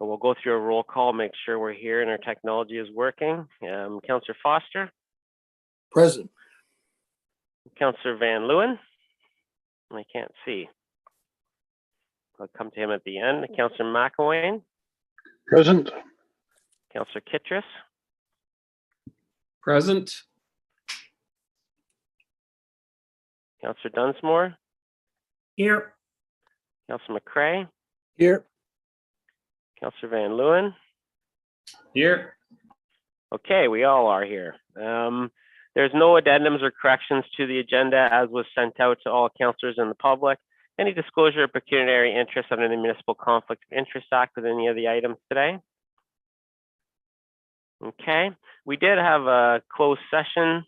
So we'll go through a roll call, make sure we're here and our technology is working. Councillor Foster. Present. Councillor Van Leeuwen. I can't see. I'll come to him at the end. Councillor McElwain. Present. Councillor Kittredge. Present. Councillor Dunsmore. Here. Councillor McCrae. Here. Councillor Van Leeuwen. Here. Okay, we all are here. There's no addendums or corrections to the agenda as was sent out to all councillors and the public. Any disclosure of pecuniary interest under the Municipal Conflict of Interest Act with any of the items today? Okay, we did have a closed session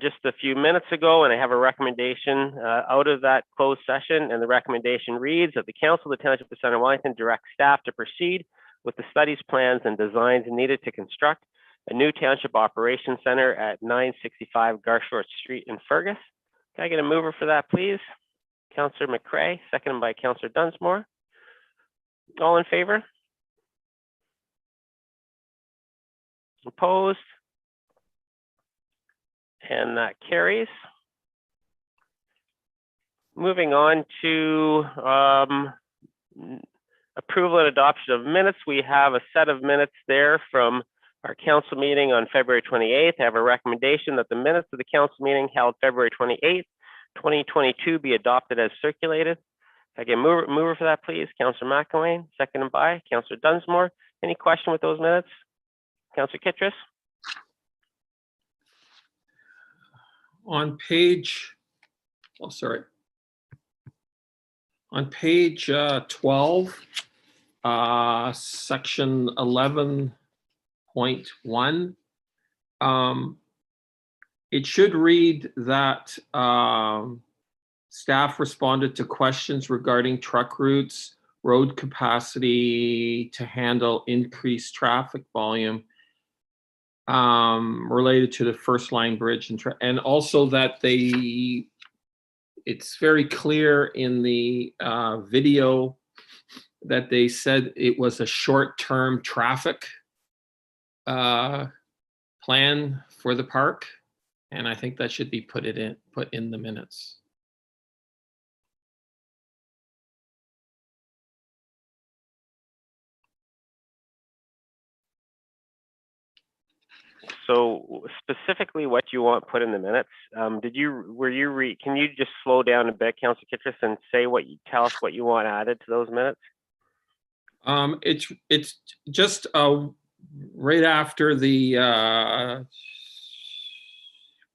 just a few minutes ago, and I have a recommendation out of that closed session, and the recommendation reads that the Council of the Township of Centre Wellington directs staff to proceed with the studies, plans, and designs needed to construct a new Township Operations Center at 965 Garshort Street in Fergus. Can I get a mover for that, please? Councillor McCrae, seconded by Councillor Dunsmore. All in favor? Opposed? And that carries. Moving on to approval and adoption of minutes. We have a set of minutes there from our council meeting on February 28th. I have a recommendation that the minutes of the council meeting held February 28th, 2022 be adopted as circulated. If I get mover for that, please. Councillor McElwain, seconded by Councillor Dunsmore. Any question with those minutes? Councillor Kittredge. On page, on page 12, section 11.1, it should read that staff responded to questions regarding truck routes, road capacity to handle increased traffic volume related to the first line bridge, and also that it's very clear in the video that they said it was a short-term traffic plan for the park, and I think that should be put in the minutes. So specifically what you want put in the minutes, can you just slow down a bit, Councillor Kittredge, and tell us what you want added to those minutes? It's just right after the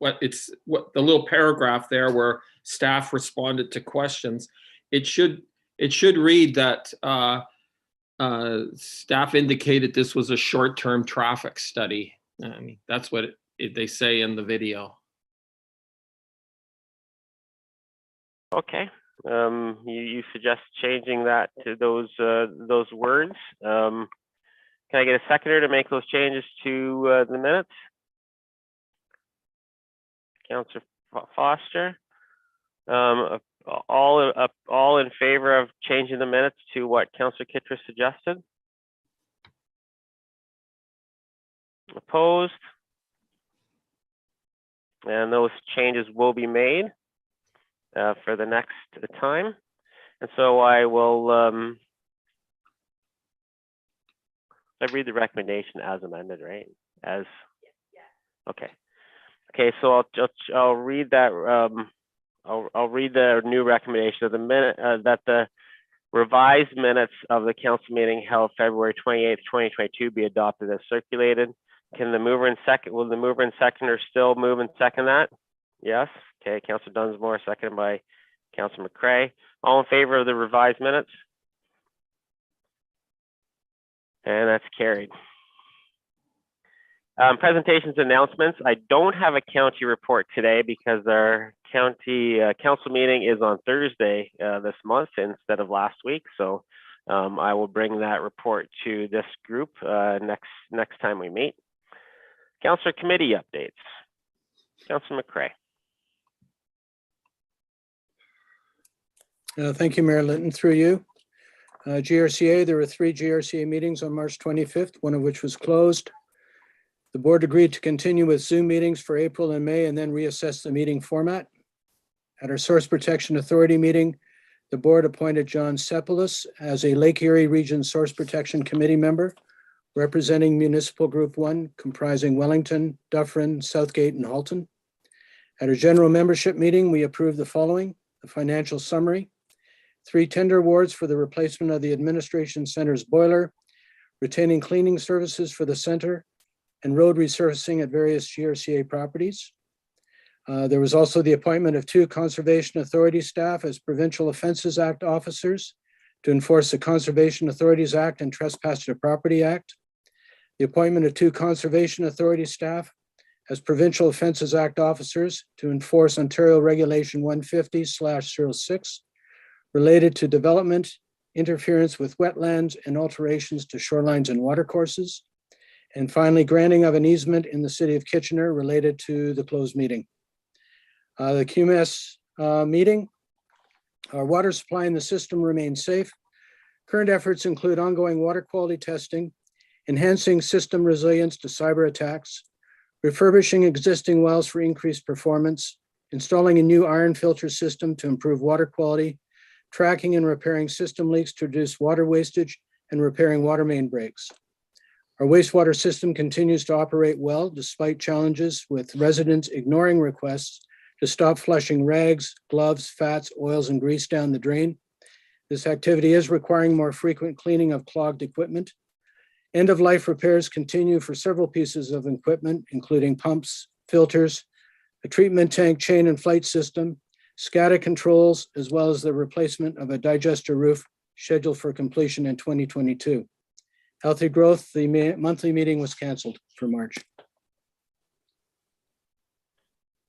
the little paragraph there where staff responded to questions. It should read that staff indicated this was a short-term traffic study. I mean, that's what they say in the video. Okay. You suggest changing that to those words. Can I get a seconder to make those changes to the minutes? Councillor Foster. All in favor of changing the minutes to what Councillor Kittredge suggested? Opposed? And those changes will be made for the next time. And so I will I read the recommendation as amended, right? As okay. Okay, so I'll read that. I'll read the new recommendation of the minute that the revised minutes of the council meeting held February 28th, 2022 be adopted as circulated. Can the mover and second, will the mover and seconder still move and second that? Yes. Okay, Councillor Dunsmore, seconded by Councillor McCrae. All in favor of the revised minutes? And that's carried. Presentations and announcements. I don't have a county report today because our county council meeting is on Thursday this month instead of last week. So I will bring that report to this group next time we meet. Councillor committee updates. Councillor McCrae. Thank you, Mayor Linton, through you. GRCA, there were 3 GRCA meetings on March 25th, one of which was closed. The board agreed to continue with Zoom meetings for April and May and then reassess the meeting format. At our Source Protection Authority meeting, the board appointed John Sepolis as a Lake Erie Region Source Protection Committee member, representing Municipal Group 1, comprising Wellington, Dufferin, Southgate, and Halton. At our general membership meeting, we approved the following: the financial summary, 3 tender awards for the replacement of the administration center's boiler, retaining cleaning services for the center, and road resurfacing at various GRCA properties. There was also the appointment of 2 Conservation Authority staff as Provincial Offences Act officers to enforce the Conservation Authorities Act and Trespass to Property Act. The appointment of 2 Conservation Authority staff as Provincial Offences Act officers to enforce Ontario Regulation 150/06 related to development, interference with wetlands, and alterations to shorelines and watercourses. And finally, granting of an easement in the city of Kitchener related to the closed meeting. The Qms meeting, our water supply in the system remains safe. Current efforts include ongoing water quality testing, enhancing system resilience to cyber attacks, refurbishing existing wells for increased performance, installing a new iron filter system to improve water quality, tracking and repairing system leaks to reduce water wastage, and repairing water main breaks. Our wastewater system continues to operate well despite challenges with residents ignoring requests to stop flushing rags, gloves, fats, oils, and grease down the drain. This activity is requiring more frequent cleaning of clogged equipment. End-of-life repairs continue for several pieces of equipment, including pumps, filters, a treatment tank chain and flight system, SCADA controls, as well as the replacement of a digester roof scheduled for completion in 2022. Healthy Growth, the monthly meeting was canceled for March.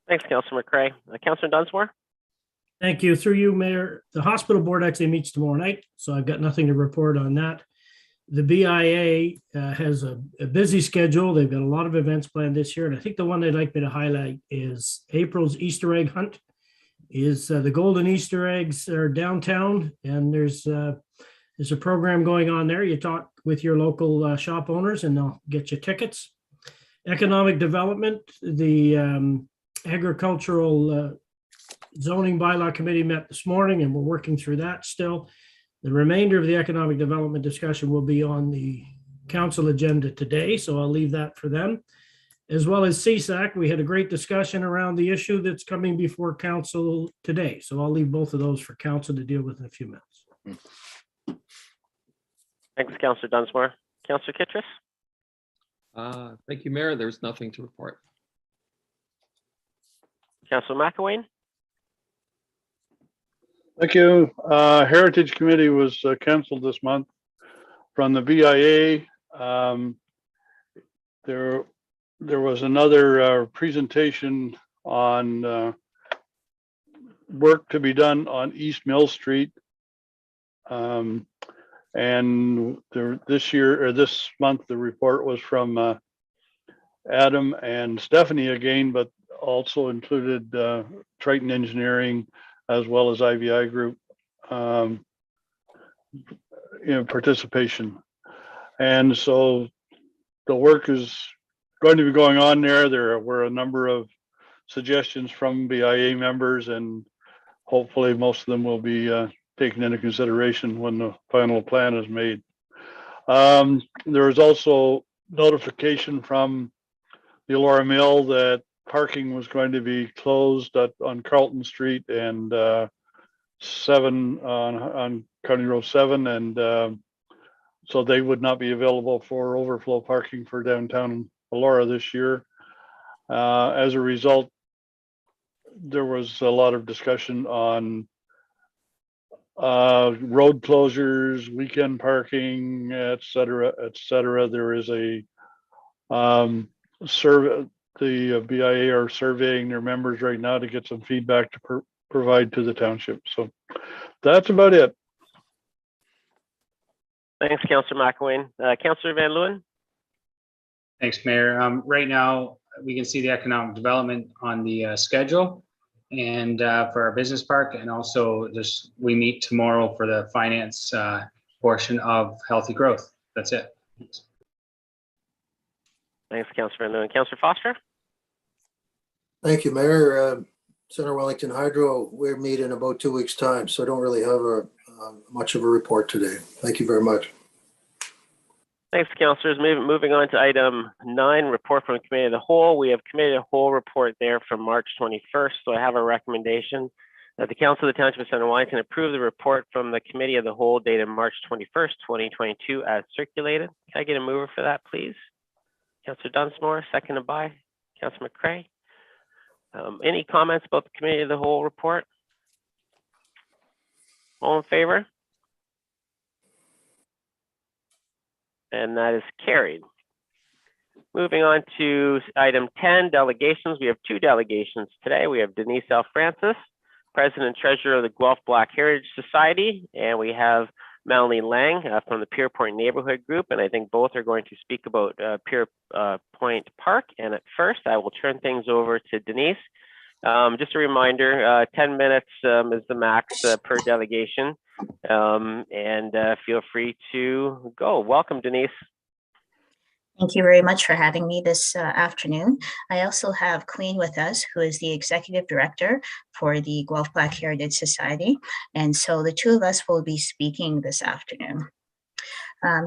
Thanks, Councillor McCray. Councillor Dunsmore? Thank you. Through you, Mayor. The hospital board actually meets tomorrow night, so I've got nothing to report on that. The BIA has a busy schedule. They've got a lot of events planned this year, and I think the one they'd like me to highlight is April's Easter egg hunt. The golden Easter eggs are downtown, and there's a program going on there. You talk with your local shop owners, and they'll get you tickets. Economic development, the agricultural zoning bylaw committee met this morning, and we're working through that still. The remainder of the economic development discussion will be on the council agenda today, so I'll leave that for them. As well as CSAC, we had a great discussion around the issue that's coming before council today, so I'll leave both of those for council to deal with in a few minutes. Thanks, Councillor Dunsmore. Councillor Kittredge? Thank you, Mayor. There's nothing to report. Councillor McElwain? Thank you. Heritage Committee was canceled this month from the BIA. There was another presentation on work to be done on East Mill Street. And this month, the report was from Adam and Stephanie again, but also included Triton Engineering as well as IVI Group participation. And so the work is going to be going on there. There were a number of suggestions from BIA members, and hopefully most of them will be taken into consideration when the final plan is made. There was also notification from the Elora Mill that parking was going to be closed on Carlton Street and 7 on County Road 7, and so they would not be available for overflow parking for downtown Elora this year. As a result, there was a lot of discussion on road closures, weekend parking, et cetera, et cetera. There is a survey. The BIA are surveying their members right now to get some feedback to provide to the township. So that's about it. Thanks, Councillor McElwain. Councillor Van Leeuwen? Thanks, Mayor. Right now, we can see the economic development on the schedule and for our business park, and also we meet tomorrow for the finance portion of healthy growth. That's it. Thanks, Councillor Van Loon. Councillor Foster? Thank you, Mayor. Centre Wellington Hydro, we're meeting in about 2 weeks' time, so I don't really have much of a report today. Thank you very much. Thanks, councillors. Moving on to item 9, report from Committee of the Whole. We have Committee of the Whole report there from March 21st. So I have a recommendation that the Council of the Township of Centre Wellington approve the report from the Committee of the Whole dated March 21st, 2022 as circulated. Can I get a mover for that, please? Councillor Dunsmore, seconded by Councillor McCray. Any comments about the Committee of the Whole report? All in favor? And that is carried. Moving on to item 10, delegations. We have 2 delegations today. We have Denise L. Francis, President and Treasurer of the Guelph Black Heritage Society, and we have Melanie Lange from the Pierpoint Neighbourhood Group, and I think both are going to speak about Pierpoint Park. And at first, I will turn things over to Denise. Just a reminder, 10 minutes is the max per delegation, and feel free to go. Welcome, Denise. Thank you very much for having me this afternoon. I also have Queen with us, who is the Executive Director for the Guelph Black Heritage Society. And so the 2 of us will be speaking this afternoon.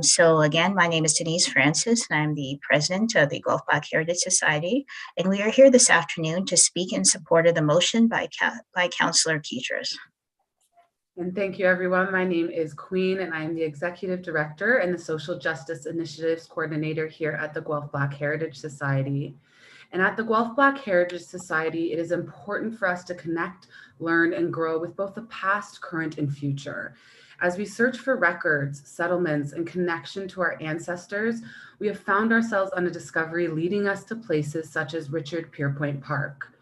So again, my name is Denise Francis, and I'm the President of the Guelph Black Heritage Society. And we are here this afternoon to speak in support of the motion by Councillor Ketras. And thank you, everyone. My name is Queen, and I am the Executive Director and the Social Justice Initiatives Coordinator here at the Guelph Black Heritage Society. And at the Guelph Black Heritage Society, it is important for us to connect, learn, and grow with both the past, current, and future. As we search for records, settlements, and connection to our ancestors, we have found ourselves on a discovery leading us to places such as Richard Pierpoint Park.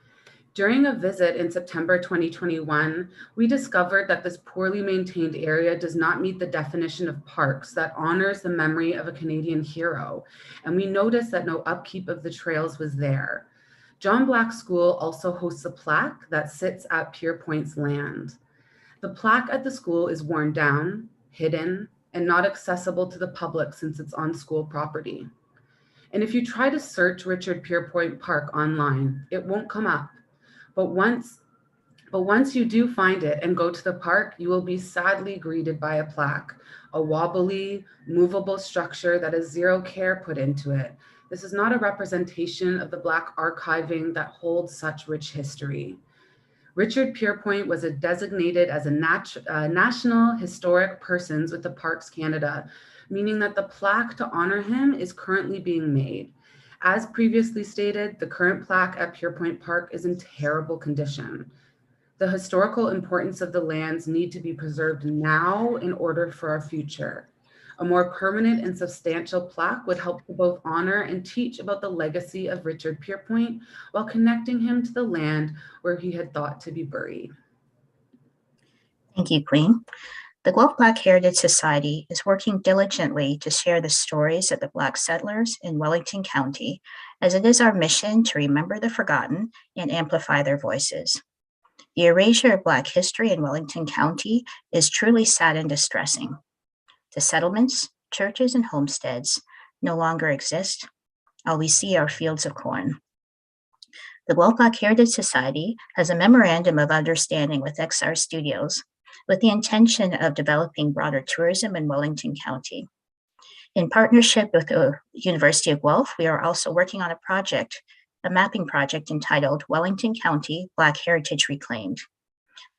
During a visit in September 2021, we discovered that this poorly maintained area does not meet the definition of parks that honors the memory of a Canadian hero, and we noticed that no upkeep of the trails was there. John Black School also hosts a plaque that sits at Pierpoint's land. The plaque at the school is worn down, hidden, and not accessible to the public since it's on school property. And if you try to search Richard Pierpoint Park online, it won't come up. But once you do find it and go to the park, you will be sadly greeted by a plaque, a wobbly, movable structure that has zero care put into it. This is not a representation of the Black archiving that holds such rich history. Richard Pierpoint was designated as a National Historic Persons with the Parks Canada, meaning that the plaque to honor him is currently being made. As previously stated, the current plaque at Pierpoint Park is in terrible condition. The historical importance of the lands need to be preserved now in order for our future. A more permanent and substantial plaque would help to both honor and teach about the legacy of Richard Pierpoint while connecting him to the land where he had thought to be buried. Thank you, Queen. The Guelph Black Heritage Society is working diligently to share the stories of the Black settlers in Wellington County, as it is our mission to remember the forgotten and amplify their voices. The erasure of Black history in Wellington County is truly sad and distressing. The settlements, churches, and homesteads no longer exist. All we see are fields of corn. The Guelph Black Heritage Society has a memorandum of understanding with XR Studios with the intention of developing broader tourism in Wellington County. In partnership with the University of Guelph, we are also working on a mapping project entitled Wellington County Black Heritage Reclaimed.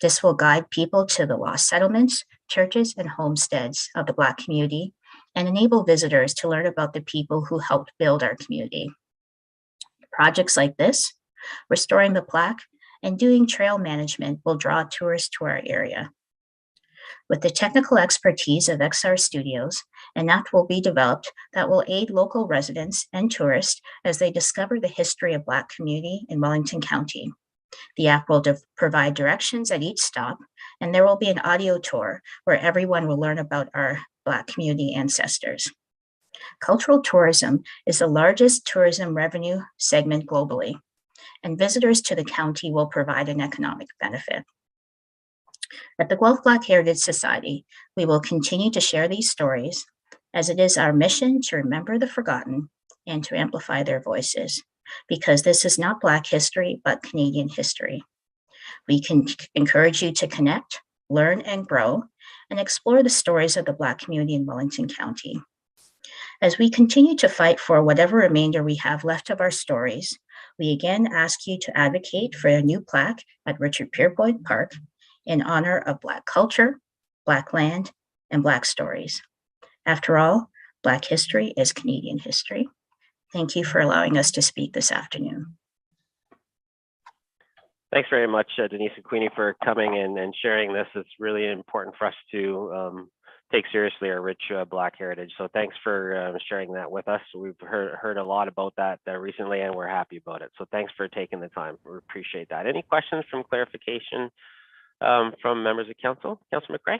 This will guide people to the lost settlements, churches, and homesteads of the Black community and enable visitors to learn about the people who helped build our community. Projects like this, restoring the plaque, and doing trail management will draw tourists to our area. With the technical expertise of XR Studios, an app will be developed that will aid local residents and tourists as they discover the history of Black community in Wellington County. The app will provide directions at each stop, and there will be an audio tour where everyone will learn about our Black community ancestors. Cultural tourism is the largest tourism revenue segment globally, and visitors to the county will provide an economic benefit. At the Guelph Black Heritage Society, we will continue to share these stories, as it is our mission to remember the forgotten and to amplify their voices, because this is not Black history, but Canadian history. We can encourage you to connect, learn, and grow, and explore the stories of the Black community in Wellington County. As we continue to fight for whatever remainder we have left of our stories, we again ask you to advocate for a new plaque at Richard Pierpoint Park in honor of Black culture, Black land, and Black stories. After all, Black history is Canadian history. Thank you for allowing us to speak this afternoon. Thanks very much, Denise and Queenie, for coming and sharing this. It's really important for us to take seriously our rich Black heritage. So thanks for sharing that with us. We've heard a lot about that recently, and we're happy about it. So thanks for taking the time. We appreciate that. Any questions from clarification from members of council? Councillor McRae?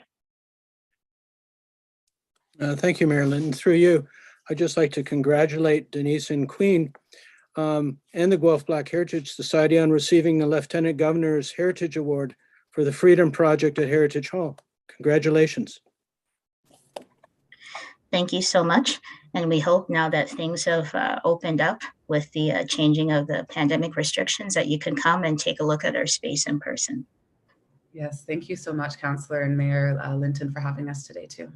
Thank you, Marilyn. Through you, I'd just like to congratulate Denise and Queen and the Guelph Black Heritage Society on receiving the Lieutenant Governor's Heritage Award for the Freedom Project at Heritage Hall. Congratulations. Thank you so much. And we hope now that things have opened up with the changing of the pandemic restrictions that you can come and take a look at our space in person. Yes, thank you so much, Councillor and Mayor Linton, for having us today too.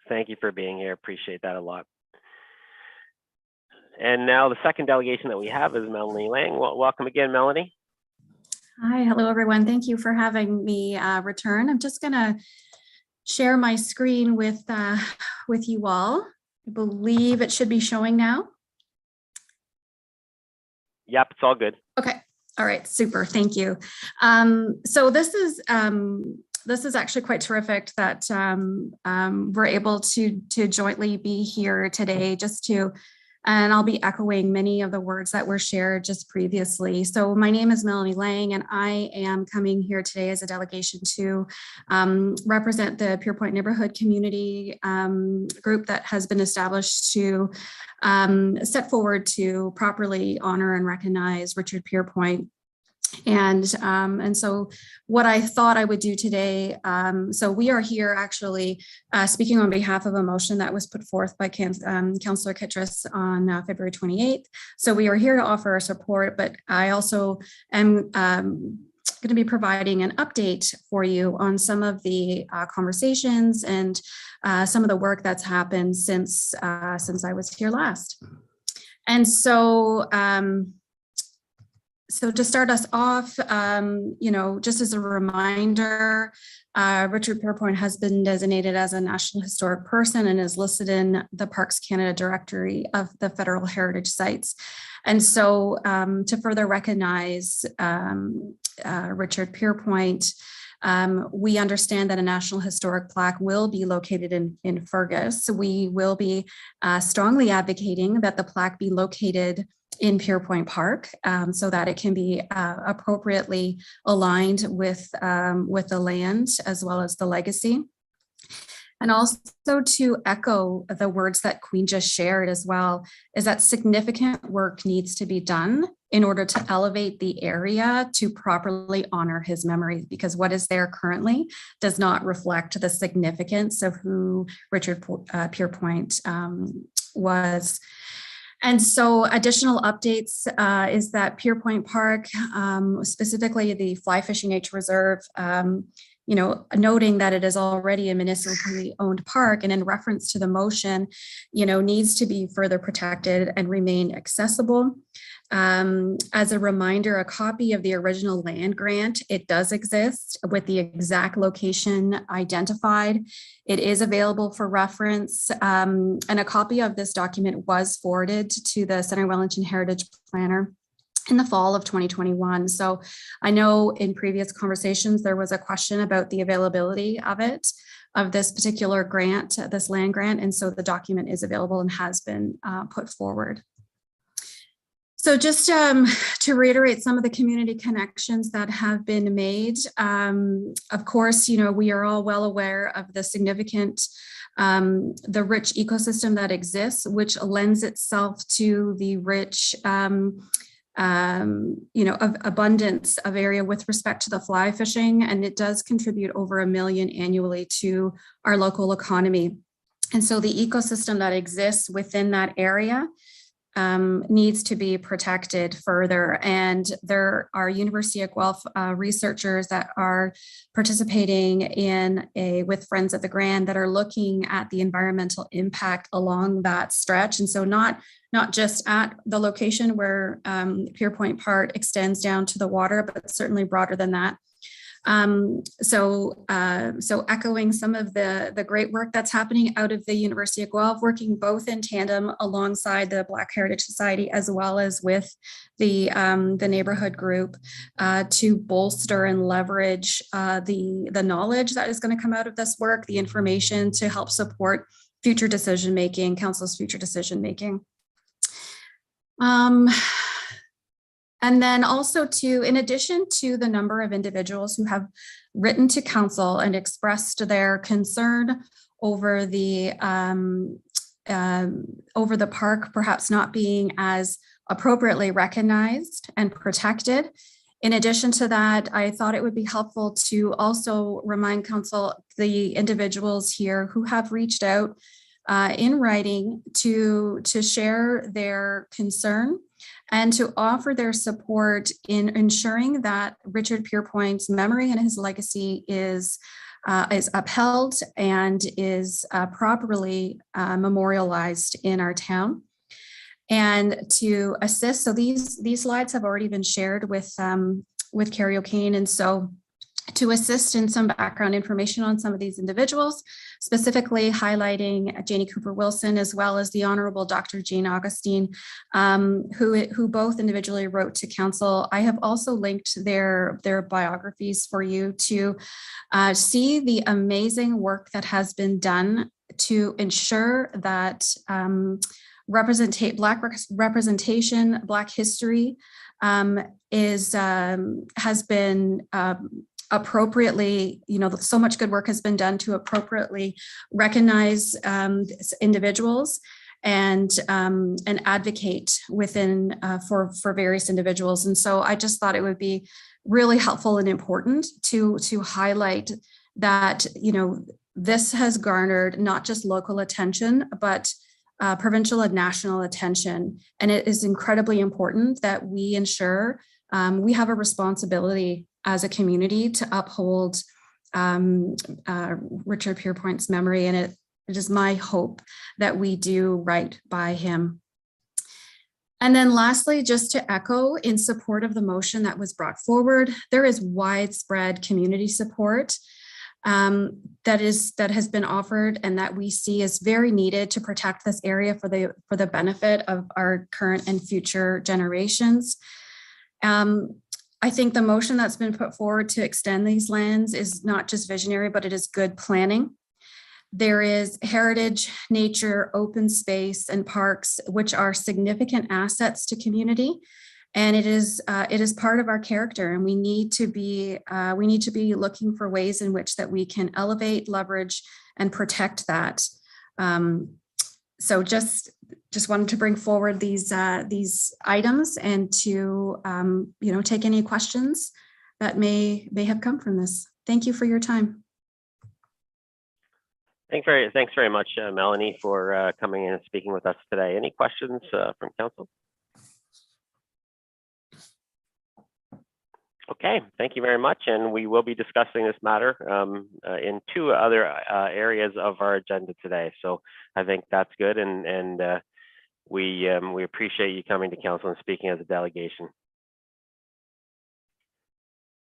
Thank you for being here. Appreciate that a lot. And now the second delegation that we have is Melanie Lange. Welcome again, Melanie. Hi, hello everyone. Thank you for having me return. I'm just gonna share my screen with you all. I believe it should be showing now. Yep, it's all good. Okay, all right, super, thank you. So this is actually quite terrific that we're able to jointly be here today and I'll be echoing many of the words that were shared just previously. So my name is Melanie Lange, and I am coming here today as a delegation to represent the Pierpoint neighborhood community group that has been established to step forward to properly honor and recognize Richard Pierpoint. And so what I thought I would do today, so we are here actually speaking on behalf of a motion that was put forth by Councillor Kittredge on February 28th. So we are here to offer our support, but I also am going to be providing an update for you on some of the conversations and some of the work that's happened since I was here last. And so, so to start us off, just as a reminder, Richard Pierpoint has been designated as a National Historic Person and is listed in the Parks Canada Directory of the Federal Heritage Sites. And so to further recognize Richard Pierpoint, we understand that a National Historic Plaque will be located in Fergus. We will be strongly advocating that the plaque be located in Pierpoint Park so that it can be appropriately aligned with the land as well as the legacy. And also to echo the words that Queen just shared as well, is that significant work needs to be done in order to elevate the area to properly honor his memory, because what is there currently does not reflect the significance of who Richard Pierpoint was. And so additional updates is that Pierpoint Park, specifically the Fly Fishing Nature Reserve, noting that it is already a municipally owned park and in reference to the motion, needs to be further protected and remain accessible. As a reminder, a copy of the original land grant, it does exist with the exact location identified. It is available for reference, and a copy of this document was forwarded to the Centre Wellington Heritage Planner in the fall of 2021. So I know in previous conversations, there was a question about the availability of this particular grant, this land grant. And so the document is available and has been put forward. So just to reiterate some of the community connections that have been made, of course, we are all well aware of the significant, the rich ecosystem that exists, which lends itself to the rich of abundance of area with respect to the fly fishing, and it does contribute over $1 million annually to our local economy. And so the ecosystem that exists within that area needs to be protected further. And there are University of Guelph researchers that are participating with Friends of the Grand that are looking at the environmental impact along that stretch. And so not just at the location where Pierpoint Park extends down to the water, but certainly broader than that. So echoing some of the great work that's happening out of the University of Guelph, working both in tandem alongside the Black Heritage Society as well as with the neighborhood group to bolster and leverage the knowledge that is going to come out of this work, the information to help support future decision making, council's future decision making. And then also in addition to the number of individuals who have written to council and expressed their concern over the park perhaps not being as appropriately recognized and protected. In addition to that, I thought it would be helpful to also remind council the individuals here who have reached out in writing to share their concern and to offer their support in ensuring that Richard Pierpoint's memory and his legacy is upheld and is properly memorialized in our town. And to assist, so these slides have already been shared with Carrie O'Kane, and so to assist in some background information on some of these individuals, specifically highlighting Janie Cooper Wilson, as well as the Honorable Dr. Jane Augustine, who both individually wrote to council. I have also linked their biographies for you to see the amazing work that has been done to ensure that Black representation, Black history has been appropriately, so much good work has been done to appropriately recognize individuals and advocate within for various individuals. And so I just thought it would be really helpful and important to highlight that, this has garnered not just local attention, but provincial and national attention. And it is incredibly important that we ensure we have a responsibility as a community to uphold Richard Pierpoint's memory. And it is my hope that we do right by him. And then lastly, just to echo in support of the motion that was brought forward, there is widespread community support that has been offered and that we see is very needed to protect this area for the benefit of our current and future generations. I think the motion that's been put forward to extend these lands is not just visionary, but it is good planning. There is heritage, nature, open space, and parks, which are significant assets to community. And it is part of our character, and we need to be looking for ways in which that we can elevate, leverage, and protect that. So just wanted to bring forward these items and to take any questions that may have come from this. Thank you for your time. Thanks very much, Melanie, for coming in and speaking with us today. Any questions from council? Okay, thank you very much. And we will be discussing this matter in two other areas of our agenda today. So I think that's good. And we appreciate you coming to council and speaking as a delegation.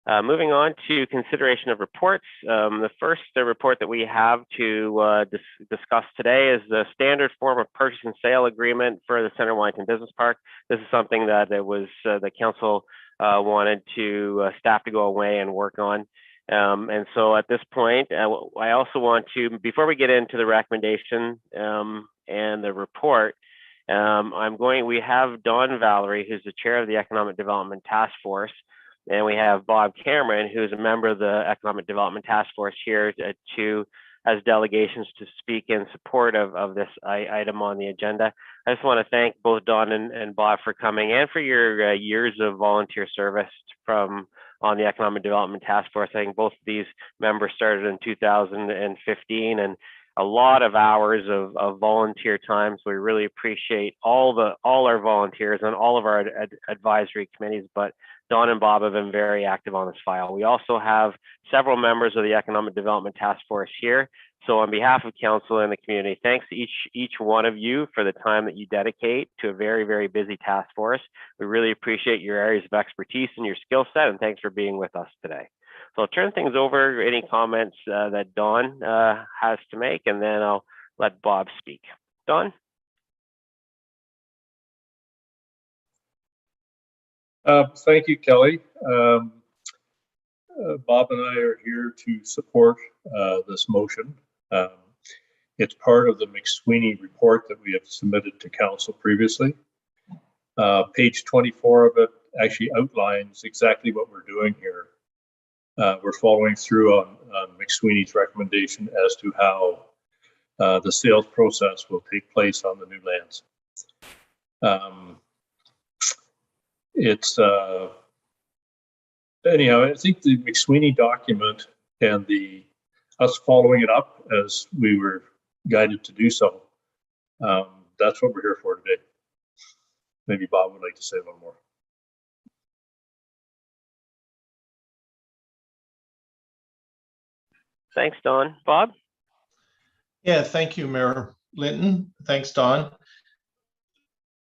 Moving on to consideration of reports. The first report that we have to discuss today is the standard form of purchase and sale agreement for the Centre Wellington Business Park. This is something that the council wanted staff to go away and work on. And so at this point, I also want to, before we get into the recommendation and the report, we have Dawn Valerie, who's the chair of the Economic Development Task Force, and we have Bob Cameron, who's a member of the Economic Development Task Force here to as delegations to speak in support of this item on the agenda. I just want to thank both Don and Bob for coming and for your years of volunteer service on the Economic Development Task Force. I think both of these members started in 2015, and a lot of hours of volunteer time. So we really appreciate all our volunteers and all of our advisory committees, but Don and Bob have been very active on this file. We also have several members of the Economic Development Task Force here. So on behalf of council and the community, thanks to each one of you for the time that you dedicate to a very, very busy task force. We really appreciate your areas of expertise and your skill set, and thanks for being with us today. So I'll turn things over, any comments that Don has to make, and then I'll let Bob speak. Don? Thank you, Kelly. Bob and I are here to support this motion. It's part of the McSweeney report that we have submitted to council previously. Page 24 of it actually outlines exactly what we're doing here. We're following through on McSweeney's recommendation as to how the sales process will take place on the new lands. Anyhow, I think the McSweeney document and us following it up as we were guided to do so, that's what we're here for today. Maybe Bob would like to say a little more. Thanks, Don. Bob? Yeah, thank you, Mayor Linton. Thanks, Don.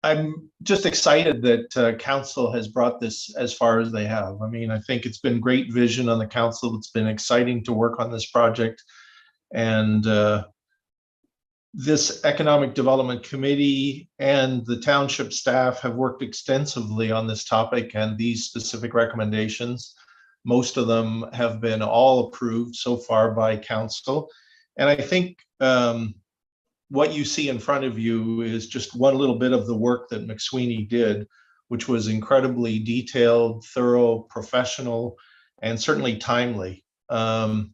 I'm just excited that council has brought this as far as they have. I mean, I think it's been great vision on the council. It's been exciting to work on this project. And this Economic Development Committee and the township staff have worked extensively on this topic and these specific recommendations. Most of them have been all approved so far by council. And I think what you see in front of you is just one little bit of the work that McSweeney did, which was incredibly detailed, thorough, professional, and certainly timely. The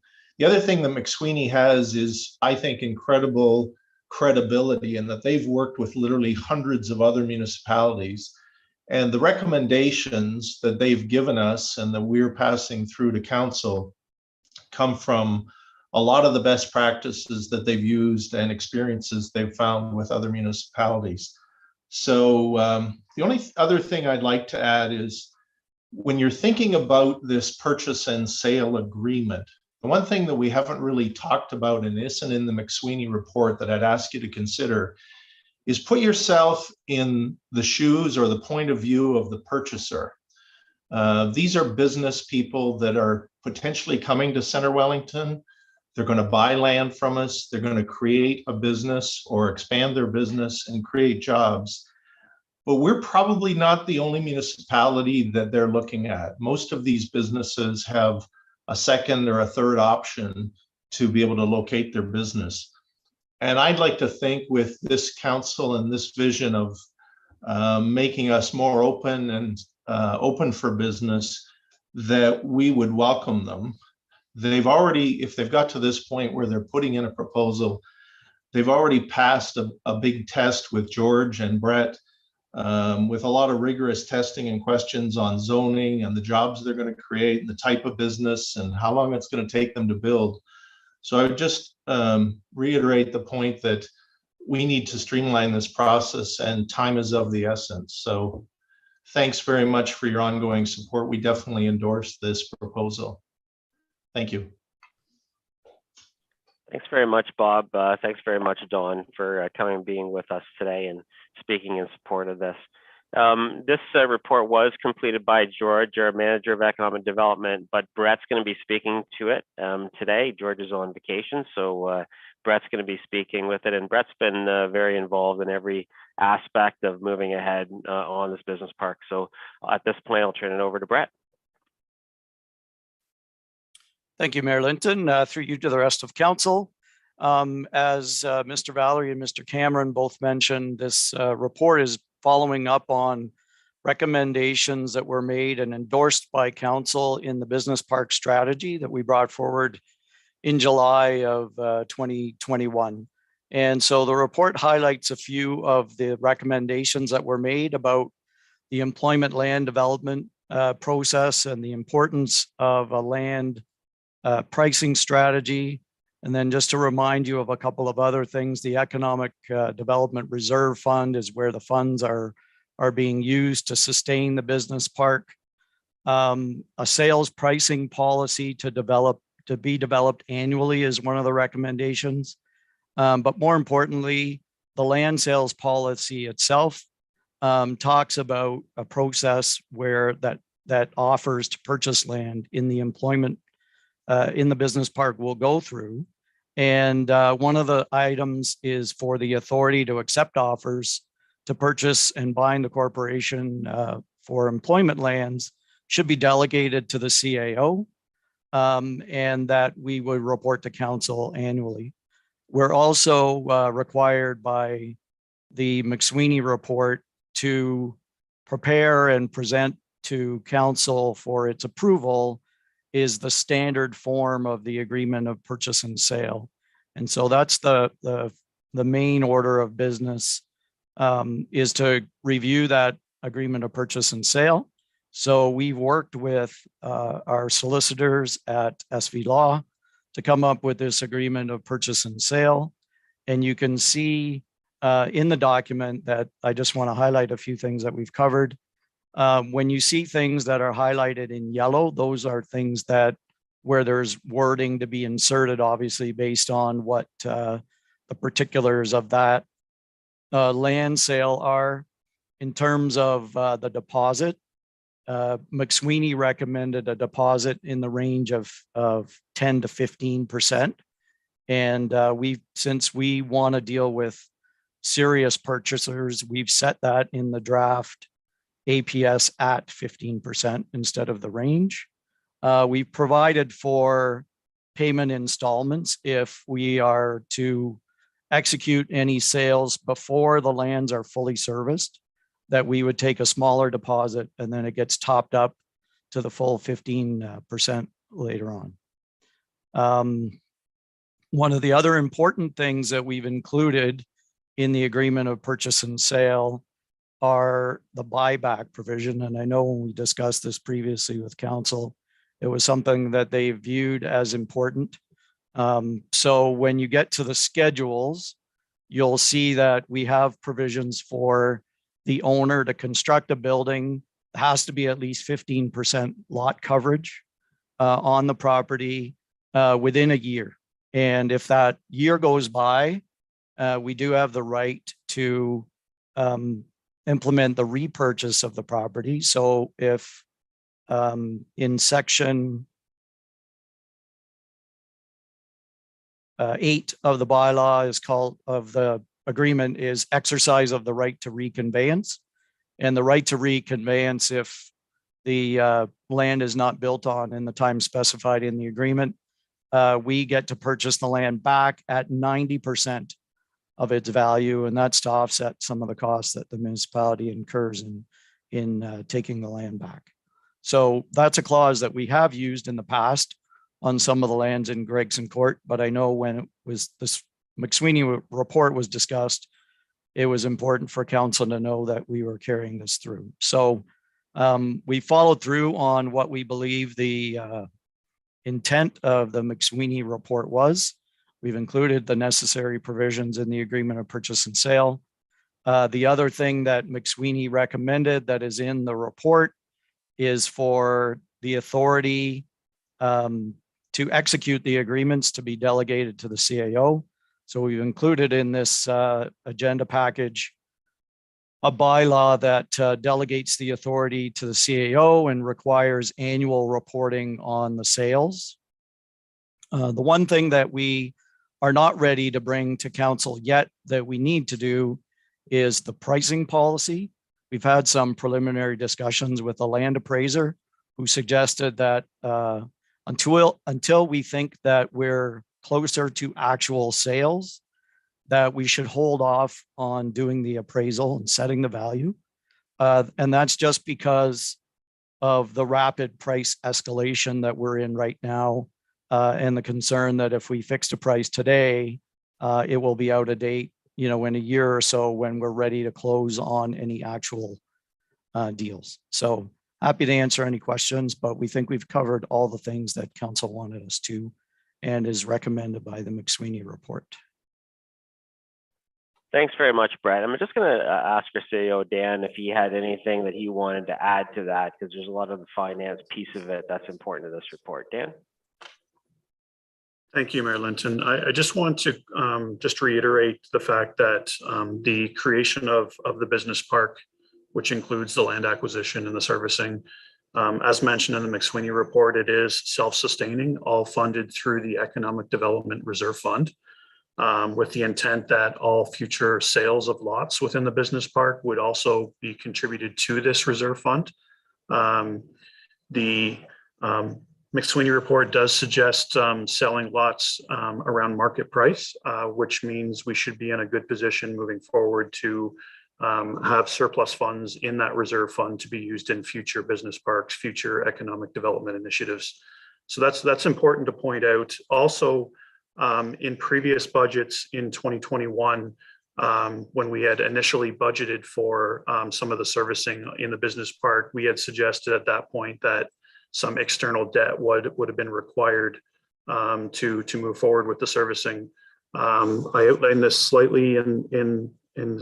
other thing that McSweeney has is, I think, incredible credibility in that they've worked with literally hundreds of other municipalities. And the recommendations that they've given us and that we're passing through to council come from a lot of the best practices that they've used and experiences they've found with other municipalities. So the only other thing I'd like to add is when you're thinking about this purchase and sale agreement, the one thing that we haven't really talked about and isn't in the McSweeney report that I'd ask you to consider is put yourself in the shoes or the point of view of the purchaser. These are business people that are potentially coming to Centre Wellington. They're going to buy land from us. They're going to create a business or expand their business and create jobs. But we're probably not the only municipality that they're looking at. Most of these businesses have a second or a third option to be able to locate their business. And I'd like to think with this council and this vision of making us more open and open for business, that we would welcome them. They've already, if they've got to this point where they're putting in a proposal, they've already passed a big test with George and Brett with a lot of rigorous testing and questions on zoning and the jobs they're going to create and the type of business and how long it's going to take them to build. So I would just reiterate the point that we need to streamline this process and time is of the essence. So thanks very much for your ongoing support. We definitely endorse this proposal. Thank you. Thanks very much, Bob. Thanks very much, Dawn, for coming and being with us today and speaking in support of this. This report was completed by George, our Manager of Economic Development, but Brett's going to be speaking to it today. George is on vacation, so Brett's going to be speaking with it, and Brett's been very involved in every aspect of moving ahead on this business park. So at this point, I'll turn it over to Brett. Thank you, Mayor Linton. Through you to the rest of council. As Mr. Valerie and Mr. Cameron both mentioned, this report is following up on recommendations that were made and endorsed by council in the business park strategy that we brought forward in July of 2021. And so the report highlights a few of the recommendations that were made about the employment land development process and the importance of a land pricing strategy. And then just to remind you of a couple of other things, the Economic Development Reserve Fund is where the funds are being used to sustain the business park. A sales pricing policy to be developed annually is one of the recommendations. But more importantly, the land sales policy itself talks about a process where that offers to purchase land in the employment in the business park will go through. And one of the items is for the authority to accept offers to purchase and bind the corporation for employment lands should be delegated to the CAO, and that we would report to council annually. We're also required by the McSweeney report to prepare and present to council for its approval is the standard form of the agreement of purchase and sale. And so that's the main order of business, is to review that agreement of purchase and sale. So we've worked with our solicitors at SV Law to come up with this agreement of purchase and sale. And you can see in the document that I just want to highlight a few things that we've covered. When you see things that are highlighted in yellow, those are things that where there's wording to be inserted, obviously based on what the particulars of that land sale are. In terms of the deposit, McSweeney recommended a deposit in the range of 10 to 15%. And since we want to deal with serious purchasers, we've set that in the draft APS at 15% instead of the range. We've provided for payment installments if we are to execute any sales before the lands are fully serviced, that we would take a smaller deposit and then it gets topped up to the full 15% later on. One of the other important things that we've included in the agreement of purchase and sale are the buyback provision. And I know when we discussed this previously with council, it was something that they viewed as important. So when you get to the schedules, you'll see that we have provisions for the owner to construct a building. It has to be at least 15% lot coverage on the property within a year. And if that year goes by, we do have the right to implement the repurchase of the property. So if in section 8 of the bylaw is called of the agreement is exercise of the right to reconveyance, and the right to reconveyance if the land is not built on in the time specified in the agreement, we get to purchase the land back at 90% of its value, and that's to offset some of the costs that the municipality incurs in taking the land back. So that's a clause that we have used in the past on some of the lands in Gregson Court, but I know when it was this McSweeney report was discussed, it was important for council to know that we were carrying this through. So we followed through on what we believe the intent of the McSweeney report was. We've included the necessary provisions in the agreement of purchase and sale. The other thing that McSweeney recommended that is in the report is for the authority to execute the agreements to be delegated to the CAO. So we've included in this agenda package a bylaw that delegates the authority to the CAO and requires annual reporting on the sales. The one thing that we are not ready to bring to council yet that we need to do is the pricing policy. We've had some preliminary discussions with the land appraiser who suggested that until we think that we're closer to actual sales, that we should hold off on doing the appraisal and setting the value. And that's just because of the rapid price escalation that we're in right now and the concern that if we fixed a price today, it will be out of date, in a year or so when we're ready to close on any actual deals. So happy to answer any questions, but we think we've covered all the things that council wanted us to and is recommended by the McSweeney report. Thanks very much, Brett. I'm just going to ask our CEO, Dan, if he had anything that he wanted to add to that, because there's a lot of the finance piece of it that's important to this report. Dan? Thank you, Mayor Linton. I just want to just reiterate the fact that the creation of the business park, which includes the land acquisition and the servicing, as mentioned in the McSweeney report, it is self-sustaining, all funded through the Economic Development Reserve Fund, with the intent that all future sales of lots within the business park would also be contributed to this reserve fund. The McSweeney report does suggest selling lots around market price, which means we should be in a good position moving forward to have surplus funds in that reserve fund to be used in future business parks, future economic development initiatives. So that's important to point out. Also, in previous budgets in 2021, when we had initially budgeted for some of the servicing in the business park, we had suggested at that point that some external debt would have been required to move forward with the servicing. I outlined this slightly in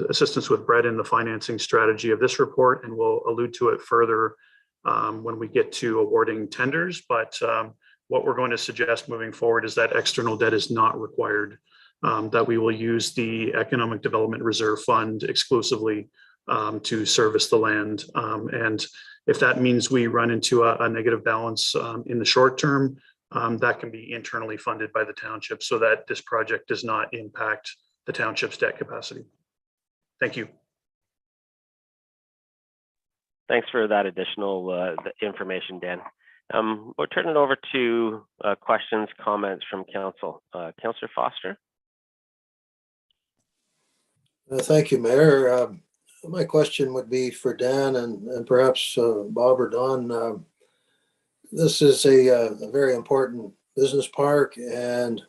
assistance with Brett in the financing strategy of this report, and we'll allude to it further when we get to awarding tenders. But what we're going to suggest moving forward is that external debt is not required, that we will use the Economic Development Reserve Fund exclusively to service the land. And if that means we run into a negative balance in the short term, that can be internally funded by the township so that this project does not impact the township's debt capacity. Thank you. Thanks for that additional information, Dan. We'll turn it over to questions, comments from council. Councillor Foster. Thank you, Mayor. My question would be for Dan and perhaps Bob or Don. This is a very important business park, and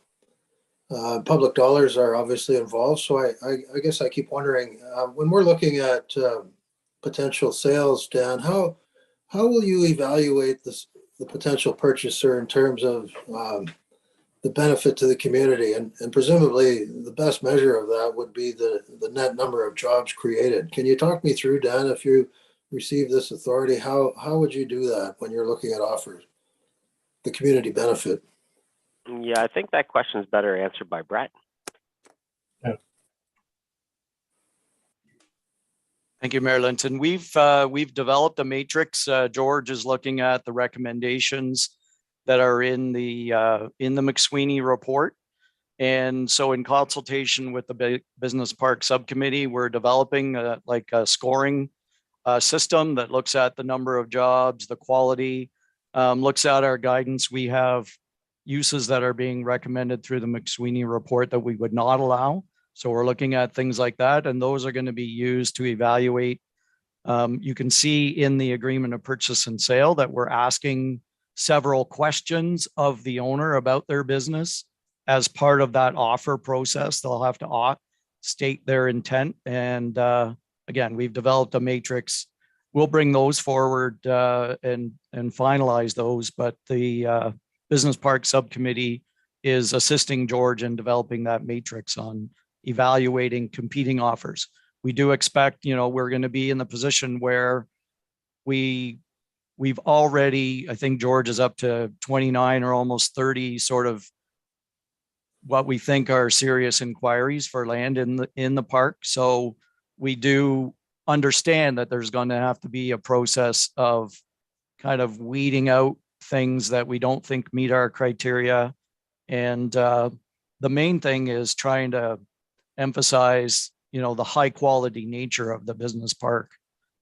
public dollars are obviously involved. So I guess I keep wondering, when we're looking at potential sales, Dan, how will you evaluate the potential purchaser in terms of the benefit to the community? And presumably the best measure of that would be the net number of jobs created. Can you talk me through, Dan, if you receive this authority, how would you do that when you're looking at offers, the community benefit? Yeah, I think that question is better answered by Brett. Thank you, Mayor Linton. We've developed a matrix. George is looking at the recommendations that are in the McSweeney report. And so in consultation with the Business Park Subcommittee, we're developing a scoring system that looks at the number of jobs, the quality, looks at our guidance. We have uses that are being recommended through the McSweeney report that we would not allow. So we're looking at things like that, and those are going to be used to evaluate. You can see in the agreement of purchase and sale that we're asking several questions of the owner about their business as part of that offer process. They'll have to state their intent. And again, we've developed a matrix. We'll bring those forward and finalize those, but the Business Park Subcommittee is assisting George in developing that matrix on evaluating competing offers. We do expect, we're going to be in the position where we've already, I think George is up to 29 or almost 30 sort of what we think are serious inquiries for land in the park. So we do understand that there's going to have to be a process of kind of weeding out things that we don't think meet our criteria. And the main thing is trying to emphasize, the high quality nature of the business park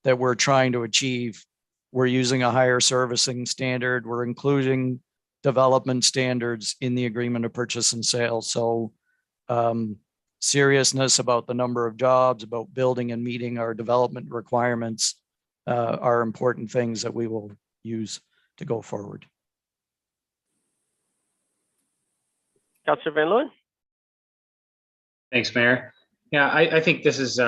that we're trying to achieve. We're using a higher servicing standard. We're including development standards in the agreement of purchase and sale. So seriousness about the number of jobs, about building and meeting our development requirements are important things that we will use to go forward. Councillor Van Leeuwen? Thanks, Mayor. Yeah, I think this is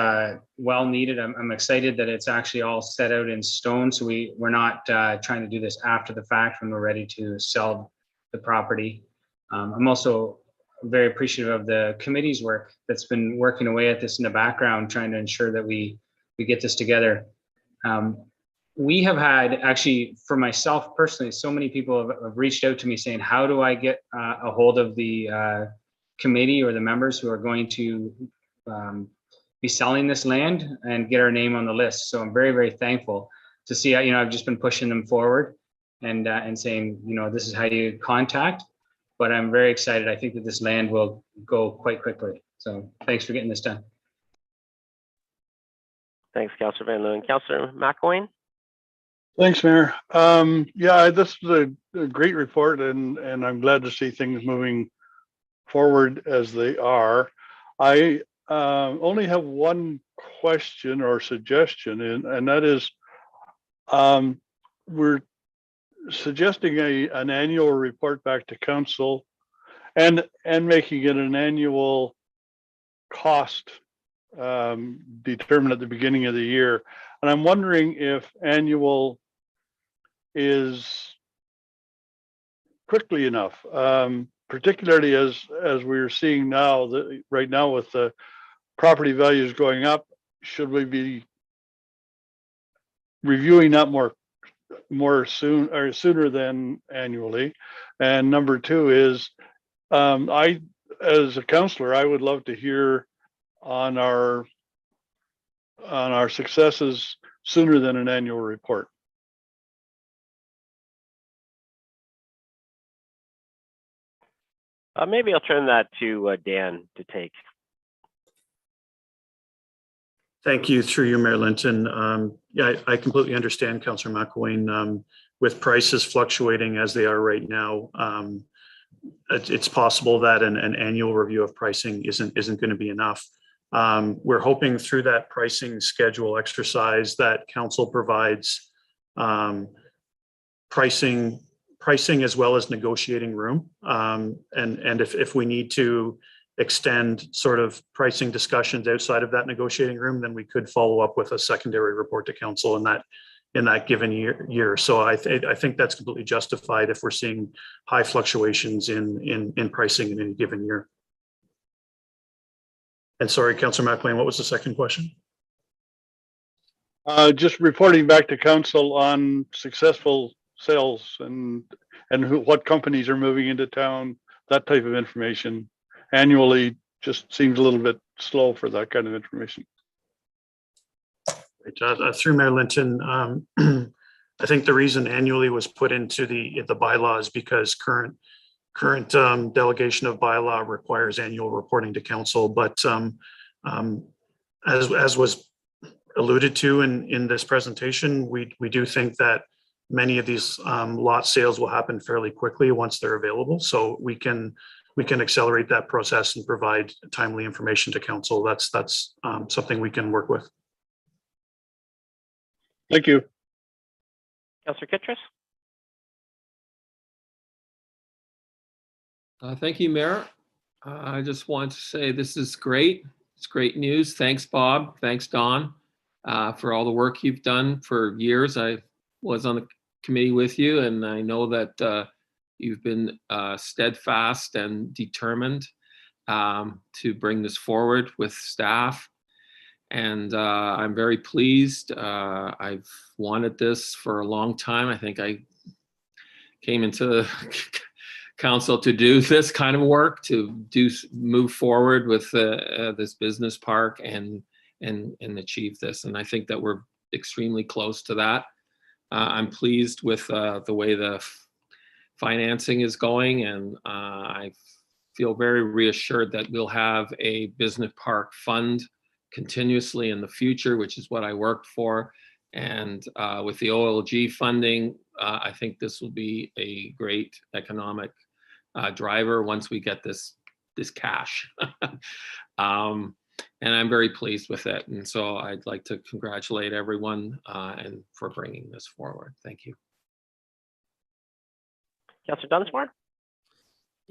well needed. I'm excited that it's actually all set out in stone. So we're not trying to do this after the fact when we're ready to sell the property. I'm also very appreciative of the committee's work that's been working away at this in the background, trying to ensure that we get this together. We have had, actually, for myself personally, so many people have reached out to me saying, how do I get a hold of the committee or the members who are going to be selling this land and get our name on the list? So I'm very, very thankful to see, I've just been pushing them forward and saying, this is how you contact. But I'm very excited. I think that this land will go quite quickly. So thanks for getting this done. Thanks, Councillor Van Leeuwen. Councillor McElwain? Thanks, Mayor. Yeah, this is a great report, and I'm glad to see things moving forward as they are. I only have one question or suggestion, and that is, we're suggesting an annual report back to council and making it an annual cost determined at the beginning of the year. And I'm wondering if annual is quickly enough, particularly as we're seeing now, that right now with the property values going up, should we be reviewing that more soon or sooner than annually? And number two is, I, as a councillor, I would love to hear on our successes sooner than an annual report. Maybe I'll turn that to Dan to take. Thank you, through you, Mayor Linton. Yeah, I completely understand, Councillor McElwain. With prices fluctuating as they are right now, it's possible that an annual review of pricing isn't going to be enough. We're hoping through that pricing schedule exercise that council provides pricing as well as negotiating room. And if we need to extend sort of pricing discussions outside of that negotiating room, then we could follow up with a secondary report to council in that given year. So I think that's completely justified if we're seeing high fluctuations in pricing in any given year. And sorry, Councillor McElwain, what was the second question? Just reporting back to council on successful sales and what companies are moving into town, that type of information. Annually just seems a little bit slow for that kind of information. Through Mayor Linton, I think the reason annually was put into the bylaws because current delegation of bylaw requires annual reporting to council. But as was alluded to in this presentation, we do think that many of these lot sales will happen fairly quickly once they're available. So we can accelerate that process and provide timely information to council. That's something we can work with. Thank you. Councillor Kittredge? Thank you, Mayor. I just want to say this is great. It's great news. Thanks, Bob. Thanks, Don, for all the work you've done for years. I was on the committee with you, and I know that you've been steadfast and determined to bring this forward with staff. And I'm very pleased. I've wanted this for a long time. I think I came into council to do this kind of work, to move forward with this business park and achieve this. And I think that we're extremely close to that. I'm pleased with the way the financing is going, and I feel very reassured that we'll have a business park fund continuously in the future, which is what I worked for. And with the OLG funding, I think this will be a great economic driver once we get this cash. And I'm very pleased with it. And so I'd like to congratulate everyone and for bringing this forward. Thank you. Councillor Dunsmore?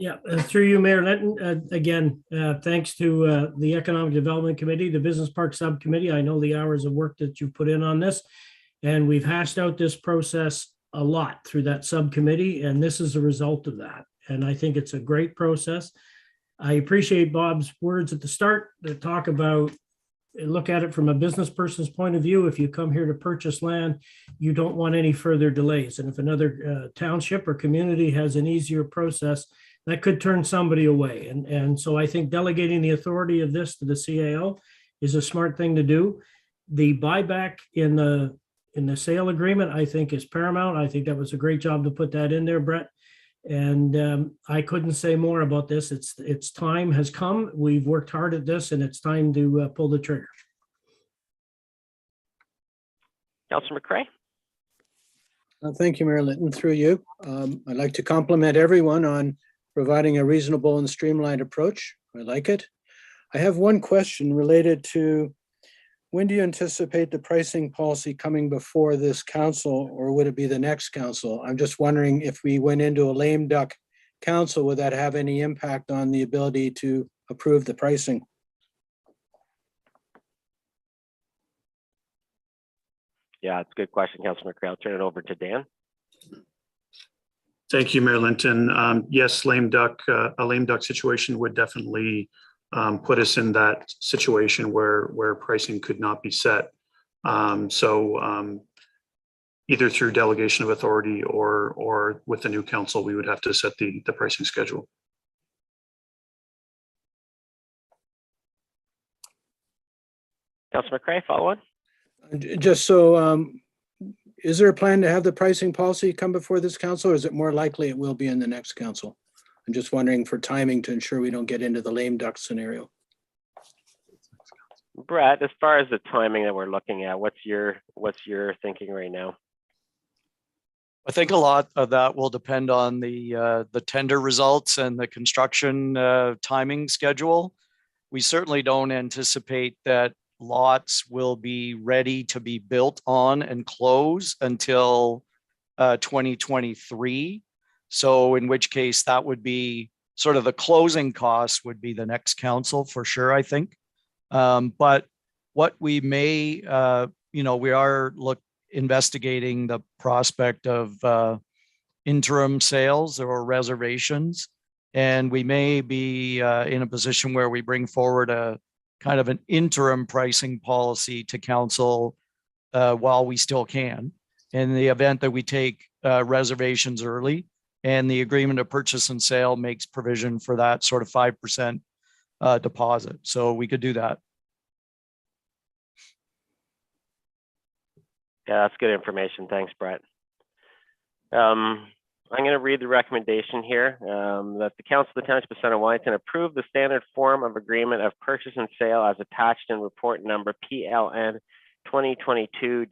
Yeah, through you, Mayor Linton, again, thanks to the Economic Development Committee, the Business Park Subcommittee. I know the hours of work that you've put in on this, and we've hashed out this process a lot through that subcommittee, and this is a result of that. And I think it's a great process. I appreciate Bob's words at the start that talk about, look at it from a business person's point of view. If you come here to purchase land, you don't want any further delays. And if another township or community has an easier process, that could turn somebody away. And so I think delegating the authority of this to the CAO is a smart thing to do. The buyback in the sale agreement, I think, is paramount. I think that was a great job to put that in there, Brett. And I couldn't say more about this. It's time has come. We've worked hard at this, and it's time to pull the trigger. Councillor McCray. Thank you, Mayor Linton, through you. I'd like to compliment everyone on providing a reasonable and streamlined approach. I like it. I have one question related to, when do you anticipate the pricing policy coming before this council, or would it be the next council? I'm just wondering, if we went into a lame duck council, would that have any impact on the ability to approve the pricing? Yeah, it's a good question, Councillor McCray. I'll turn it over to Dan. Thank you, Mayor Linton. Yes, a lame duck situation would definitely put us in that situation where pricing could not be set. So either through delegation of authority or with the new council, we would have to set the pricing schedule. Councillor McCray, follow on. Just so, is there a plan to have the pricing policy come before this council, or is it more likely it will be in the next council? I'm just wondering for timing to ensure we don't get into the lame duck scenario. Brett, as far as the timing that we're looking at, what's your thinking right now? I think a lot of that will depend on the tender results and the construction timing schedule. We certainly don't anticipate that lots will be ready to be built on and close until 2023. So in which case that would be sort of the closing costs would be the next council for sure, I think. But what we may, we are investigating the prospect of interim sales or reservations. And we may be in a position where we bring forward a kind of an interim pricing policy to council while we still can. In the event that we take reservations early, and the agreement of purchase and sale makes provision for that sort of 5% deposit. So we could do that. Yeah, that's good information. Thanks, Brett. I'm going to read the recommendation here that the Council of the Township of Centre Wellington approve the standard form of agreement of purchase and sale as attached in report number PLN 2022-16,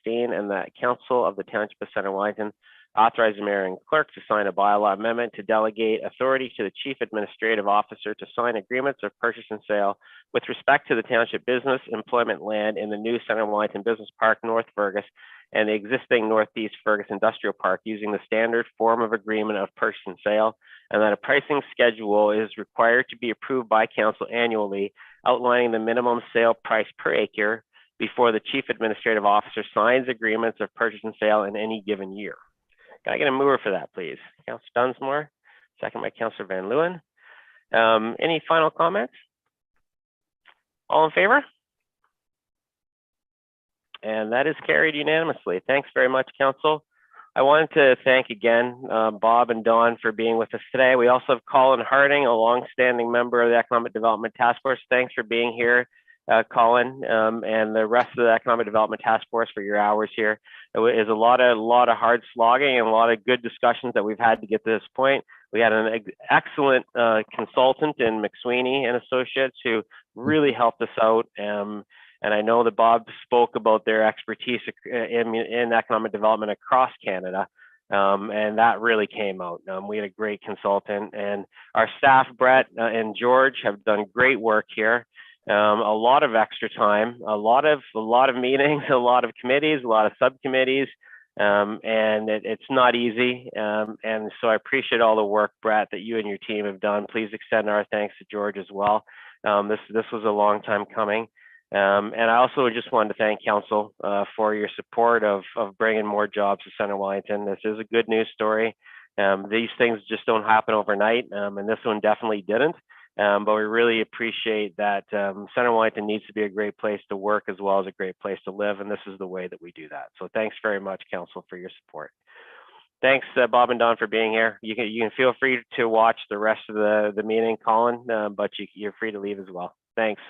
and that Council of the Township of Centre Wellington authorize the mayor and clerk to sign a bylaw amendment to delegate authority to the chief administrative officer to sign agreements of purchase and sale with respect to the township business employment land in the new Centre Wellington Business Park, North Fergus, and the existing Northeast Fergus Industrial Park using the standard form of agreement of purchase and sale, and that a pricing schedule is required to be approved by council annually, outlining the minimum sale price per acre before the chief administrative officer signs agreements of purchase and sale in any given year. Can I get a mover for that, please? Councillor Dunsmore, second by Councillor Van Leeuwen. Any final comments? All in favor? And that is carried unanimously. Thanks very much, Council. I wanted to thank again Bob and Dawn for being with us today. We also have Colin Harding, a longstanding member of the Economic Development Task Force. Thanks for being here, Colin, and the rest of the Economic Development Task Force for your hours here. It is a lot of hard slogging and a lot of good discussions that we've had to get to this point. We had an excellent consultant in McSweeney and Associates who really helped us out. And I know that Bob spoke about their expertise in economic development across Canada. And that really came out. We had a great consultant, and our staff, Brett and George, have done great work here. A lot of extra time, a lot of meetings, a lot of committees, a lot of subcommittees, And it's not easy. And so I appreciate all the work, Brett, that you and your team have done. Please extend our thanks to George as well. This was a long time coming. And I also just wanted to thank Council for your support of bringing more jobs to Centre Wellington. This is a good news story. These things just don't happen overnight, and this one definitely didn't. But we really appreciate that Centre Wellington needs to be a great place to work as well as a great place to live, and this is the way that we do that. So thanks very much, Council, for your support. Thanks, Bob and Don, for being here. You can feel free to watch the rest of the meeting, Colin, but you're free to leave as well. Thanks.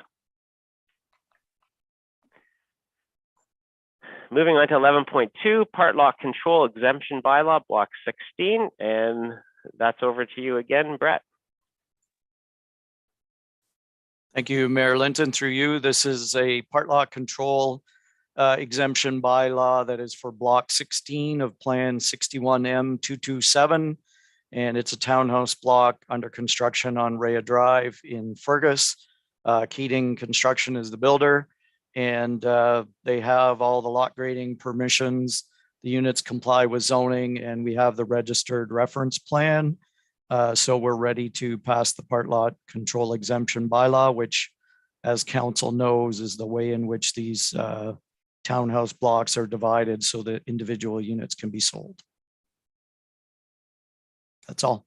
Moving on to 11.2, part lot control exemption bylaw, block 16, and that's over to you again, Brett. Thank you, Mayor Linton. Through you, this is a part lot control exemption bylaw that is for block 16 of Plan 61M227, and it's a townhouse block under construction on Rhea Drive in Fergus. Keating Construction is the builder, and they have all the lot grading permissions. The units comply with zoning, and we have the registered reference plan. So we're ready to pass the part lot control exemption bylaw, which, as council knows, is the way in which these townhouse blocks are divided so that individual units can be sold. That's all.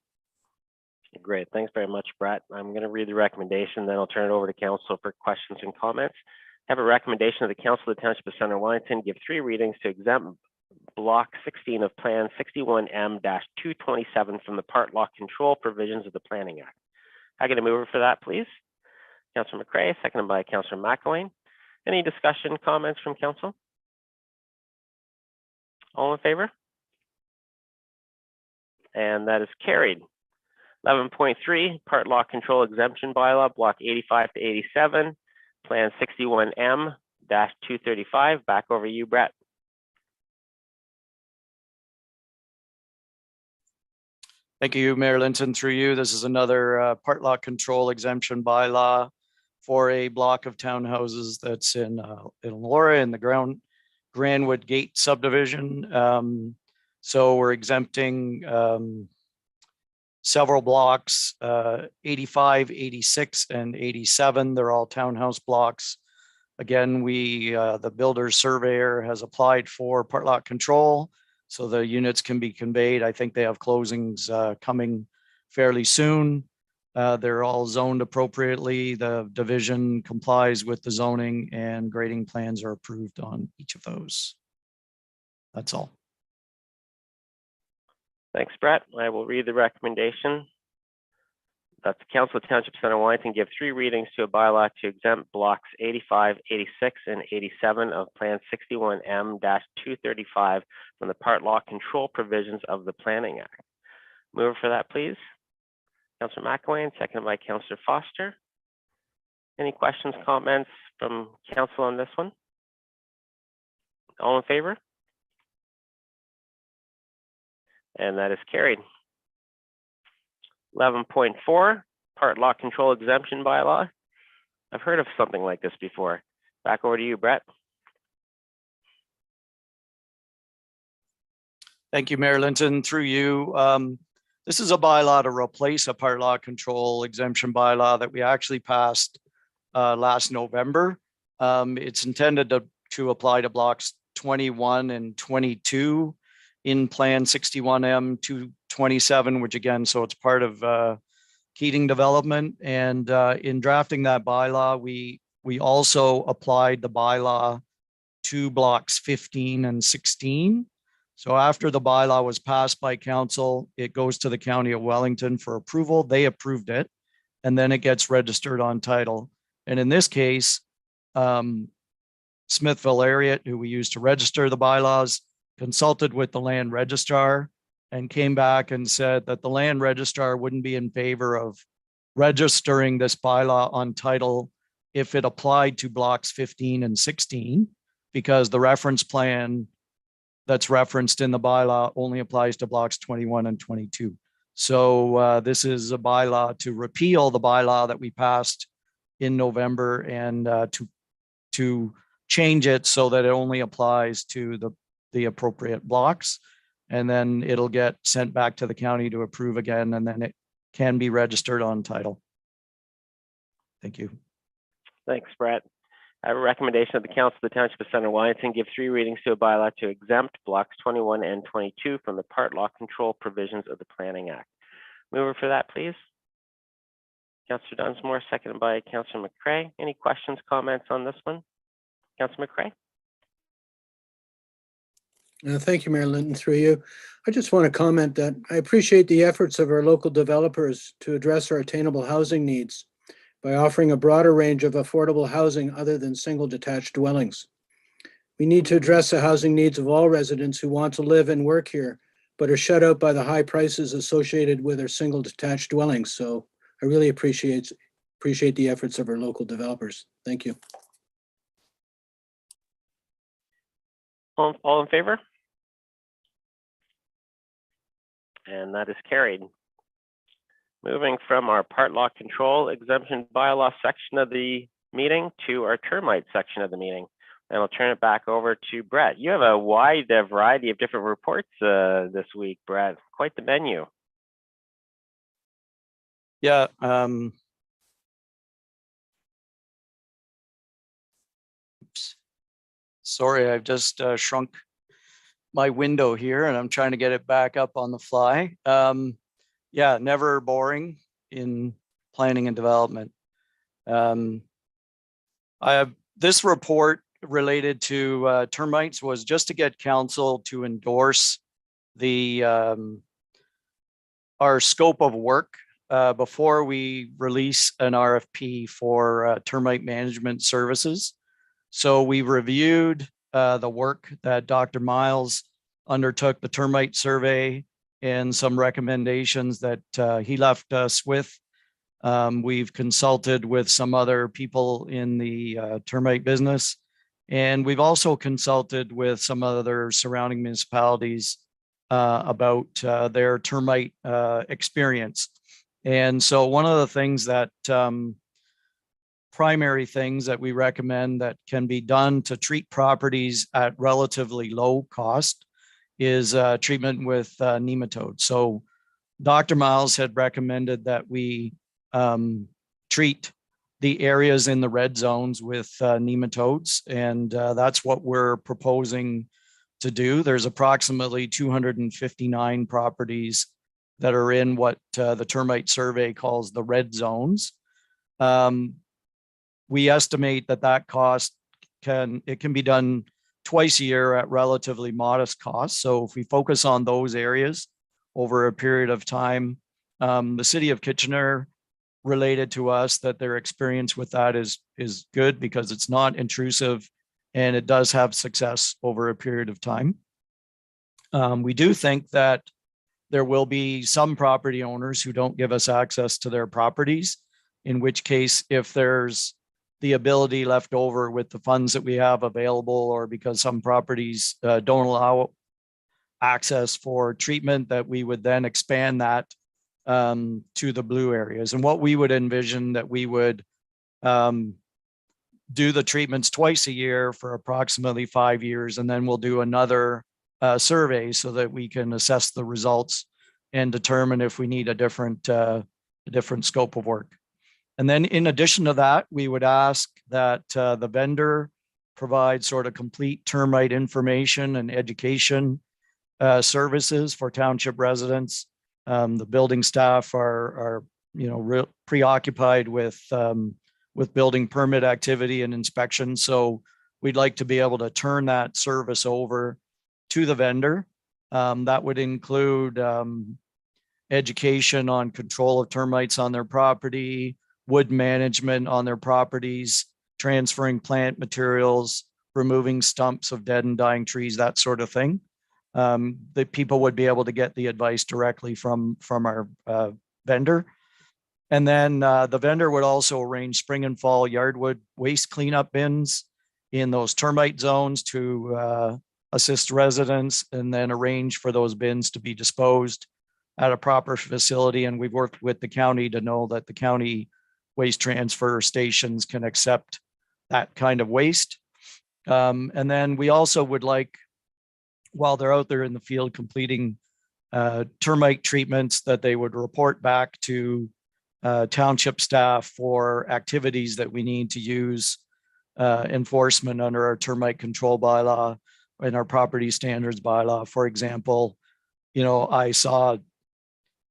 Great. Thanks very much, Brett. I'm going to read the recommendation, then I'll turn it over to council for questions and comments. I have a recommendation of the Council of the Township of Centre Wellington give 3 readings to exempt block 16 of Plan 61M-227 from the part lot control provisions of the Planning Act. I'm going to move for that, please. Councillor McCray, seconded by Councillor McElwain. Any discussion, comments from council? All in favor? And that is carried. 11.3, part lot control exemption bylaw, block 85 to 87, Plan 61M-235. Back over to you, Brett. Thank you, Mayor Linton. Through you, this is another part lot control exemption bylaw for a block of townhouses that's in Laura in the Grandwood Gate subdivision. So we're exempting several blocks, 85, 86, and 87. They're all townhouse blocks. Again, the builder surveyor has applied for part lot control, so the units can be conveyed. I think they have closings coming fairly soon. They're all zoned appropriately. The division complies with the zoning, and grading plans are approved on each of those. That's all. Thanks, Brett. I will read the recommendation. That the Council of Township of Centre Wellington give 3 readings to a bylaw to exempt blocks 85, 86, and 87 of Plan 61M-235 from the part lot control provisions of the Planning Act. Mover for that, please. Councillor McElwain, seconded by Councillor Foster. Any questions, comments from council on this one? All in favor? And that is carried. 11.4, part lot control exemption bylaw. I've heard of something like this before. Back over to you, Brett. Thank you, Mayor Linton. Through you, this is a bylaw to replace a part lot control exemption bylaw that we actually passed last November. It's intended to apply to blocks 21 and 22 in Plan 61M-227, which again, so it's part of Keating development. And in drafting that bylaw, we also applied the bylaw to blocks 15 and 16. So after the bylaw was passed by council, it goes to the County of Wellington for approval. They approved it, and then it gets registered on title. And in this case, Smithville Ariat, who we used to register the bylaws, consulted with the land registrar and came back and said that the land registrar wouldn't be in favor of registering this bylaw on title if it applied to blocks 15 and 16, because the reference plan that's referenced in the bylaw only applies to blocks 21 and 22. So this is a bylaw to repeal the bylaw that we passed in November and to change it so that it only applies to the the appropriate blocks. And then it'll get sent back to the county to approve again, and then it can be registered on title. Thank you. Thanks, Brett. I have a recommendation of the Council of the Township of Centre Wellington give 3 readings to a bylaw to exempt blocks 21 and 22 from the part law control provisions of the Planning Act. Mover for that, please. Councillor Dunsmore, seconded by Councillor McCray. Any questions, comments on this one? Councillor McCray? Thank you, Mayor Linton, through you. I just want to comment that I appreciate the efforts of our local developers to address our attainable housing needs by offering a broader range of affordable housing other than single detached dwellings. We need to address the housing needs of all residents who want to live and work here, but are shut out by the high prices associated with their single detached dwellings. So I really appreciate the efforts of our local developers. Thank you. All in favor? And that is carried. Moving from our part law control exemption bylaw section of the meeting to our termite section of the meeting. And I'll turn it back over to Brett. You have a wide variety of different reports this week, Brett. Quite the menu. Yeah. Oops. Sorry, I've just shrunk my window here and I'm trying to get it back up on the fly. Yeah, never boring in planning and development. I have this report related to termites was just to get council to endorse the our scope of work before we release an RFP for termite management services. So we reviewed the work that Dr. Miles undertook, the termite survey, and some recommendations that he left us with. We've consulted with some other people in the termite business, and we've also consulted with some other surrounding municipalities about their termite experience. And so one of the things that primary things that we recommend that can be done to treat properties at relatively low cost is treatment with nematodes. So Dr. Miles had recommended that we treat the areas in the red zones with nematodes, and that's what we're proposing to do. There's approximately 259 properties that are in what the termite survey calls the red zones. We estimate that cost can be done twice a year at relatively modest cost. So if we focus on those areas over a period of time, the city of Kitchener related to us that their experience with that is good because it's not intrusive and it does have success over a period of time. We do think that there will be some property owners who don't give us access to their properties, in which case, if there's the ability left over with the funds that we have available, or because some properties don't allow access for treatment, that we would then expand that to the blue areas. And what we would envision that we would do the treatments twice a year for approximately 5 years, and then we'll do another survey so that we can assess the results and determine if we need a different scope of work. And then in addition to that, we would ask that the vendor provide sort of complete termite information and education services for township residents. The building staff are preoccupied with building permit activity and inspection. So we'd like to be able to turn that service over to the vendor. That would include education on control of termites on their property, wood management on their properties, transferring plant materials, removing stumps of dead and dying trees, that sort of thing. The people would be able to get the advice directly from our vendor. And then the vendor would also arrange spring and fall yardwood waste cleanup bins in those termite zones to assist residents, and then arrange for those bins to be disposed at a proper facility. And we've worked with the county to know that the county waste transfer stations can accept that kind of waste. And then we also would like while they're out there in the field completing termite treatments, that they would report back to township staff for activities that we need to use enforcement under our termite control bylaw and our property standards bylaw. For example, I saw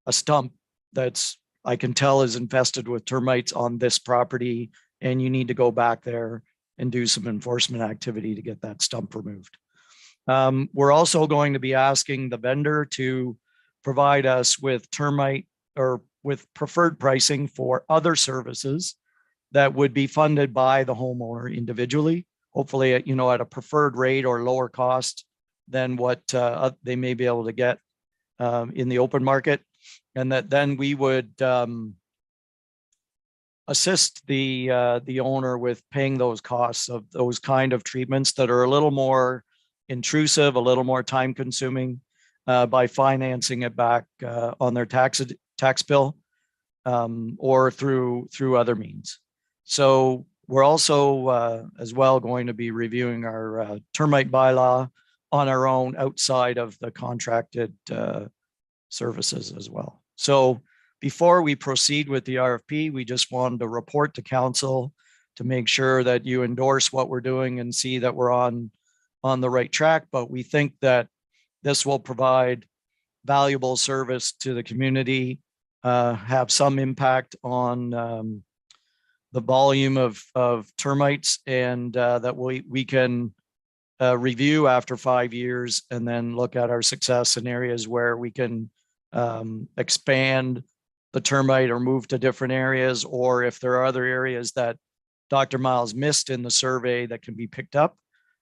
a stump that's, I can tell is infested with termites on this property, and you need to go back there and do some enforcement activity to get that stump removed. We're also going to be asking the vendor to provide us with termite or with preferred pricing for other services that would be funded by the homeowner individually, hopefully at a preferred rate or lower cost than what they may be able to get in the open market. And that then we would assist the owner with paying those costs of those kind of treatments that are a little more intrusive, a little more time consuming, by financing it back on their tax bill or through other means. So we're also as well going to be reviewing our termite bylaw on our own outside of the contracted services as well. So before we proceed with the RFP, we just wanted to report to council to make sure that you endorse what we're doing and see that we're on the right track. But we think that this will provide valuable service to the community, have some impact on the volume of termites, and that we can review after 5 years and then look at our success in areas where we can expand the termite or move to different areas, or if there are other areas that Dr. Miles missed in the survey that can be picked up.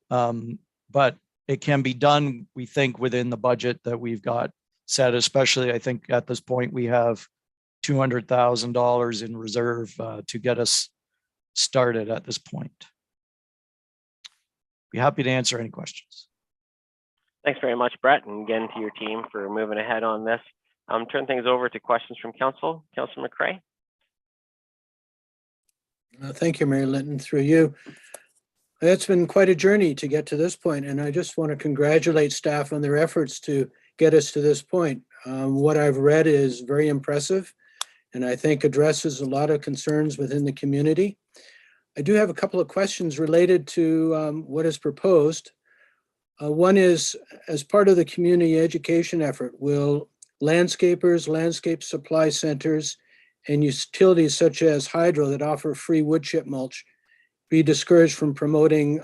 But it can be done, we think, within the budget that we've got set, especially I think at this point we have $200,000 in reserve to get us started at this point. Be happy to answer any questions. Thanks very much, Brett, and again to your team for moving ahead on this. Turn things over to questions from council. Councillor McCrae. Thank you, Mary Linton, through you. It's been quite a journey to get to this point, and I just want to congratulate staff on their efforts to get us to this point. What I've read is very impressive, and I think addresses a lot of concerns within the community. I do have a couple of questions related to what is proposed. One is, as part of the community education effort, will landscapers, landscape supply centers, and utilities such as hydro that offer free wood chip mulch be discouraged from promoting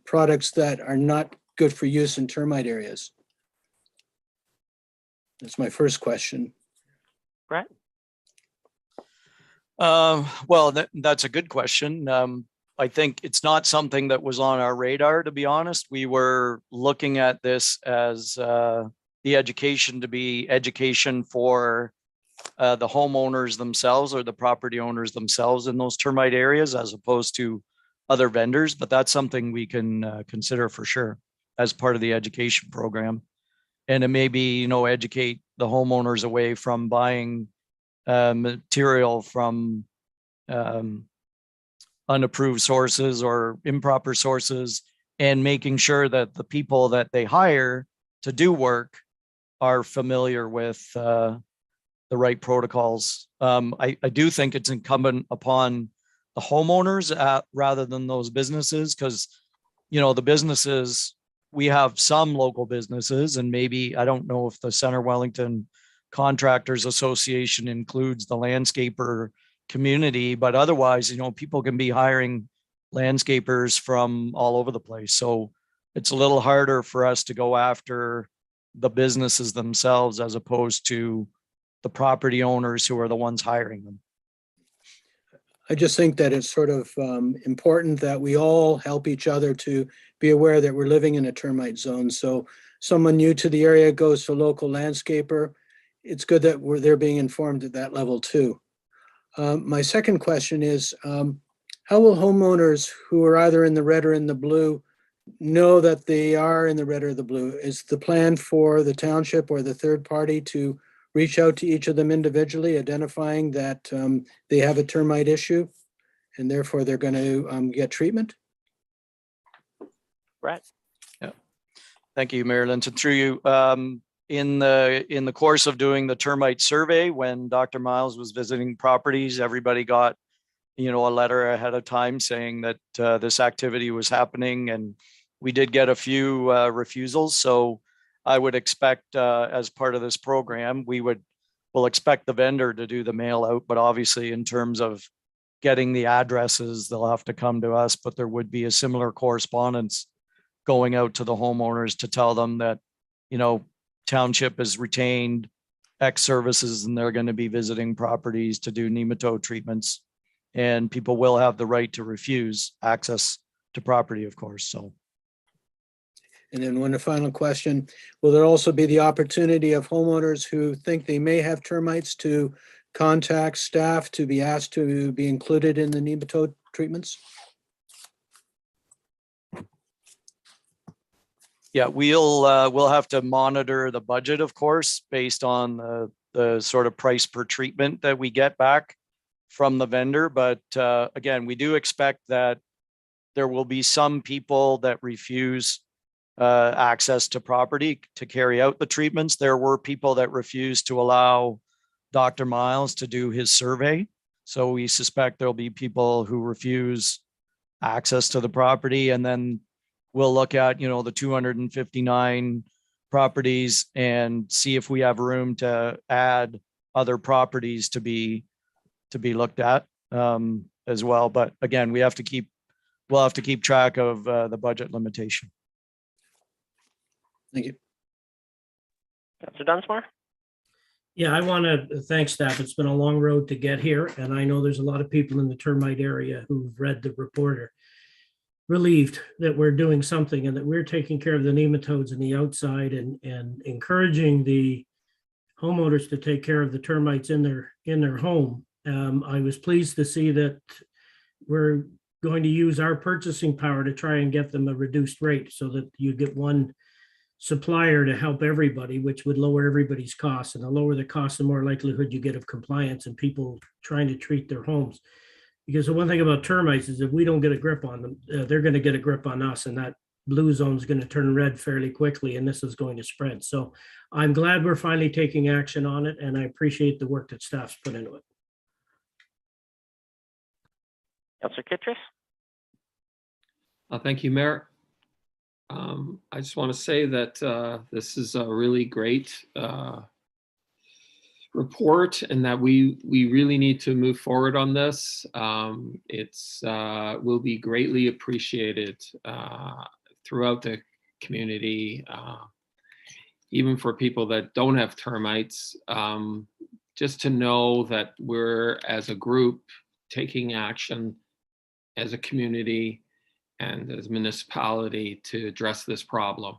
products that are not good for use in termite areas? That's my first question. Brett? Well, that's a good question. I think it's not something that was on our radar, to be honest. We were looking at this as the education to be education for the homeowners themselves or the property owners themselves in those termite areas, as opposed to other vendors. But that's something we can consider for sure as part of the education program. And it may be, educate the homeowners away from buying material from unapproved sources or improper sources, and making sure that the people that they hire to do work are familiar with the right protocols. I do think it's incumbent upon the homeowners rather than those businesses, because the businesses, we have some local businesses, and maybe, I don't know if the Centre Wellington Contractors Association includes the landscaper community, but otherwise, people can be hiring landscapers from all over the place. So it's a little harder for us to go after the businesses themselves as opposed to the property owners who are the ones hiring them. I just think that it's sort of important that we all help each other to be aware that we're living in a termite zone. So someone new to the area goes to a local landscaper. It's good that they're being informed at that level too. My second question is, how will homeowners who are either in the red or in the blue know that they are in the red or the blue? Is the plan for the township or the third party to reach out to each of them individually, identifying that they have a termite issue and therefore they're going to get treatment? Brett? Yeah. Thank you, Mayor Linton. Through you, in the course of doing the termite survey, when Dr. Miles was visiting properties, everybody got, a letter ahead of time saying that this activity was happening, and we did get a few refusals. So I would expect, as part of this program, we'll expect the vendor to do the mail out, but obviously in terms of getting the addresses, they'll have to come to us, but there would be a similar correspondence going out to the homeowners to tell them that, township has retained X services and they're going to be visiting properties to do nematode treatments. And people will have the right to refuse access to property, of course, so. And then one final question, will there also be the opportunity of homeowners who think they may have termites to contact staff to be asked to be included in the nematode treatments? Yeah, we'll have to monitor the budget, of course, based on the sort of price per treatment that we get back from the vendor. But again, we do expect that there will be some people that refuse access to property to carry out the treatments. There were people that refused to allow Dr. Miles to do his survey. So we suspect there'll be people who refuse access to the property, and then we'll look at, the 259 properties and see if we have room to add other properties to be looked at as well. But again, we'll have to keep track of the budget limitation. Thank you. Councillor Dunsmore? Yeah, I want to thank staff. It's been a long road to get here, and I know there's a lot of people in the termite area who've read the report are relieved that we're doing something and that we're taking care of the nematodes in the outside and encouraging the homeowners to take care of the termites in their home. I was pleased to see that we're going to use our purchasing power to try and get them a reduced rate so that you get one supplier to help everybody, which would lower everybody's costs. And the lower the cost, the more likelihood you get of compliance and people trying to treat their homes. Because the one thing about termites is if we don't get a grip on them, they're going to get a grip on us, and that blue zone is going to turn red fairly quickly, and this is going to spread. So I'm glad we're finally taking action on it, and I appreciate the work that staff's put into it. Councillor Kittredge? Thank you, Mayor. I just want to say that this is a really great report, and that we really need to move forward on this. It's will be greatly appreciated throughout the community, even for people that don't have termites, just to know that we're, as a group, taking action as a community and as a municipality to address this problem.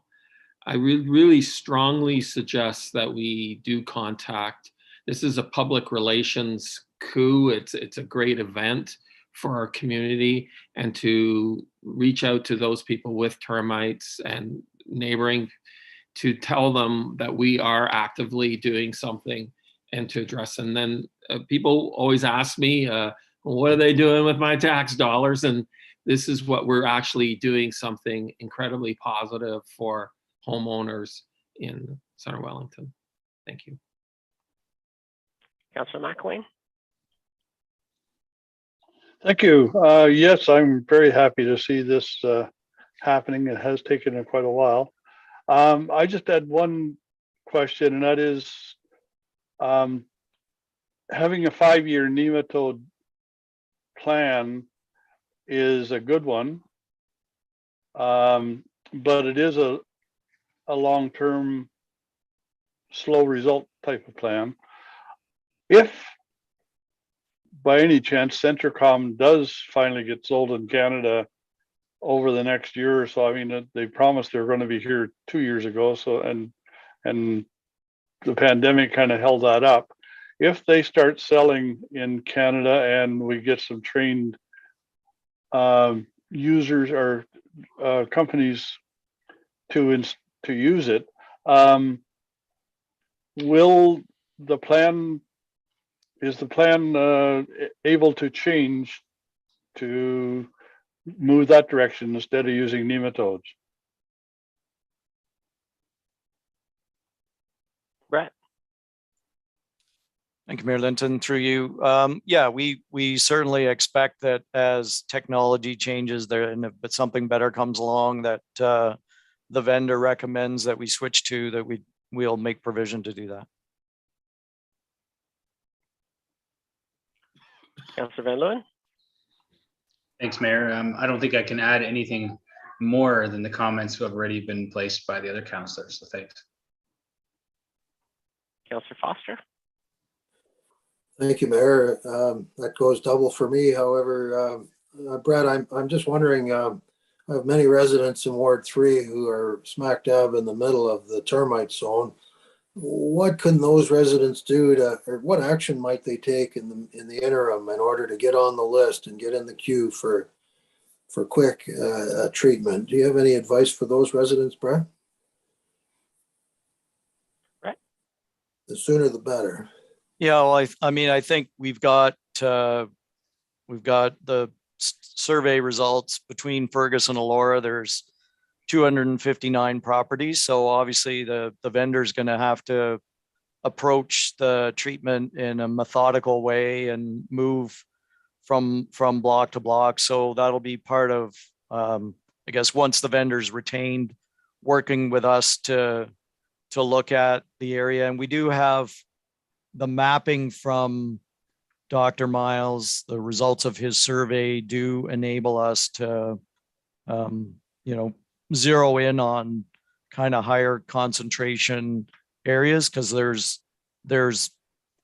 I really strongly suggest that we do contact. This is a public relations coup. It's a great event for our community, and to reach out to those people with termites and neighboring to tell them that we are actively doing something and to address. And then people always ask me, what are they doing with my tax dollars? And this is what we're actually doing, something incredibly positive for homeowners in Centre Wellington. Thank you. Councillor McElwain? Thank you. Yes, I'm very happy to see this happening. It has taken quite a while. I just had one question, and that is having a 5-year nematode plan is a good one, but it is a long-term, slow result type of plan. If by any chance Centricom does finally get sold in Canada over the next year or so, I mean, they promised they were going to be here 2 years ago, so and the pandemic kind of held that up. If they start selling in Canada and we get some trained users or companies to use it, is the plan able to change to move that direction instead of using nematodes? Thank you, Mayor Linton. Through you, yeah, we certainly expect that as technology changes there, and but something better comes along that the vendor recommends that we switch to, that we'll make provision to do that. Councillor Van Leeuwen? Thanks, Mayor. I don't think I can add anything more than the comments that have already been placed by the other councillors, so thanks. Councillor Foster? Thank you, Mayor. That goes double for me. However, Brett, I'm just wondering, I have many residents in Ward 3 who are smack dab in the middle of the termite zone. What can those residents do to, or what action might they take in the interim in order to get on the list and get in the queue for quick treatment? Do you have any advice for those residents, Brett? Right. The sooner the better. Yeah, well, I mean, I think we've got the survey results between Fergus and Elora. There's 259 properties. So obviously the vendor's going to have to approach the treatment in a methodical way and move from block to block. So that'll be part of, I guess, once the vendor's retained, working with us to look at the area. And we do have the mapping from Dr. Miles. The results of his survey do enable us to, zero in on kind of higher concentration areas, because there's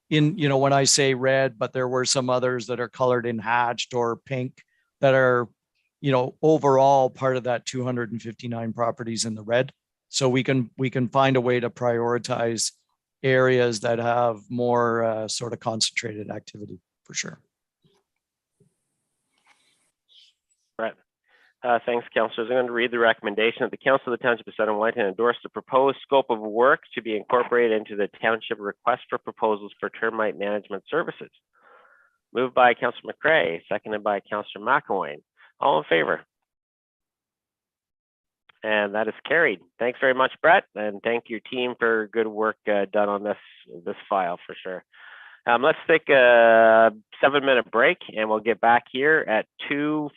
when I say red, but there were some others that are colored in hatched or pink that are, overall part of that 259 properties in the red. So we can find a way to prioritize areas that have more sort of concentrated activity for sure. Right. Thanks, councillors. I'm going to read the recommendation that the Council of the Township of Centre Wellington endorse the proposed scope of work to be incorporated into the township request for proposals for termite management services. Moved by Councillor McCrae, seconded by Councillor McElwain. All in favor? And that is carried. Thanks very much, Brett, and thank your team for good work done on this file for sure. Let's take a 7-minute break, and we'll get back here at 2:50.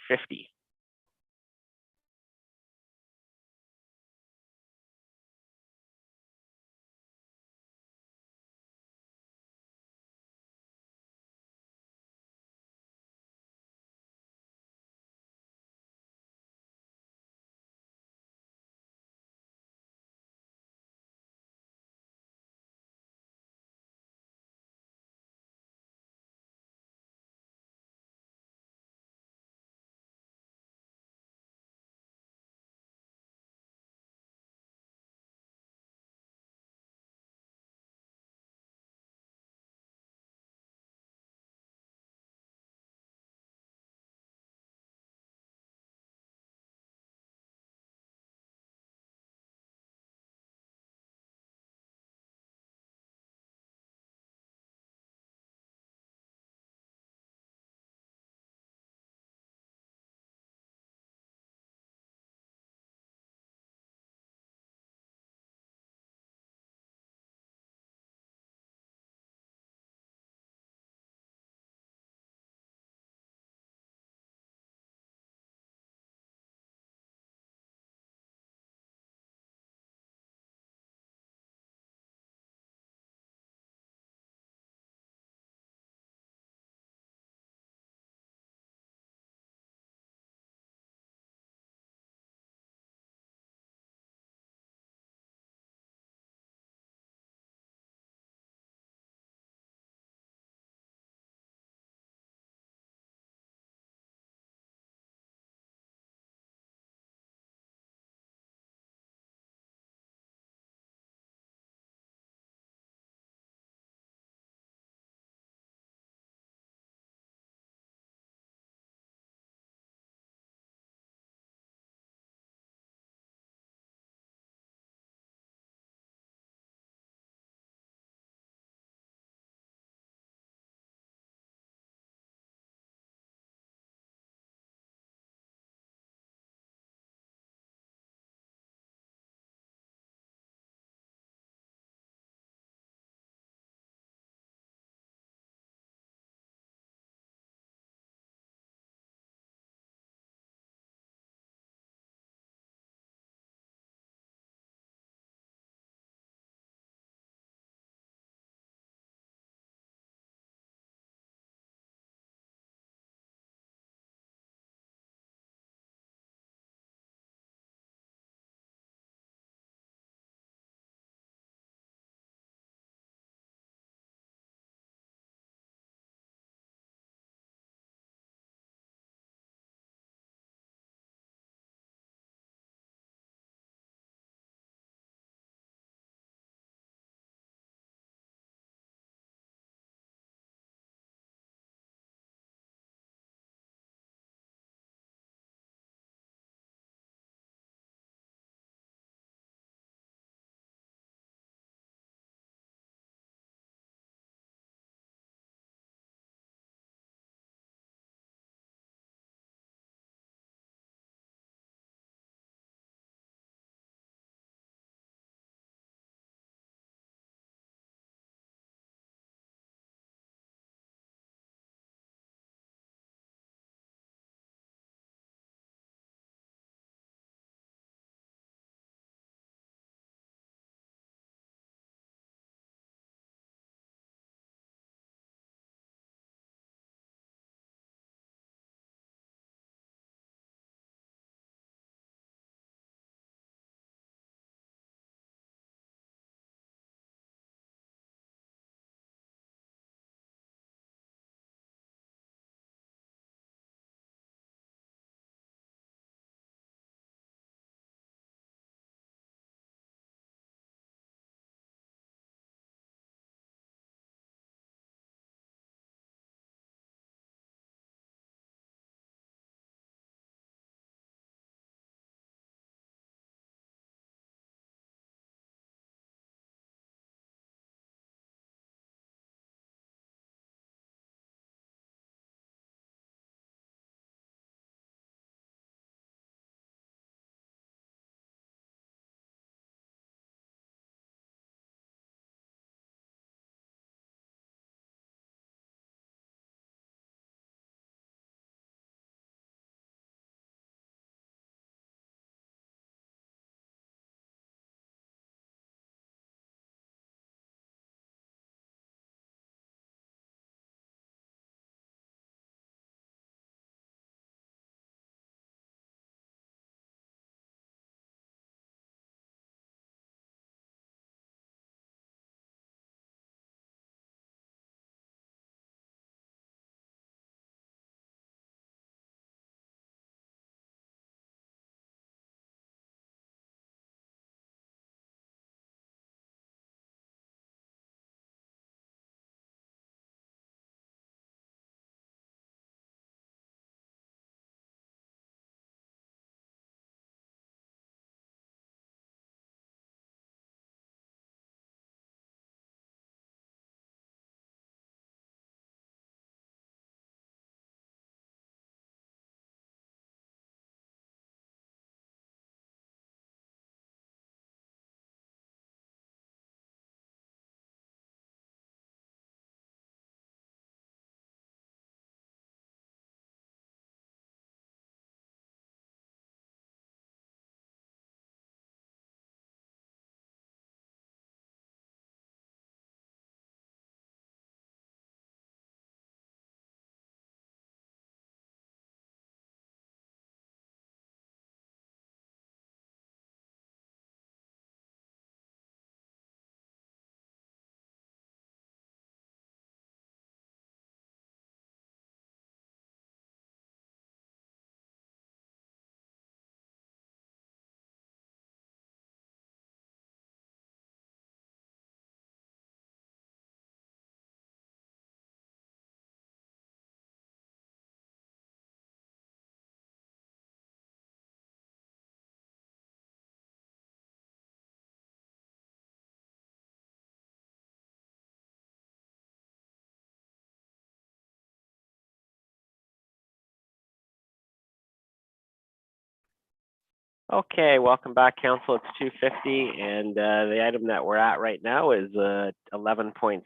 Okay, welcome back, Council. It's 2:50, and the item that we're at right now is 11.6,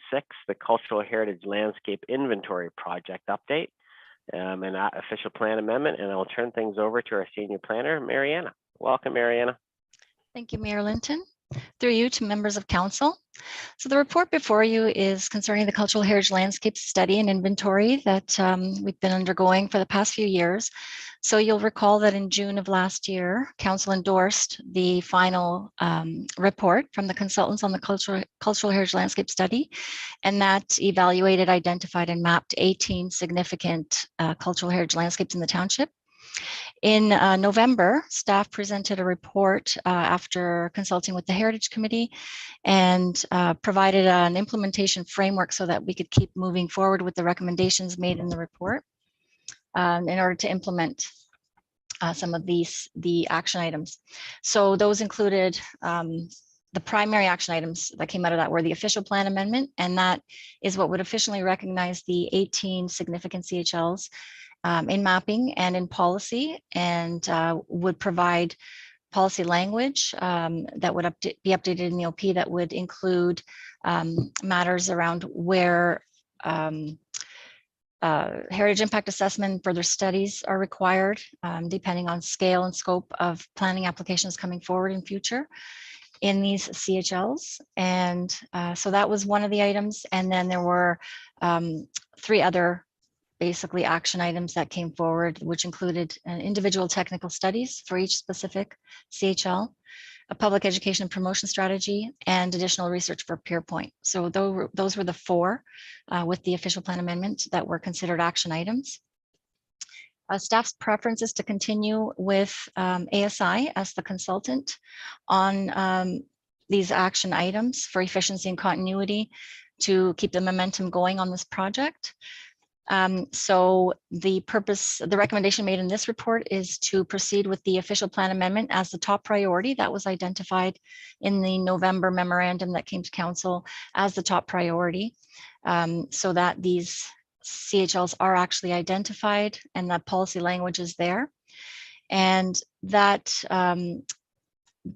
the Cultural Heritage Landscape Inventory Project Update, and official plan amendment. And I'll turn things over to our senior planner, Mariana. Welcome, Mariana. Thank you, Mayor Linton. Through you to members of council. So the report before you is concerning the Cultural Heritage Landscape Study and Inventory that we've been undergoing for the past few years. So you'll recall that in June of last year, council endorsed the final report from the consultants on the Cultural Heritage Landscape Study, and that evaluated, identified, and mapped 18 significant cultural heritage landscapes in the township. In November, staff presented a report after consulting with the Heritage Committee and provided an implementation framework so that we could keep moving forward with the recommendations made in the report in order to implement some of the action items. So those included the primary action items that came out of that were the official plan amendment, and that is what would officially recognize the 18 significant CHLs in mapping and in policy, and would provide policy language that would be updated in the OP that would include matters around where heritage impact assessment and further studies are required, depending on scale and scope of planning applications coming forward in future in these CHLs. And so that was one of the items. And then there were 3 other basically action items that came forward, which included individual technical studies for each specific CHL, a public education and promotion strategy, and additional research for Pierpoint. So those were the 4 with the official plan amendment that were considered action items. Staff's preference is to continue with ASI as the consultant on these action items for efficiency and continuity to keep the momentum going on this project. So the recommendation made in this report is to proceed with the official plan amendment as the top priority that was identified in the November memorandum that came to council as the top priority, so that these CHLs are actually identified and that policy language is there. And that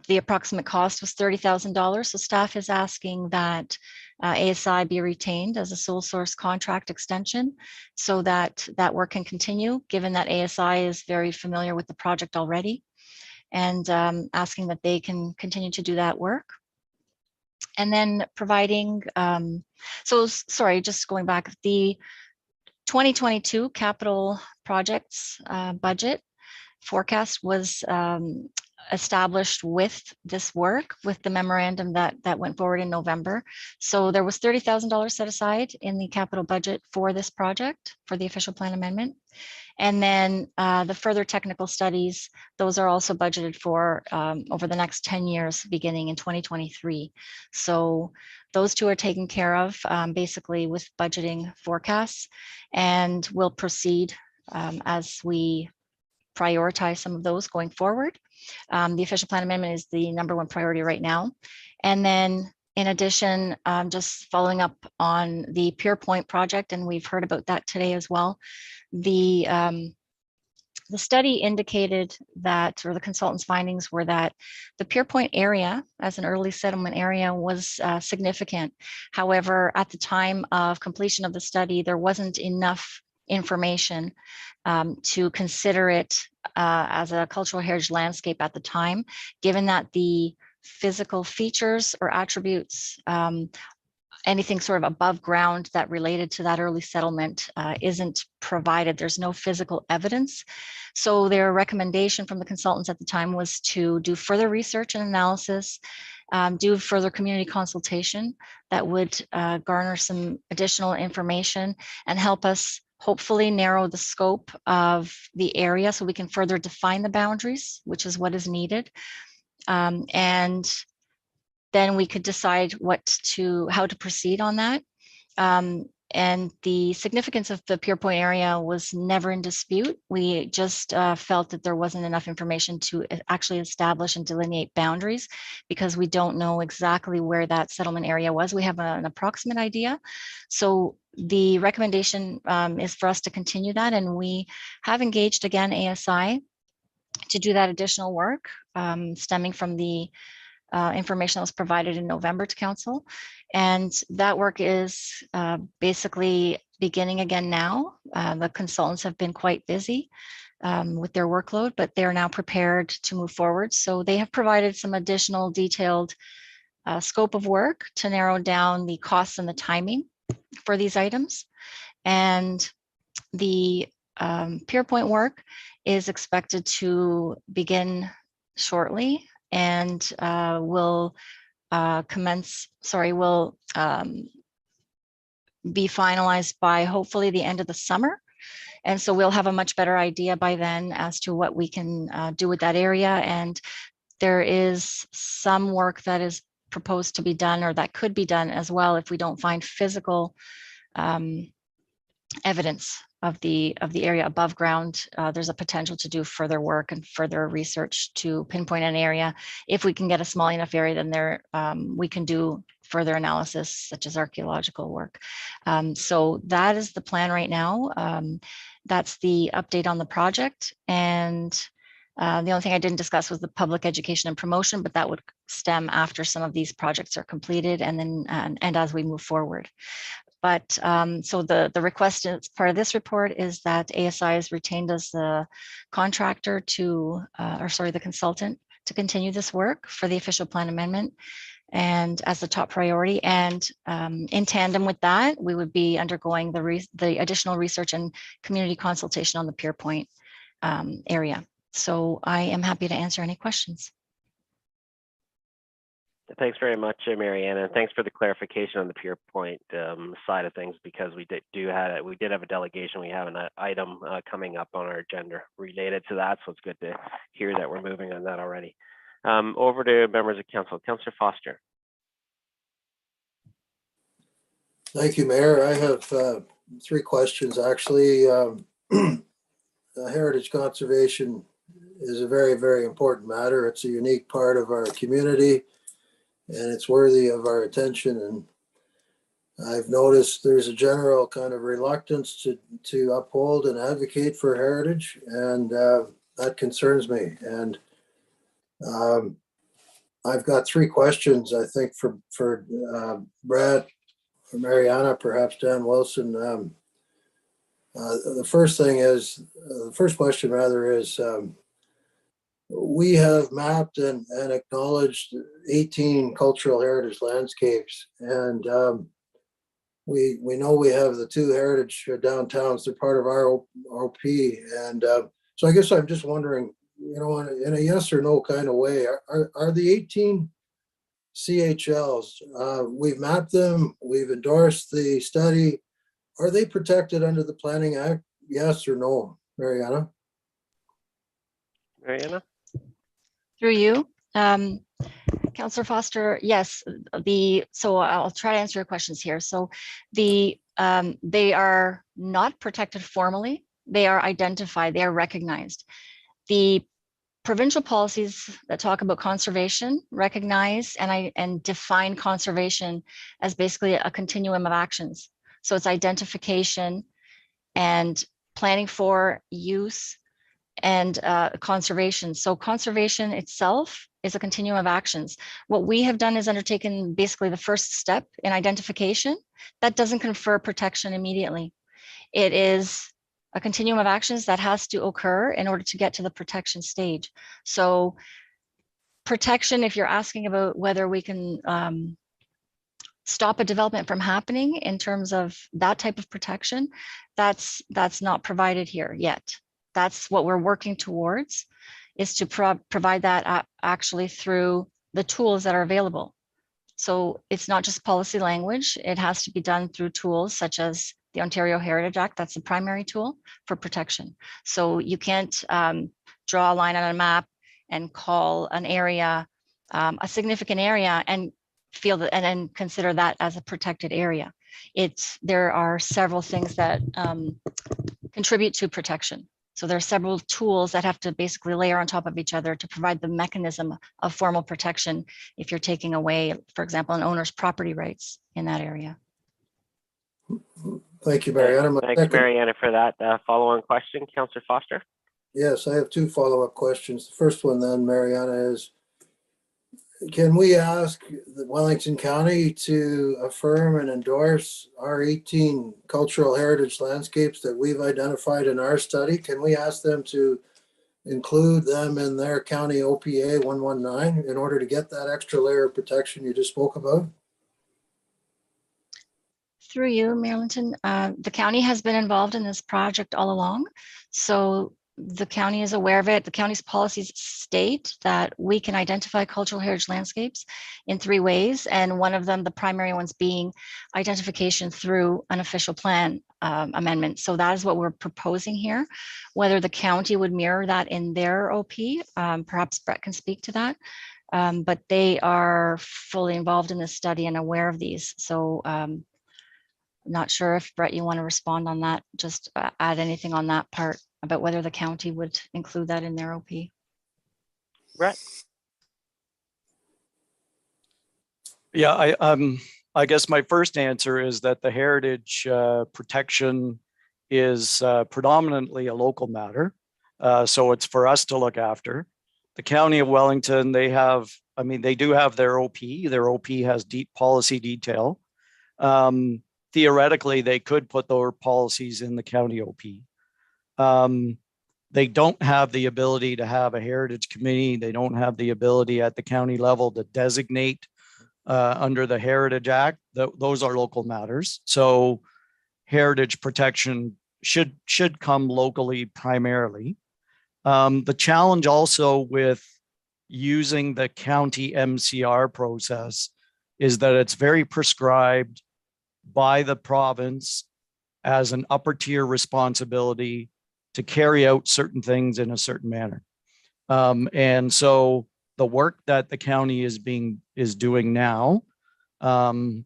the approximate cost was $30,000. So staff is asking that ASI be retained as a sole source contract extension so that that work can continue, given that ASI is very familiar with the project already, and asking that they can continue to do that work. And then providing, so sorry, just going back, the 2022 capital projects budget forecast was established with this work, with the memorandum that went forward in November. So there was $30,000 set aside in the capital budget for this project, for the official plan amendment. And then the further technical studies, those are also budgeted for over the next 10 years, beginning in 2023. So those 2 are taken care of basically with budgeting forecasts, and we'll proceed as we prioritize some of those going forward. The official plan amendment is the #1 priority right now. And then in addition, just following up on the Pierpoint project, and we've heard about that today as well. The study indicated that, or the consultant's findings were that the Pierpoint area as an early settlement area was significant. However, at the time of completion of the study, there wasn't enough information to consider it as a cultural heritage landscape at the time, given that the physical features or attributes, anything sort of above ground that related to that early settlement isn't provided. There's no physical evidence. So their recommendation from the consultants at the time was to do further research and analysis, do further community consultation that would garner some additional information and help us hopefully narrow the scope of the area so we can further define the boundaries, which is what is needed. And then we could decide how to proceed on that. And the significance of the Pierpoint area was never in dispute. We just felt that there wasn't enough information to actually establish and delineate boundaries, because we don't know exactly where that settlement area was. We have an approximate idea. So the recommendation is for us to continue that, and we have engaged again ASI to do that additional work stemming from the information that was provided in November to council. And that work is basically beginning again now. The consultants have been quite busy with their workload, but they're now prepared to move forward. So they have provided some additional detailed scope of work to narrow down the costs and the timing for these items. And the Pierpoint work is expected to begin shortly and will be finalized by hopefully the end of the summer. And so we'll have a much better idea by then as to what we can do with that area. And there is some work that is proposed to be done, or that could be done as well, if we don't find physical evidence of the area above ground. There's a potential to do further work and further research to pinpoint an area. If we can get a small enough area, then we can do further analysis, such as archaeological work. So that is the plan right now. That's the update on the project. And the only thing I didn't discuss was the public education and promotion, but that would stem after some of these projects are completed, and then and as we move forward. But so the request as part of this report is that ASI is retained as the contractor the consultant to continue this work for the official plan amendment, and as the top priority. And in tandem with that, we would be undergoing the additional research and community consultation on the Pierpoint area. So I am happy to answer any questions. Thanks very much, Marianne, and thanks for the clarification on the Pierpoint side of things, because we did have a delegation. We have an item coming up on our agenda related to that, so it's good to hear that we're moving on that already. Over to members of council. Councillor Foster. Thank you, Mayor. I have 3 questions, actually. Heritage conservation is a very, very important matter. It's a unique part of our community, and it's worthy of our attention. And I've noticed there's a general kind of reluctance to uphold and advocate for heritage, and that concerns me. And I've got 3 questions, I think, for Brad, for Mariana, perhaps Dan Wilson. The first question rather is, we have mapped and acknowledged 18 cultural heritage landscapes, and we know we have the 2 heritage downtowns. They're part of our OP, and so I guess I'm just wondering, in a yes or no kind of way, are the 18 CHLs, we've mapped them, we've endorsed the study, are they protected under the Planning Act? Yes or no, Mariana? Mariana? Through you, Councillor Foster, yes. So I'll try to answer your questions here. So they are not protected formally. They are identified, they are recognized. The provincial policies that talk about conservation recognize and define conservation as basically a continuum of actions. So it's identification and planning for use and conservation. So conservation itself is a continuum of actions. What we have done is undertaken basically the first step in identification. That doesn't confer protection immediately. It is a continuum of actions that has to occur in order to get to the protection stage. So protection, if you're asking about whether we can stop a development from happening in terms of that type of protection, that's not provided here yet. That's what we're working towards, is to provide that actually through the tools that are available. So it's not just policy language, it has to be done through tools such as the Ontario Heritage Act. That's the primary tool for protection. So you can't draw a line on a map and call an area a significant area and feel that, and then consider that as a protected area. There are several things that contribute to protection. So there are several tools that have to basically layer on top of each other to provide the mechanism of formal protection if you're taking away, for example, an owner's property rights in that area. Thank you, Mariana. Thanks, Mariana, for that follow-on question. Councillor Foster. Yes, I have two follow-up questions. The first one then, Mariana, is can we ask the Wellington County to affirm and endorse our 18 cultural heritage landscapes that we've identified in our study? Can we ask them to include them in their county OPA 119 in order to get that extra layer of protection you just spoke about? Through you, Mayor Linton, the county has been involved in this project all along. So the county is aware of it. The county's policies state that we can identify cultural heritage landscapes in 3 ways. And one of them, the primary ones, being identification through an official plan amendment. So that is what we're proposing here. Whether the county would mirror that in their OP, perhaps Brett can speak to that. But they are fully involved in this study and aware of these. So I'm not sure if Brett, you want to respond on that, just add anything on that part about whether the county would include that in their OP. Brett? Yeah, I guess my first answer is that the heritage protection is predominantly a local matter. So it's for us to look after. The County of Wellington, they do have their OP. Their OP has deep policy detail. Theoretically, they could put their policies in the county OP. They don't have the ability to have a heritage committee. They don't have the ability at the county level to designate under the Heritage Act. Those are local matters. So heritage protection should come locally primarily. The challenge also with using the county MCR process is that it's very prescribed by the province as an upper tier responsibility to carry out certain things in a certain manner. And so the work that the county is doing now, that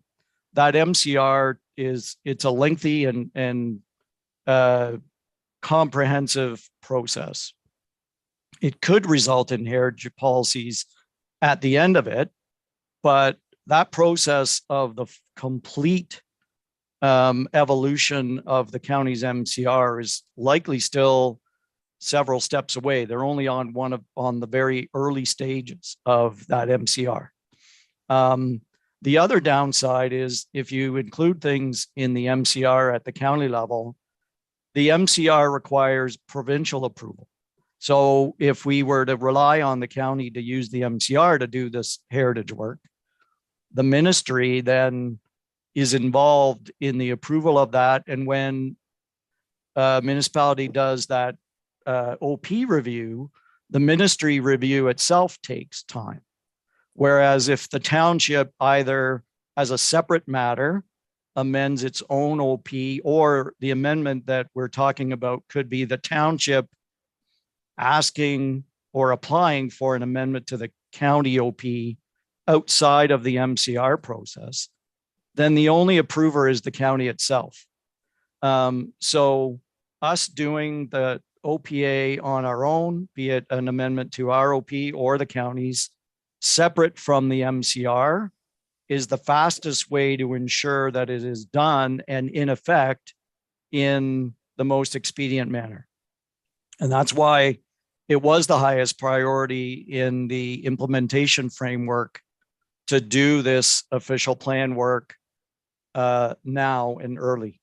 MCR it's a lengthy and comprehensive process. It could result in heritage policies at the end of it, but that process of the complete evolution of the county's MCR is likely still several steps away. They're only on the very early stages of that MCR. The other downside is if you include things in the MCR at the county level, the MCR requires provincial approval. So if we were to rely on the county to use the MCR to do this heritage work, the ministry then is involved in the approval of that. And when a municipality does that OP review, the ministry review itself takes time. Whereas if the township either as a separate matter amends its own OP, or the amendment that we're talking about could be the township asking or applying for an amendment to the county OP outside of the MCR process, then the only approver is the county itself. So us doing the OPA on our own, be it an amendment to our OP or the county's, separate from the MCR, is the fastest way to ensure that it is done and in effect in the most expedient manner. And that's why it was the highest priority in the implementation framework to do this official plan work now and early,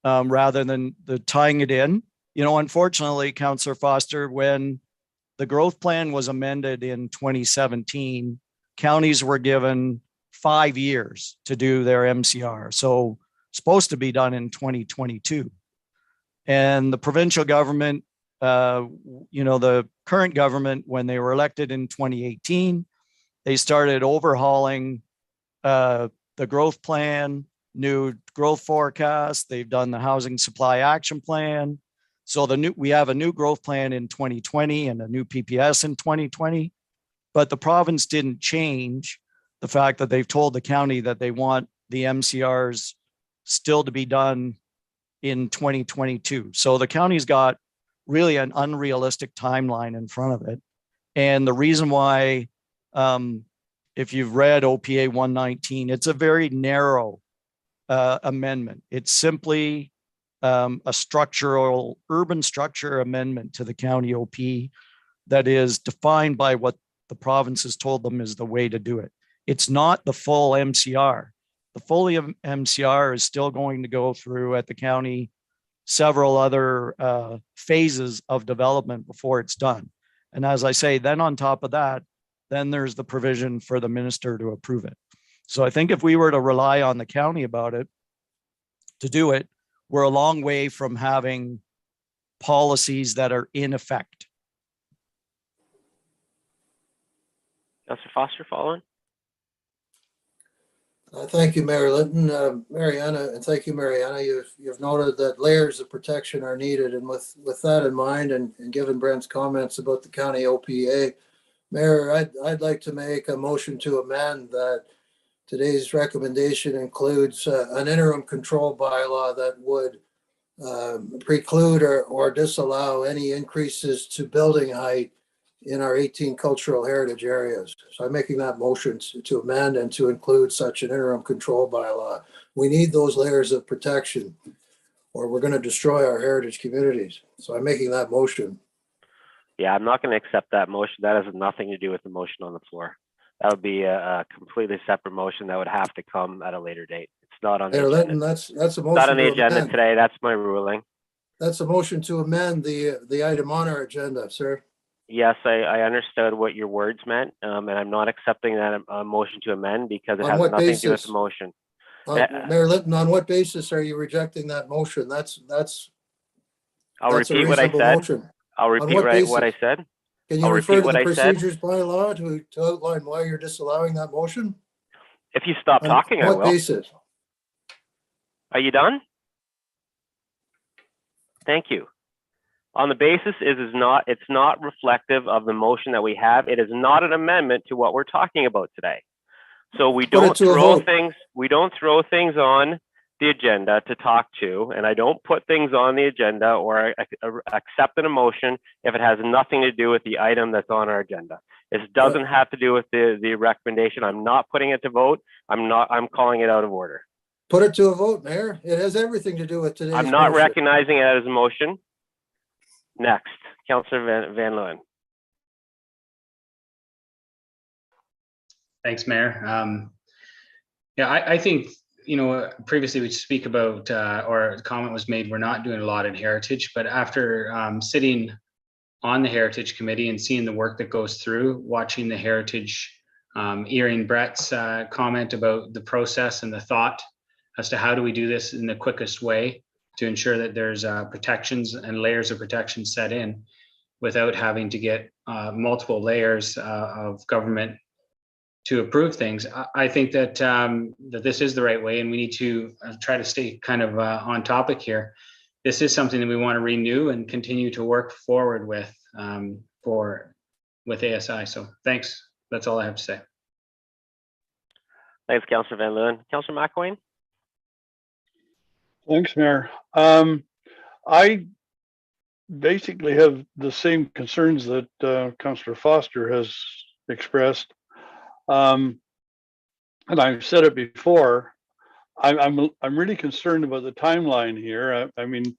rather than the tying it in. You know, unfortunately, Councillor Foster, when the growth plan was amended in 2017, counties were given 5 years to do their MCR. So supposed to be done in 2022. And the provincial government, the current government, when they were elected in 2018, they started overhauling the growth plan, new growth forecast. They've done the housing supply action plan. So we have a new growth plan in 2020 and a new PPS in 2020, but the province didn't change the fact that they've told the county that they want the MCRs still to be done in 2022. So the county's got really an unrealistic timeline in front of it. And the reason why, if you've read OPA 119, it's a very narrow amendment. It's simply a structural urban structure amendment to the county OP that is defined by what the province has told them is the way to do it. It's not the full MCR. The full MCR is still going to go through at the county several other phases of development before it's done. And as I say, then on top of that, then there's the provision for the minister to approve it. So I think if we were to rely on the county about it, to do it, we're a long way from having policies that are in effect. Councillor Foster, following. Thank you, Mayor Linton. Mariana, and thank you, Mariana. You've noted that layers of protection are needed, and with that in mind, and given Brent's comments about the county OPA, Mayor, I'd like to make a motion to amend that today's recommendation includes an interim control bylaw that would preclude or disallow any increases to building height in our 18 cultural heritage areas. So I'm making that motion to amend and to include such an interim control bylaw. We need those layers of protection or we're going to destroy our heritage communities. So I'm making that motion. Yeah, I'm not going to accept that motion. That has nothing to do with the motion on the floor. That would be a completely separate motion that would have to come at a later date. It's not on the Mayor agenda. Linton, that's a motion. Not on the to agenda amend. today. That's my ruling. That's a motion to amend the item on our agenda, sir. Yes, I understood what your words meant, and I'm not accepting that motion to amend because it On has what nothing to do with basis? the motion. Mayor Linton, on what basis are you rejecting that motion? That's I'll that's a repeat what I reasonable said. motion. I'll On repeat what what I basis? said. Can you I'll refer repeat to what the I said. procedures bylaw to outline why you're disallowing that motion? If you stop On talking, I what will. basis? Are you done? Thank you. On the basis it's not reflective of the motion that we have. It is not an amendment to what we're talking about today. So we don't throw things on the agenda to talk to, and I don't put things on the agenda or accept an emotion if it has nothing to do with the item that's on our agenda. This doesn't have to do with the recommendation. I'm not putting it to vote. I'm calling it out of order. Put it to a vote, Mayor. It has everything to do with today's I'm not motion. recognizing it as a motion. Next, Councillor Van Leeuwen. Thanks, Mayor. Yeah, I think, previously we speak about, or a comment was made, we're not doing a lot in heritage, but after sitting on the Heritage Committee and seeing the work that goes through, watching the Heritage, hearing Brett's comment about the process and the thought as to how do we do this in the quickest way to ensure that there's protections and layers of protection set in without having to get multiple layers of government to approve things. I think that that this is the right way, and we need to try to stay kind of on topic here. This is something that we want to renew and continue to work forward with with ASI. So thanks. That's all I have to say. Thanks, Councillor Van Leeuwen. Councillor McElwain. Thanks, Mayor. I basically have the same concerns that Councillor Foster has expressed. And I've said it before, I'm really concerned about the timeline here. I mean,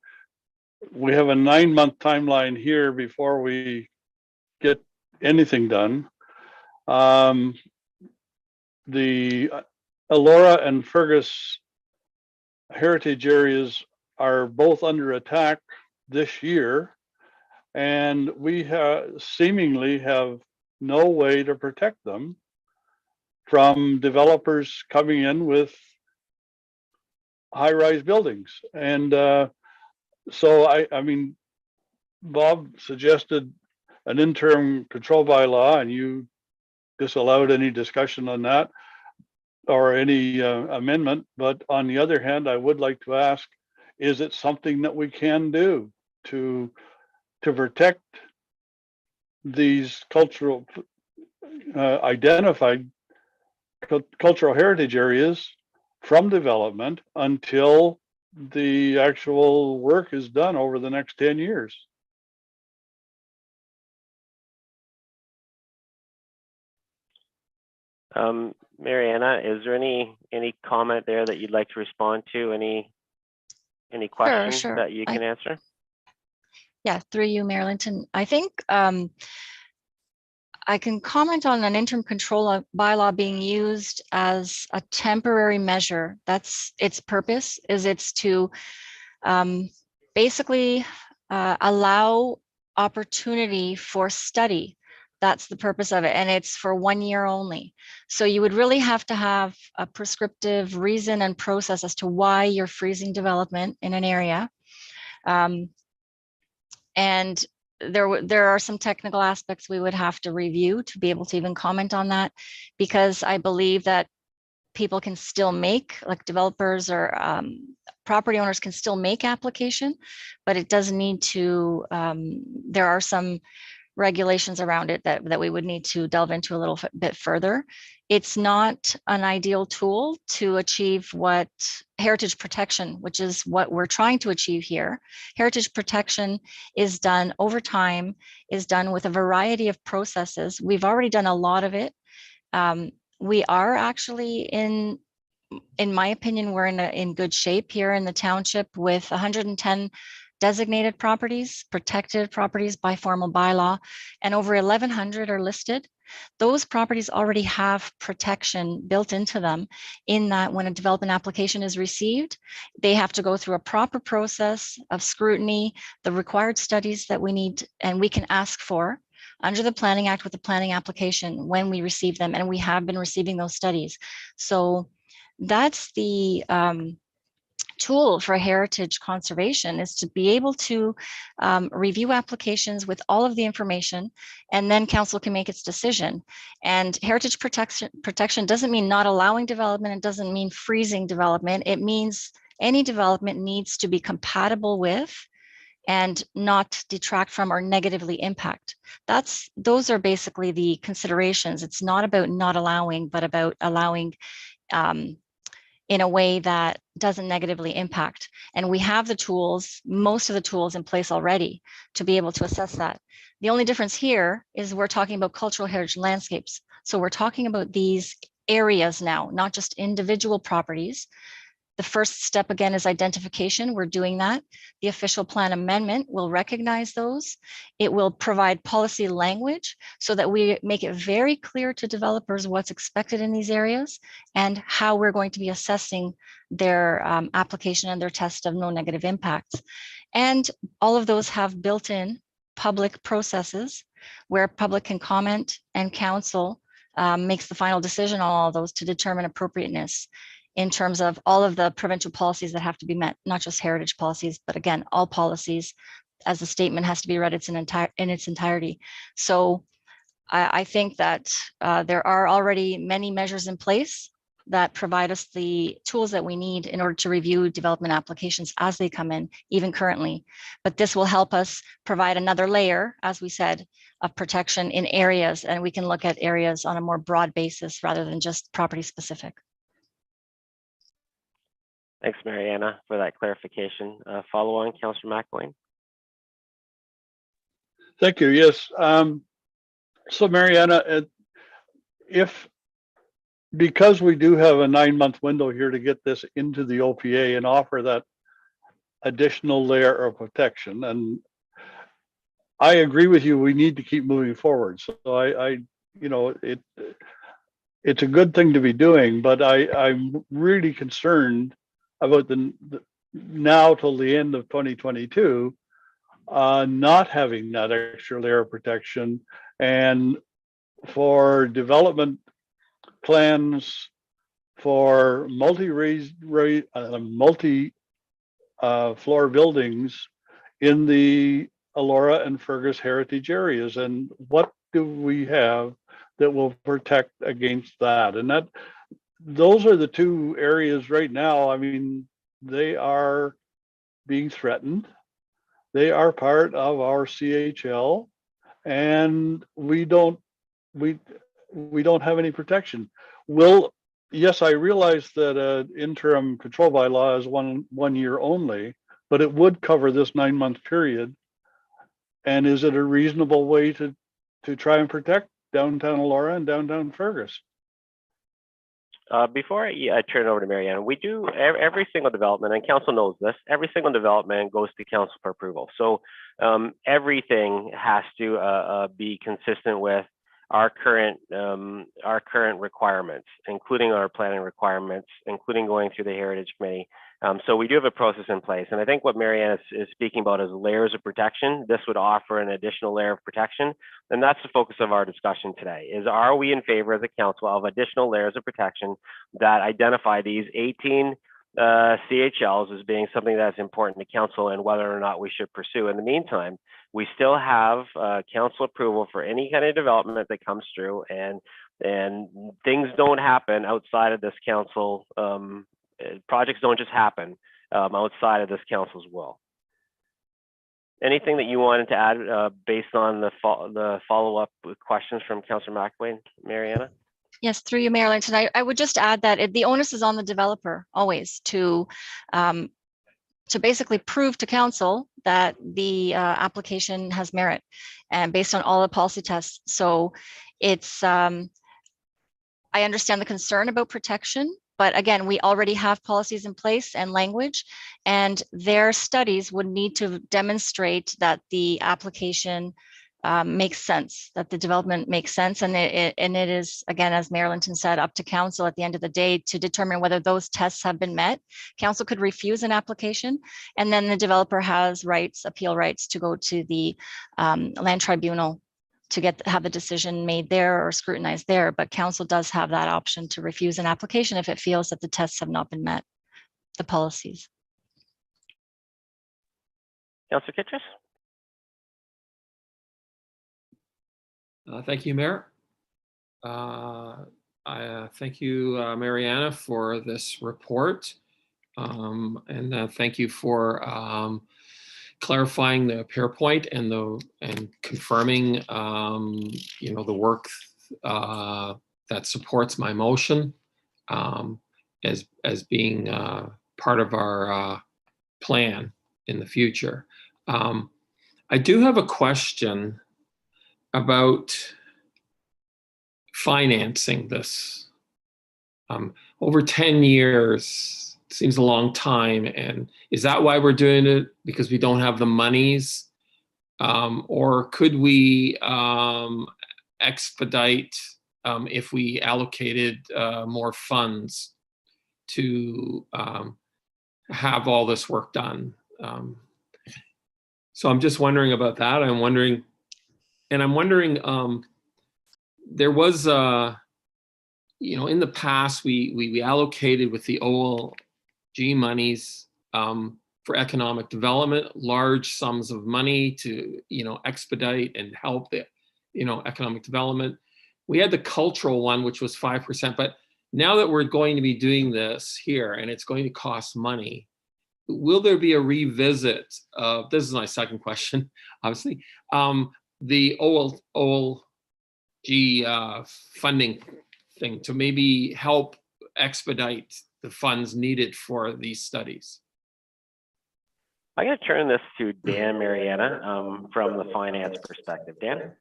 we have a 9-month timeline here before we get anything done. The Elora and Fergus heritage areas are both under attack this year, and we seemingly have no way to protect them from developers coming in with high-rise buildings. And so I mean, Bob suggested an interim control bylaw, and you disallowed any discussion on that or any amendment. But on the other hand, I would like to ask, is it something that we can do to protect these cultural identified cultural heritage areas from development until the actual work is done over the next 10 years? Mariana, is there any comment there that you'd like to respond to? Any Any questions sure. that you can answer? Yeah, through you, Mayor Linton. I think I can comment on an interim control bylaw being used as a temporary measure. That's its purpose, is it's to basically allow opportunity for study. That's the purpose of it. And it's for 1 year only. So you would really have to have a prescriptive reason and process as to why you're freezing development in an area. And there are some technical aspects we would have to review to be able to even comment on that, because I believe that people can still make, like developers or property owners can still make application, but it does need to, there are some regulations around it that we would need to delve into a little bit further. It's not an ideal tool to achieve what heritage protection, which is what we're trying to achieve here. Heritage protection is done over time, is done with a variety of processes. We've already done a lot of it. We are actually in my opinion, we're in good shape here in the township with 110 designated properties, protected properties by formal bylaw, and over 1,100 are listed. Those properties already have protection built into them, in that when a development application is received, they have to go through a proper process of scrutiny, the required studies that we need and we can ask for under the Planning Act with the planning application when we receive them, and we have been receiving those studies. So that's the tool for heritage conservation, is to be able to review applications with all of the information, and then council can make its decision. And heritage protection doesn't mean not allowing development. It doesn't mean freezing development. It means any development needs to be compatible with and not detract from or negatively impact. Those are basically the considerations. It's not about not allowing, but about allowing in a way that doesn't negatively impact. And we have the tools, most of the tools in place already to be able to assess that. The only difference here is we're talking about cultural heritage landscapes. So we're talking about these areas now, not just individual properties. The first step again is identification. We're doing that. The official plan amendment will recognize those. It will provide policy language so that we make it very clear to developers what's expected in these areas and how we're going to be assessing their application and their test of no negative impacts. And all of those have built-in public processes where public can comment and council makes the final decision on all of those to determine appropriateness in terms of all of the provincial policies that have to be met, not just heritage policies, but again, all policies, as the statement has to be read in its entirety. So I think that there are already many measures in place that provide us the tools that we need in order to review development applications as they come in, even currently. But this will help us provide another layer, as we said, of protection in areas, and we can look at areas on a more broad basis rather than just property specific. Thanks, Mariana, for that clarification. Follow on, Councillor McElwain. Thank you. Yes. So Mariana, because we do have a 9-month window here to get this into the OPA and offer that additional layer of protection, and I agree with you, we need to keep moving forward. So it's a good thing to be doing, but I'm really concerned about the now till the end of 2022, not having that extra layer of protection, and for development plans for multi-floor buildings in the Elora and Fergus heritage areas, and what do we have that will protect against that? And those are the two areas right now. I mean, they are being threatened. They are part of our CHL, and we don't have any protection. Yes, I realize that an interim control bylaw is one year only, but it would cover this 9-month period. And is it a reasonable way to try and protect downtown Elora and downtown Fergus? Before I turn it over to Mariana, we do every single development, and council knows this, every single development goes to council for approval. So everything has to be consistent with our current requirements, including our planning requirements, including going through the Heritage Committee. So we do have a process in place. And I think what Mariana is speaking about is layers of protection. This would offer an additional layer of protection. And that's the focus of our discussion today, is are we in favor as a council of additional layers of protection that identify these 18 CHLs as being something that's important to council and whether or not we should pursue. In the meantime, we still have council approval for any kind of development that comes through, and things don't happen outside of this council. Projects don't just happen outside of this council's will. Anything that you wanted to add based on the follow-up questions from Councillor McAvoy and Mariana? Yes, through you, Mayor Linton. I would just add that the onus is on the developer always to basically prove to council that the application has merit, and based on all the policy tests. So it's, I understand the concern about protection, but again, we already have policies in place and language, and their studies would need to demonstrate that the application makes sense, that the development makes sense. And it is, again, as Mayor Linton said, up to council at the end of the day to determine whether those tests have been met. Council could refuse an application, and then the developer has rights, appeal rights, to go to the land tribunal to have the decision made there or scrutinized there. But council does have that option to refuse an application if it feels that the tests have not been met, the policies. Councillor Kittrus? Thank you, Mayor. I thank you, Mariana, for this report. And thank you for clarifying the Pierpoint and confirming, the work that supports my motion as being part of our plan in the future. I do have a question about financing this. Over 10 years seems a long time, and is that why we're doing it? Because we don't have the monies? Or could we expedite if we allocated more funds to have all this work done? So I'm just wondering about that. I'm wondering, there was, in the past, we allocated with the OLG monies for economic development, large sums of money to, expedite and help the, economic development. We had the cultural one, which was 5%, but now that we're going to be doing this here and it's going to cost money, will there be a revisit of, this is my second question, obviously, the OLG funding thing to maybe help expedite the funds needed for these studies? I'm going to turn this to Dan Mariana from the finance perspective. Dan?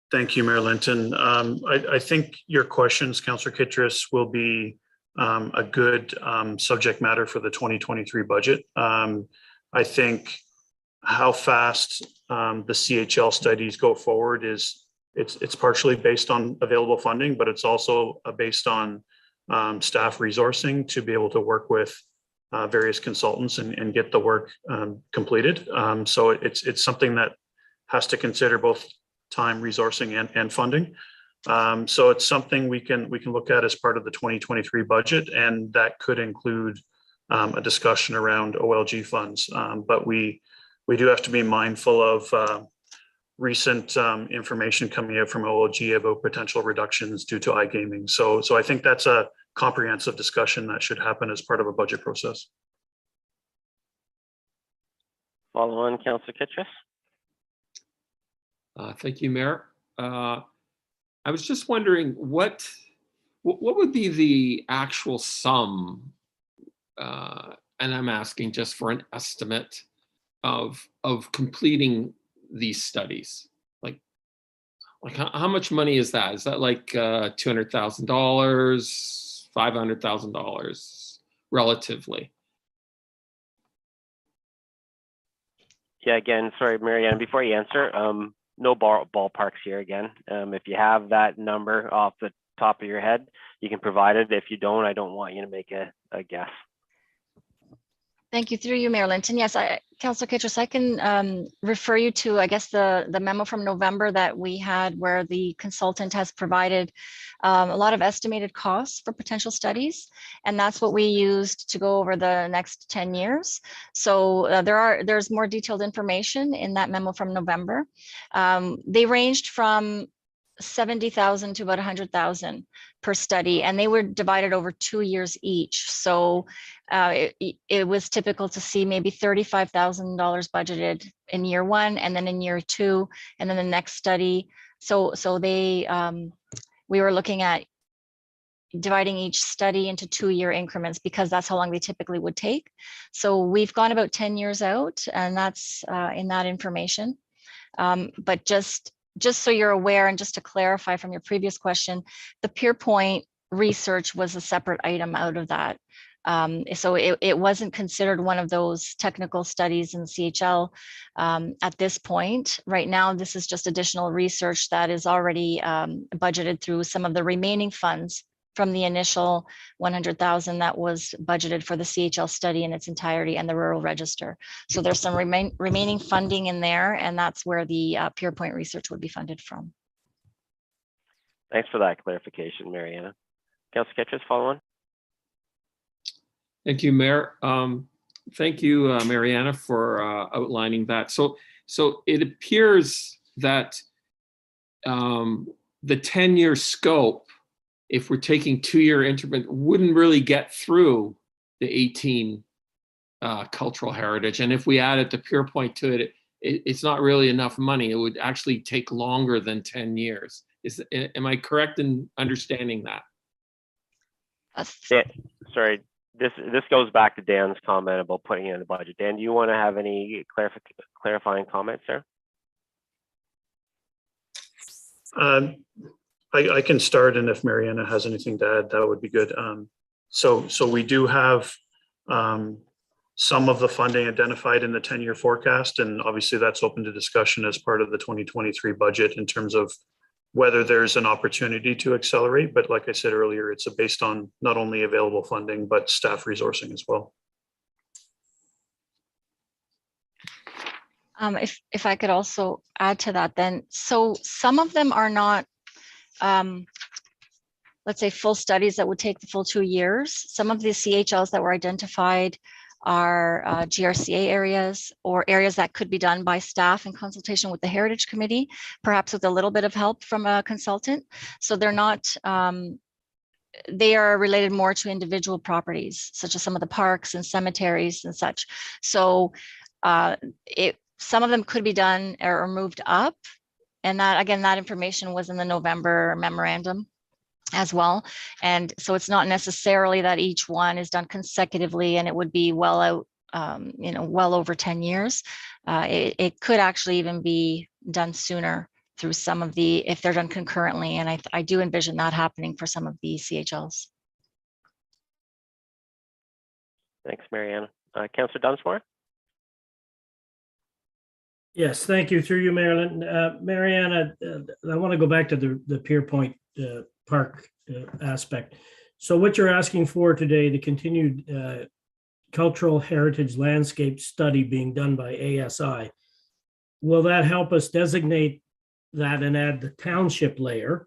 Thank you, Mayor Linton. I think your questions, Councillor Kittrus, will be a good subject matter for the 2023 budget. I think how fast the CHL studies go forward it's partially based on available funding, but it's also based on staff resourcing to be able to work with various consultants and get the work completed. So it's something that has to consider both time, resourcing, and funding. So it's something we can look at as part of the 2023 budget, and that could include a discussion around OLG funds. But we do have to be mindful of recent information coming out from OLG about potential reductions due to iGaming. So I think that's a comprehensive discussion that should happen as part of a budget process. Follow on, Councillor Kittrus. Thank you, Mayor. I was just wondering what would be the actual sum, and I'm asking just for an estimate of completing these studies. Like Like how much money is that? Is that like $200,000, $500,000 relatively? Yeah, again, sorry, Marianne, before you answer, no ballparks here again. If you have that number off the top of your head, you can provide it. If you don't, I don't want you to make a guess. Thank you. Through you, Mayor Linton. Yes, Councillor Kitchus, I can refer you to, I guess, the memo from November that we had where the consultant has provided a lot of estimated costs for potential studies. And that's what we used to go over the next 10 years. So there's more detailed information in that memo from November. They ranged from 70,000 to about 100,000 per study, and they were divided over 2 years each. So it was typical to see maybe $35,000 budgeted in year one, and then in year two, and then the next study. So we were looking at dividing each study into 2-year increments because that's how long they typically would take. So we've gone about 10 years out, and that's in that information. But just so you're aware, and just to clarify from your previous question, the Pierpoint research was a separate item out of that. So it wasn't considered one of those technical studies in CHL at this point. Right now, this is just additional research that is already budgeted through some of the remaining funds from the initial 100,000 that was budgeted for the CHL study in its entirety and the rural register. So there's some remaining funding in there, and that's where the Pierpoint research would be funded from. Thanks for that clarification, Mariana. Councillor Kitchus, follow on. Thank you, Mayor. Thank you, Mariana, for outlining that. So it appears that the 10-year scope, if we're taking 2-year increment, wouldn't really get through the 18 cultural heritage. And if we added the Pierpoint to it, it's not really enough money. It would actually take longer than 10 years. Am I correct in understanding that? Yeah, sorry, this goes back to Dan's comment about putting it in the budget. Dan, do you want to have any clarifying comments there? I can start, and if Mariana has anything to add, that would be good. So we do have some of the funding identified in the 10-year forecast, and obviously that's open to discussion as part of the 2023 budget in terms of whether there's an opportunity to accelerate. But like I said earlier, it's based on not only available funding, but staff resourcing as well. If I could also add to that then, so some of them are not, let's say, full studies that would take the full 2 years. Some of the CHLs that were identified are GRCA areas or areas that could be done by staff in consultation with the Heritage Committee, perhaps with a little bit of help from a consultant. So they're not, they are related more to individual properties, such as some of the parks and cemeteries and such. So some of them could be done or moved up. And that, again, that information was in the November memorandum as well. And so it's not necessarily that each one is done consecutively and it would be well out, well over 10 years. It could actually even be done sooner through some of the, if they're done concurrently. And I do envision that happening for some of the CHLs. Thanks, Mariana. Councillor Dunsmore? Yes, thank you. Through you, Marilyn. Mariana, I want to go back to the Pierpoint Park aspect. So what you're asking for today, the continued cultural heritage landscape study being done by ASI, will that help us designate that and add the township layer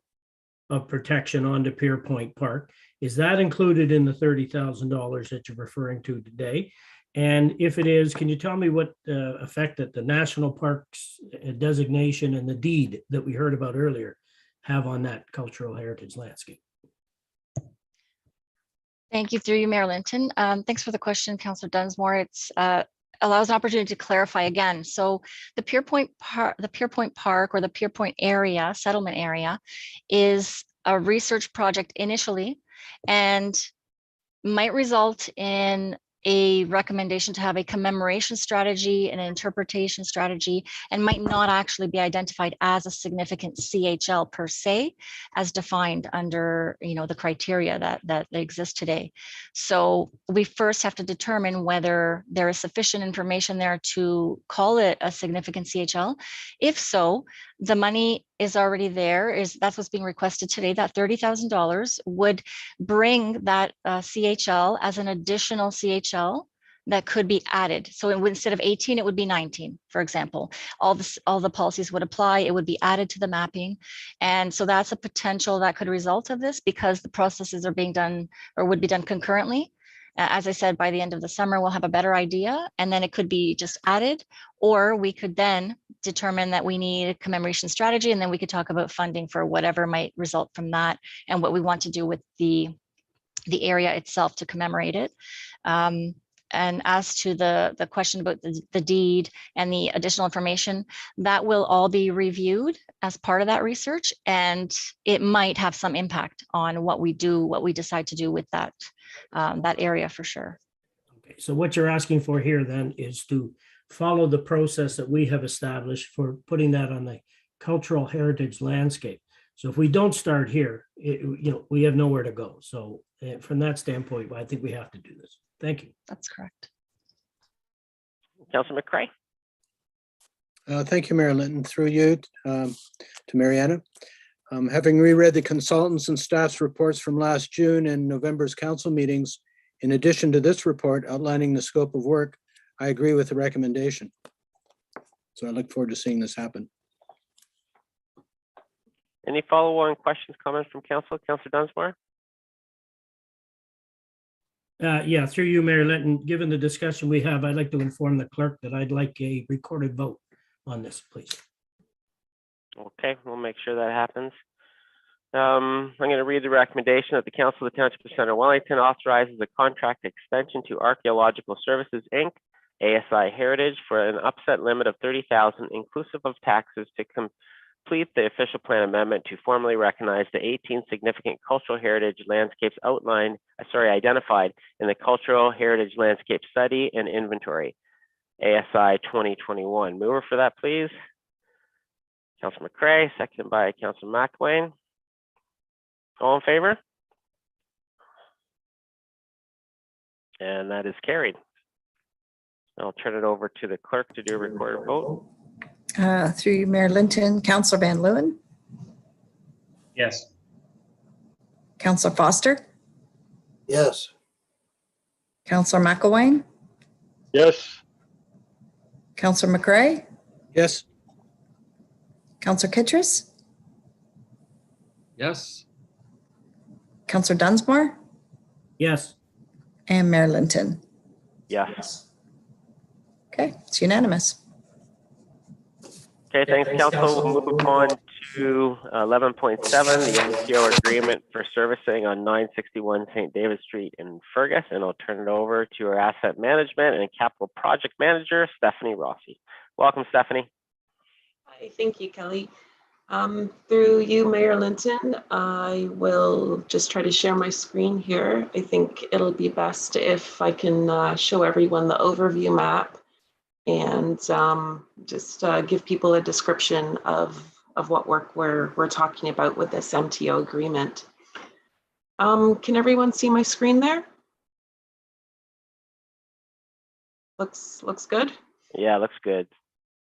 of protection onto Pierpoint Park? Is that included in the $30,000 that you're referring to today? And if it is, can you tell me what effect that the national parks designation and the deed that we heard about earlier have on that cultural heritage landscape? Thank you. Through you, Mayor Linton. Thanks for the question, Councillor Dunsmore. It's allows an opportunity to clarify again. So the Pierpoint Park or the Pierpoint area, settlement area, is a research project initially and might result in a recommendation to have a commemoration strategy and an interpretation strategy, and might not actually be identified as a significant CHL per se, as defined under, the criteria that exist today. So we first have to determine whether there is sufficient information there to call it a significant CHL. If so, the money is already there. That's what's being requested today. That $30,000 would bring that CHL as an additional CHL that could be added. So instead of 18, it would be 19, for example. All the policies would apply. It would be added to the mapping. And so that's a potential that could result of this, because the processes are being done or would be done concurrently. As I said, by the end of the summer, we'll have a better idea, and then it could be just added, or we could then determine that we need a commemoration strategy, and then we could talk about funding for whatever might result from that and what we want to do with the area itself to commemorate it. And as to the question about the deed and the additional information, that will all be reviewed as part of that research, and it might have some impact on what we decide to do with that area for sure. Okay, so what you're asking for here then is to follow the process that we have established for putting that on the cultural heritage landscape. So if we don't start here, we have nowhere to go. So from that standpoint, I think we have to do this. Thank you. That's correct. Councillor McCray. Thank you, Mayor Linton. Through you to Mariana. Having reread the consultants and staff's reports from last June and November's council meetings, in addition to this report outlining the scope of work, I agree with the recommendation. So I look forward to seeing this happen. Any follow-on questions, comments from council? Councillor Dunsmore? Yeah, through you, Mayor Linton, given the discussion we have, I'd like to inform the clerk that I'd like a recorded vote on this, please. Okay, we'll make sure that happens. I'm going to read the recommendation that the Council of the Township of Centre Wellington authorizes a contract extension to Archaeological Services, Inc., ASI Heritage, for an upset limit of $30,000 inclusive of taxes to complete the official plan amendment to formally recognize the 18 significant cultural heritage landscapes identified in the Cultural Heritage Landscape Study and Inventory, ASI 2021. Mover for that, please. Councillor McCray, seconded by Councillor McElwain. All in favor? And that is carried. I'll turn it over to the clerk to do a recorded vote. Through you, Mayor Linton, Councillor Van Leeuwen, Yes. Councillor Foster, Yes. Councillor McElwain, Yes. Councillor McCray, Yes. Councillor Kittredge, Yes. Councillor Dunsmore, Yes. and Mayor Linton. Yes. Okay, it's unanimous. Okay, thanks, Council. We'll move on to 11.7, the MCO agreement for servicing on 961 St. David Street in Fergus, and I'll turn it over to our asset management and capital project manager, Stephanie Rossi. Welcome, Stephanie. Hi, thank you, Kelly. Through you, Mayor Linton, I will just try to share my screen here. I think it'll be best if I can show everyone the overview map and just give people a description of what work we're talking about with this MTO agreement. Can everyone see my screen there? Looks good? Yeah, looks good.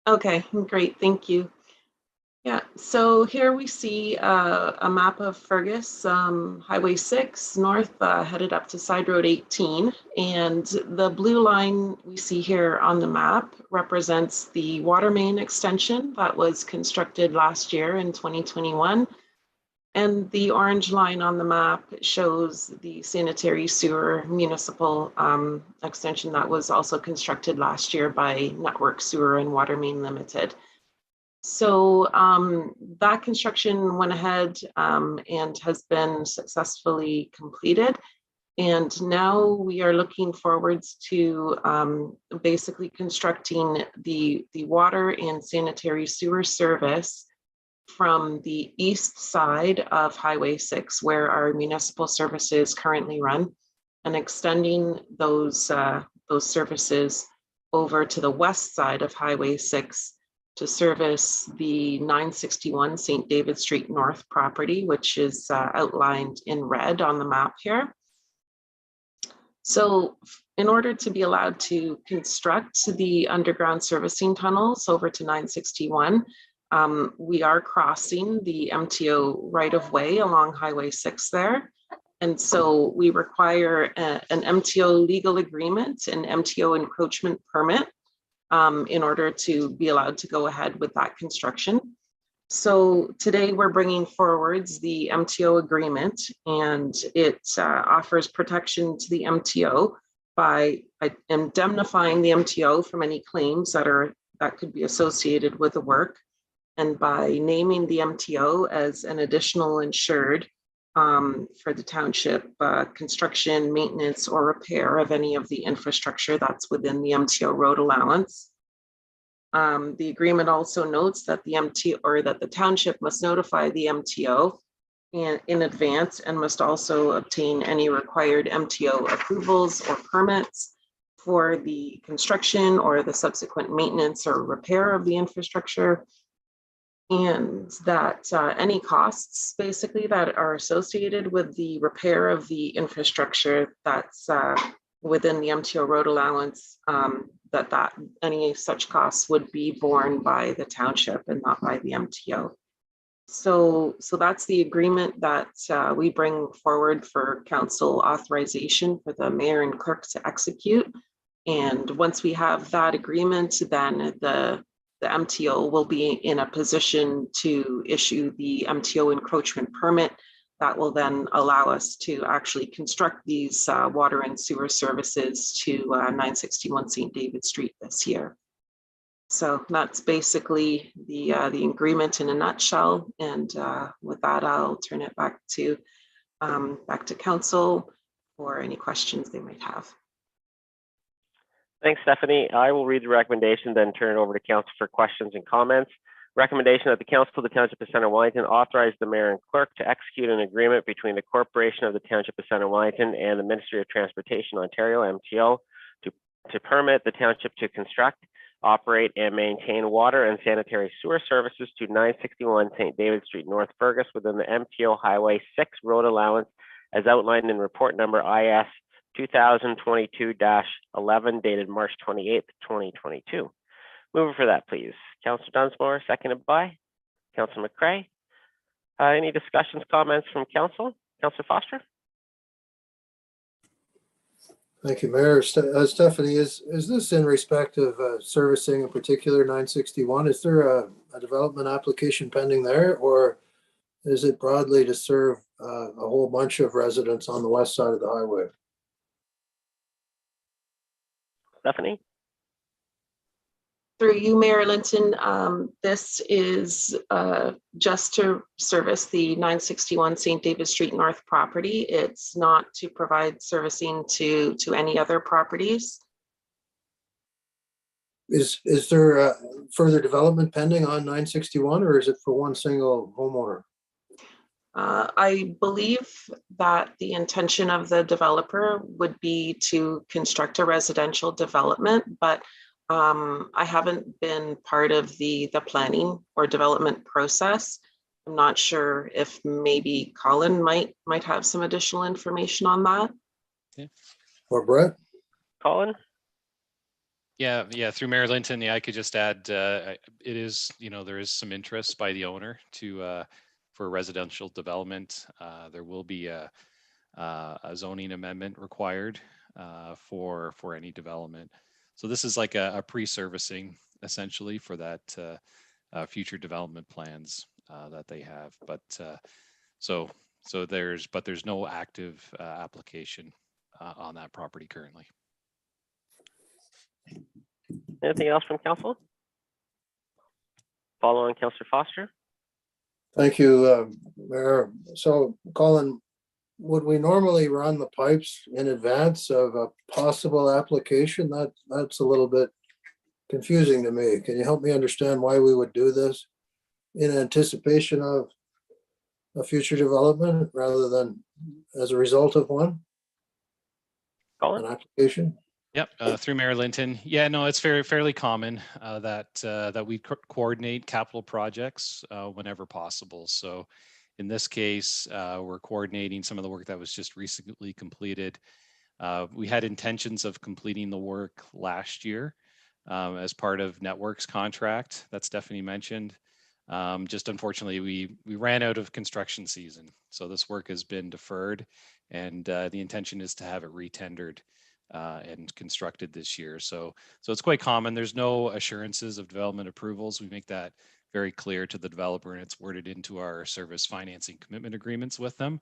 Okay, great, thank you. Yeah, so here we see a map of Fergus, Highway 6 north, headed up to Side Road 18. And the blue line we see here on the map represents the water main extension that was constructed last year in 2021. And the orange line on the map shows the sanitary sewer municipal extension that was also constructed last year by Network Sewer and Water Main Limited. So that construction went ahead and has been successfully completed. And now we are looking forwards to basically constructing the water and sanitary sewer service from the east side of Highway 6, where our municipal services currently run. and extending those services over to the west side of Highway 6 to service the 961 St. David Street North property, which is outlined in red on the map here. So in order to be allowed to construct the underground servicing tunnels over to 961, we are crossing the MTO right-of-way along Highway 6 there. And so we require an MTO legal agreement, an MTO encroachment permit in order to be allowed to go ahead with that construction. So today we're bringing forwards the MTO agreement, and it offers protection to the MTO by indemnifying the MTO from any claims that could be associated with the work, and by naming the MTO as an additional insured for the township construction, maintenance, or repair of any of the infrastructure that's within the MTO road allowance. The agreement also notes that the township must notify the MTO in advance and must also obtain any required MTO approvals or permits for the construction or the subsequent maintenance or repair of the infrastructure, and that any costs basically that are associated with the repair of the infrastructure that's within the MTO road allowance, that any such costs would be borne by the township and not by the MTO. So that's the agreement that we bring forward for council authorization for the mayor and clerk to execute. And once we have that agreement, then the MTO will be in a position to issue the MTO encroachment permit that will then allow us to actually construct these water and sewer services to 961 St. David Street this year. So that's basically the agreement in a nutshell. And with that, I'll turn it back to council for any questions they might have. Thanks, Stephanie. I will read the recommendation, then turn it over to council for questions and comments. Recommendation that the Council of the Township of Centre Wellington authorize the mayor and clerk to execute an agreement between the Corporation of the Township of Centre Wellington and the Ministry of Transportation Ontario, MTO, to permit the township to construct, operate, and maintain water and sanitary sewer services to 961 St. David Street, North Fergus, within the MTO Highway 6 road allowance as outlined in report number IS 2022-11 dated March 28th, 2022. Mover for that, please. Councillor Dunsmore, seconded by Councillor McCray. Any discussions, comments from council? Councillor Foster? Thank you, Mayor. Stephanie, is this in respect of servicing in particular 961? Is there a development application pending there, or is it broadly to serve a whole bunch of residents on the west side of the highway? Stephanie? Through you, Mayor Linton, this is just to service the 961 St. David Street North property. It's not to provide servicing to any other properties. Is there further development pending on 961, or is it for one single homeowner? I believe that the intention of the developer would be to construct a residential development, but I haven't been part of the planning or development process. I'm not sure if maybe Colin might have some additional information on that. Yeah. Or Brett? Colin? Yeah, through Mayor Linton, I could just add, it is, there is some interest by the owner for residential development. There will be a zoning amendment required for any development. So this is like a pre-servicing essentially for that future development plans that they have. But so there's no active application on that property currently. Anything else from council? Follow on, Councillor Foster. Thank you, Mayor. So, Colin, would we normally run the pipes in advance of a possible application? That's a little bit confusing to me. Can you help me understand why we would do this in anticipation of a future development rather than as a result of one? Colin? an application? Yep, through Mayor Linton. Yeah, no, it's fairly common that we coordinate capital projects whenever possible. So in this case, we're coordinating some of the work that was just recently completed. We had intentions of completing the work last year as part of Network's contract that Stephanie mentioned. Just unfortunately, we ran out of construction season. So this work has been deferred, and the intention is to have it retendered and constructed this year. So it's quite common. There's no assurances of development approvals. We make that very clear to the developer, and it's worded into our service financing commitment agreements with them.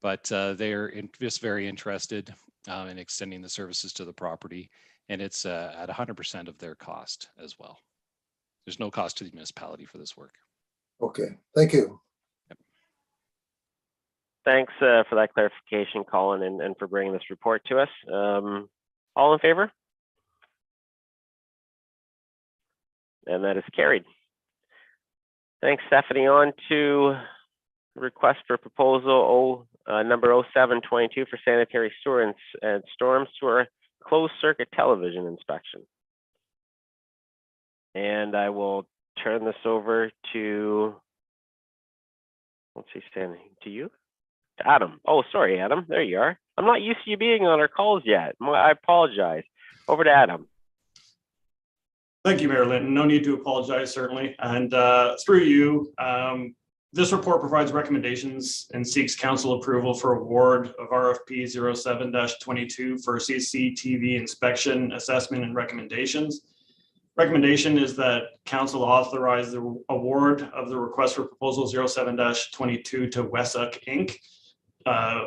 But they're just very interested in extending the services to the property, and it's at 100% of their cost as well. There's no cost to the municipality for this work. Okay, thank you. Yep. Thanks for that clarification, Colin, and for bringing this report to us. All in favor? And that is carried. Thanks, Stephanie. On to request for proposal number 0722 for sanitary sewer and storm sewer closed circuit television inspection. And I will turn this over to, let's see, standing to you, to Adam. Oh, sorry, Adam. There you are. I'm not used to you being on our calls yet. I apologize. Over to Adam. Thank you, Mayor Linton. No need to apologize, certainly. And through you, this report provides recommendations and seeks council approval for award of RFP 07-22 for CCTV inspection, assessment, and recommendations. Recommendation is that council authorize the award of the request for proposal 07-22 to Wessuck Inc.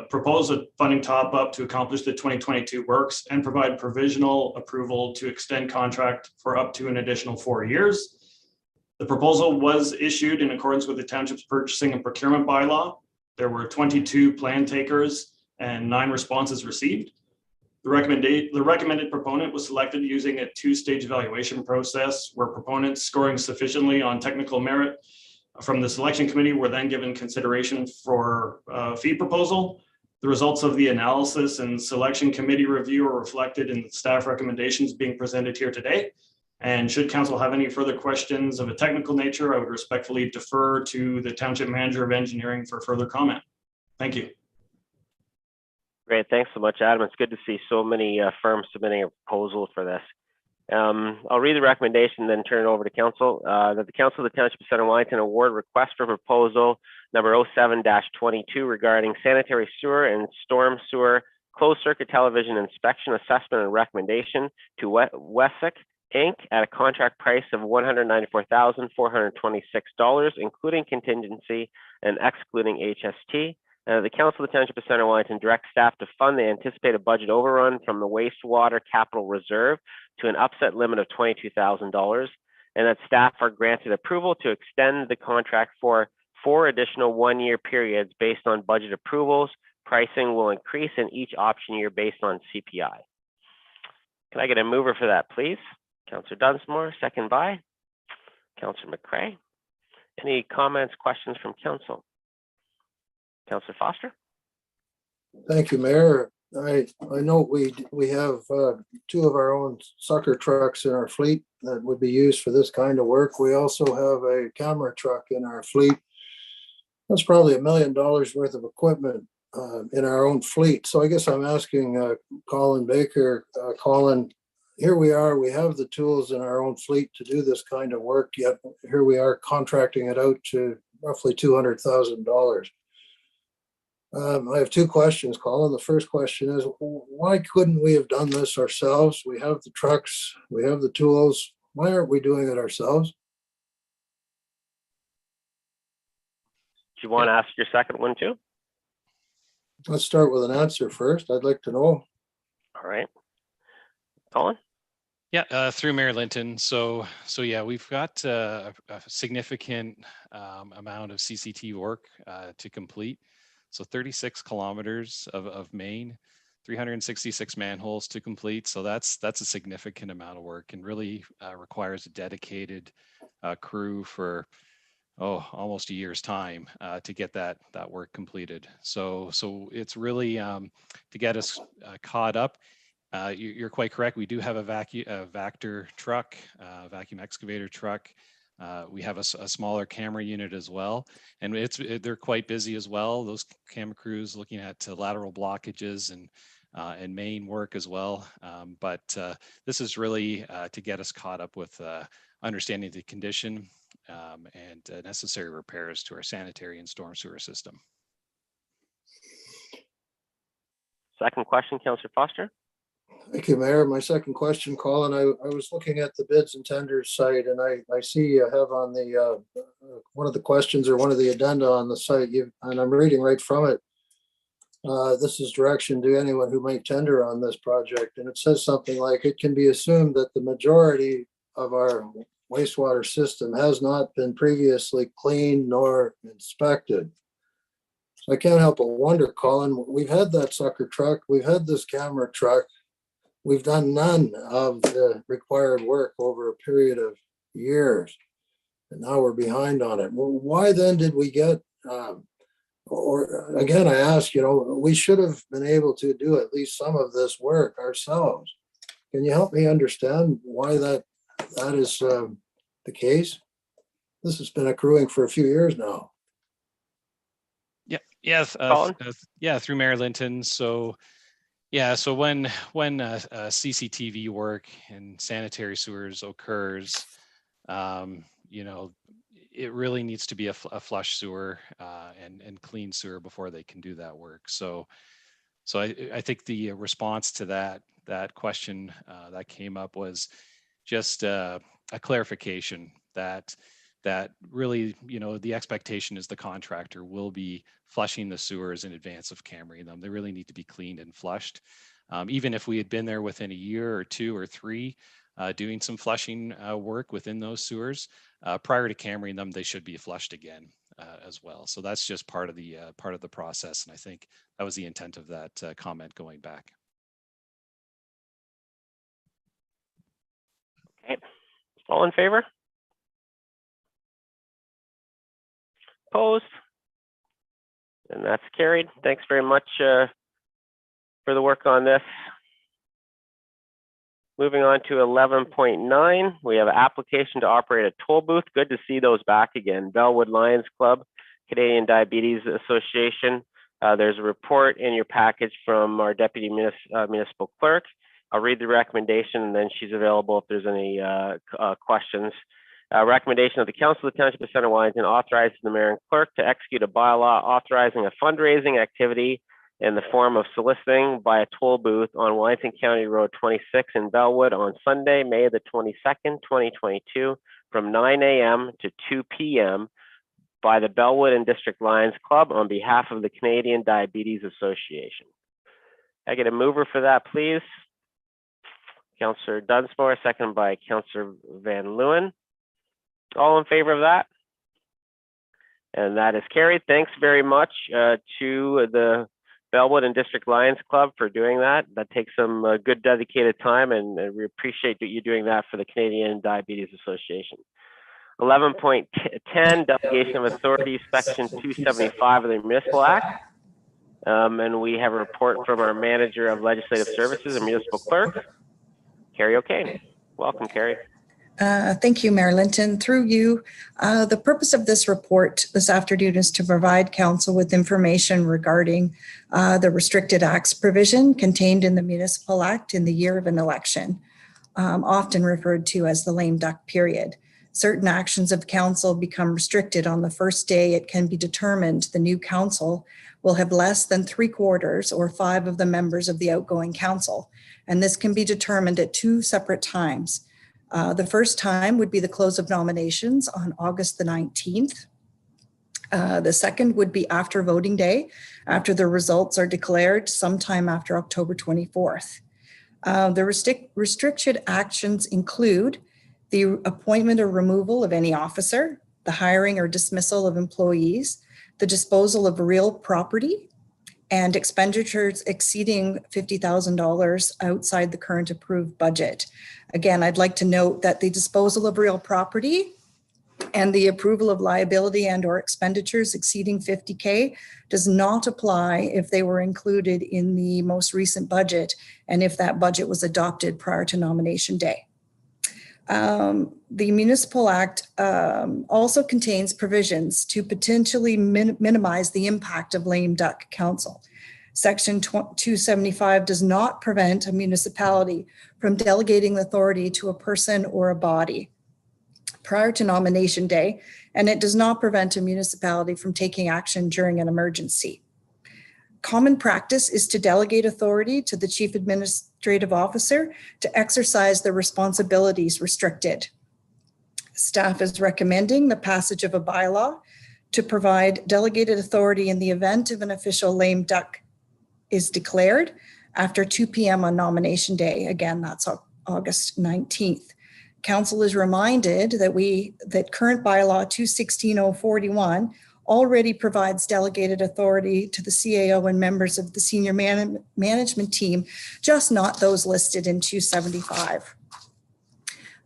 Propose a funding top up to accomplish the 2022 works and provide provisional approval to extend contract for up to an additional 4 years. The proposal was issued in accordance with the township's purchasing and procurement bylaw. There were 22 plan takers and 9 responses received. The recommended proponent was selected using a 2-stage evaluation process where proponents scoring sufficiently on technical merit from the selection committee were then given consideration for a fee proposal. The results of the analysis and selection committee review are reflected in the staff recommendations being presented here today. And should council have any further questions of a technical nature, I would respectfully defer to the Township Manager of Engineering for further comment. Thank you. Great, thanks so much, Adam. It's good to see so many firms submitting a proposal for this. I'll read the recommendation, then turn it over to council. That the Council of the Township of Centre Wellington award request for proposal number 07-22 regarding sanitary sewer and storm sewer closed circuit television inspection, assessment, and recommendation to Wessuck Inc. at a contract price of $194,426, including contingency and excluding HST. The Council of the Township of Centre Wellington directs staff to fund the anticipated budget overrun from the wastewater capital reserve to an upset limit of $22,000, and that staff are granted approval to extend the contract for 4 additional 1-year periods based on budget approvals. Pricing will increase in each option year based on CPI. Can I get a mover for that, please? Councillor Dunsmore, second by Councillor McCrae. Any comments, questions from council? Councillor Foster. Thank you, Mayor. I know we have 2 of our own sucker trucks in our fleet that would be used for this kind of work. We also have a camera truck in our fleet. That's probably $1 million worth of equipment in our own fleet. So I guess I'm asking Colin Baker, Colin, here we are, we have the tools in our own fleet to do this kind of work, yet here we are contracting it out to roughly $200,000. I have 2 questions, Colin. The first question is, why couldn't we have done this ourselves? We have the trucks, we have the tools. Why aren't we doing it ourselves? Do you want to ask your second one too? Let's start with an answer first. I'd like to know. All right. Colin? Yeah, through Mayor Linton. So yeah, we've got a significant amount of CCT work to complete. So 36 kilometers of main, 366 manholes to complete. So that's a significant amount of work and really requires a dedicated crew for almost a year's time to get that work completed. So it's really to get us caught up. You're quite correct. We do have a Vactor truck, vacuum excavator truck. We have a smaller camera unit as well, and they're quite busy as well. Those camera crews looking at lateral blockages and main work as well. But this is really to get us caught up with understanding the condition and necessary repairs to our sanitary and storm sewer system. Second question, Councillor Foster. Thank you, Mayor. My second question, Colin, I was looking at the bids and tenders site, and I see you have on the one of the questions or one of the addenda on the site, and I'm reading right from it. This is direction to anyone who may tender on this project, and it says something like, it can be assumed that the majority of our wastewater system has not been previously cleaned nor inspected. So I can't help but wonder, Colin, we've had that sucker truck, we've had this camera truck, we've done none of the required work over a period of years, and now we're behind on it. Well, why then did we get, or again, I ask, we should have been able to do at least some of this work ourselves. Can you help me understand why that is the case? This has been accruing for a few years now. Yes, through Mayor Linton. So when CCTV work and sanitary sewers occurs, it really needs to be a flush sewer and clean sewer before they can do that work. So I think the response to that question that came up was just a clarification that really, the expectation is the contractor will be flushing the sewers in advance of cammering them. They really need to be cleaned and flushed. Even if we had been there within a year or 2 or 3 doing some flushing work within those sewers, prior to cammering them, they should be flushed again as well. So that's just part of the process. And I think that was the intent of that comment going back. Okay, all in favor? Opposed? And that's carried. Thanks very much for the work on this. Moving on to 11.9, we have an application to operate a toll booth. Good to see those back again. Bellwood Lions Club, Canadian Diabetes Association. There's a report in your package from our Deputy Municipal Clerk. I'll read the recommendation and then she's available if there's any questions. Recommendation of the Council of the Township of Centre Wellington authorizes the Mayor and Clerk to execute a bylaw authorizing a fundraising activity in the form of soliciting by a toll booth on Wellington County Road 26 in Bellwood on Sunday, May the 22nd, 2022, from 9 a.m. to 2 p.m. by the Bellwood and District Lions Club on behalf of the Canadian Diabetes Association. I get a mover for that, please. Councillor Dunsmore, second by Councillor Van Leeuwen. All in favor of that? And that is carried. Thanks very much to the Bellwood and District Lions Club for doing that. That takes some good dedicated time, and we appreciate you doing that for the Canadian Diabetes Association. 11.10, Delegation of Authority, Section 275 of the Municipal Act. And we have a report from our Manager of Legislative Services and Municipal Clerk, Carrie O'Kane. Welcome, Carrie. Thank you, Mayor Linton. Through you, the purpose of this report this afternoon is to provide Council with information regarding the restricted acts provision contained in the Municipal Act in the year of an election, often referred to as the lame duck period. Certain actions of Council become restricted on the first day it can be determined the new Council will have less than 3/4 or 5 of the members of the outgoing Council, and this can be determined at 2 separate times. The first time would be the close of nominations on August the 19th. The second would be after voting day, after the results are declared sometime after October 24th. The restricted actions include the appointment or removal of any officer, the hiring or dismissal of employees, the disposal of real property, and expenditures exceeding $50,000 outside the current approved budget. Again, I'd like to note that the disposal of real property And the approval of liability and or expenditures exceeding 50K does not apply if they were included in the most recent budget and if that budget was adopted prior to nomination day. The Municipal Act also contains provisions to potentially minimize the impact of lame duck council. Section 275 does not prevent a municipality from delegating authority to a person or a body prior to nomination day, and it does not prevent a municipality from taking action during an emergency. Common practice is to delegate authority to the Chief Administrative Officer to exercise the responsibilities restricted. Staff is recommending the passage of a bylaw to provide delegated authority in the event of an official lame duck is declared after 2 p.m. on nomination day. Again, that's August 19th. Council is reminded that current bylaw 216-041 already provides delegated authority to the CAO and members of the senior management team, just not those listed in 275.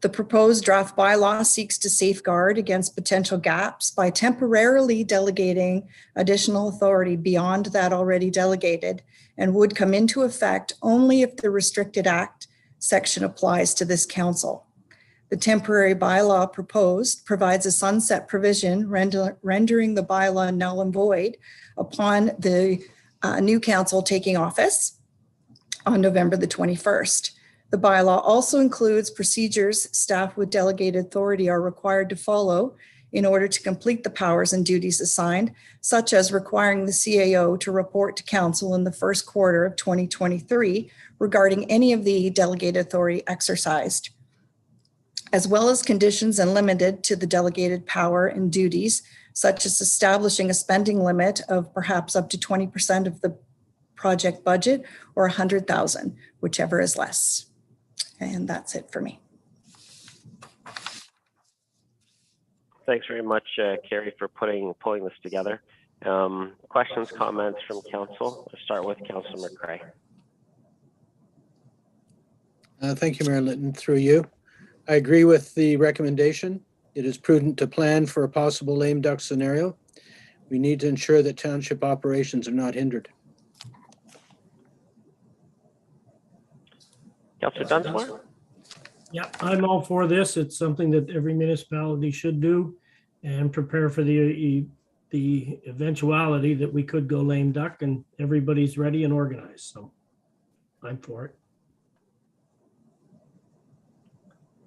The proposed draft bylaw seeks to safeguard against potential gaps by temporarily delegating additional authority beyond that already delegated, and would come into effect only if the Restricted Act section applies to this council. The temporary bylaw proposed provides a sunset provision rendering the bylaw null and void upon the new council taking office on November the 21st. The bylaw also includes procedures staff with delegated authority are required to follow in order to complete the powers and duties assigned, such as requiring the CAO to report to council in the first quarter of 2023 regarding any of the delegated authority exercised, as well as conditions and limited to the delegated power and duties, such as establishing a spending limit of perhaps up to 20% of the project budget or 100,000, whichever is less. And that's it for me. Thanks very much, Carrie, for pulling this together. Questions, comments from council? I'll start with Councillor McCray. Thank you, Mayor Linton. Through you. I agree with the recommendation. It is prudent to plan for a possible lame duck scenario. We need to ensure that township operations are not hindered. Councillor Dunsmore? Yeah, I'm all for this. It's something that every municipality should do and prepare for the eventuality that we could go lame duck, and everybody's ready and organized. So I'm for it.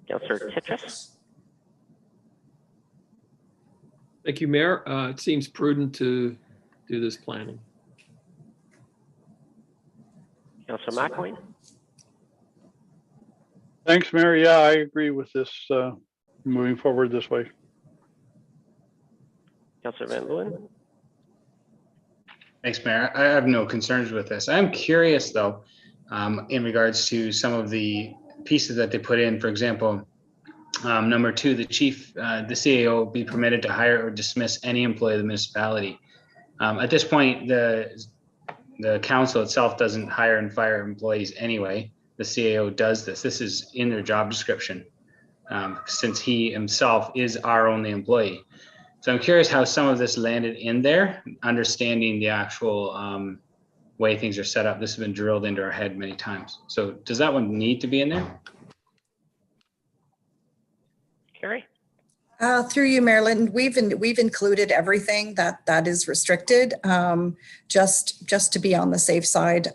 Councillor Titchus? Thank you, Mayor. It seems prudent to do this planning. Councillor McElwain? Thanks, Mayor. Yeah, I agree with this, moving forward this way. Councillor Van Leeuwen? Thanks, Mayor. I have no concerns with this. I'm curious, though, in regards to some of the pieces that they put in. For example, number 2, the CAO be permitted to hire or dismiss any employee of the municipality. At this point, the council itself doesn't hire and fire employees anyway. The CAO does this. This is in their job description, since he himself is our only employee. So I'm curious how some of this landed in there, understanding the actual way things are set up. This has been drilled into our head many times. So does that one need to be in there? Carrie? Through you, Marilyn, we've included everything that is restricted, just to be on the safe side.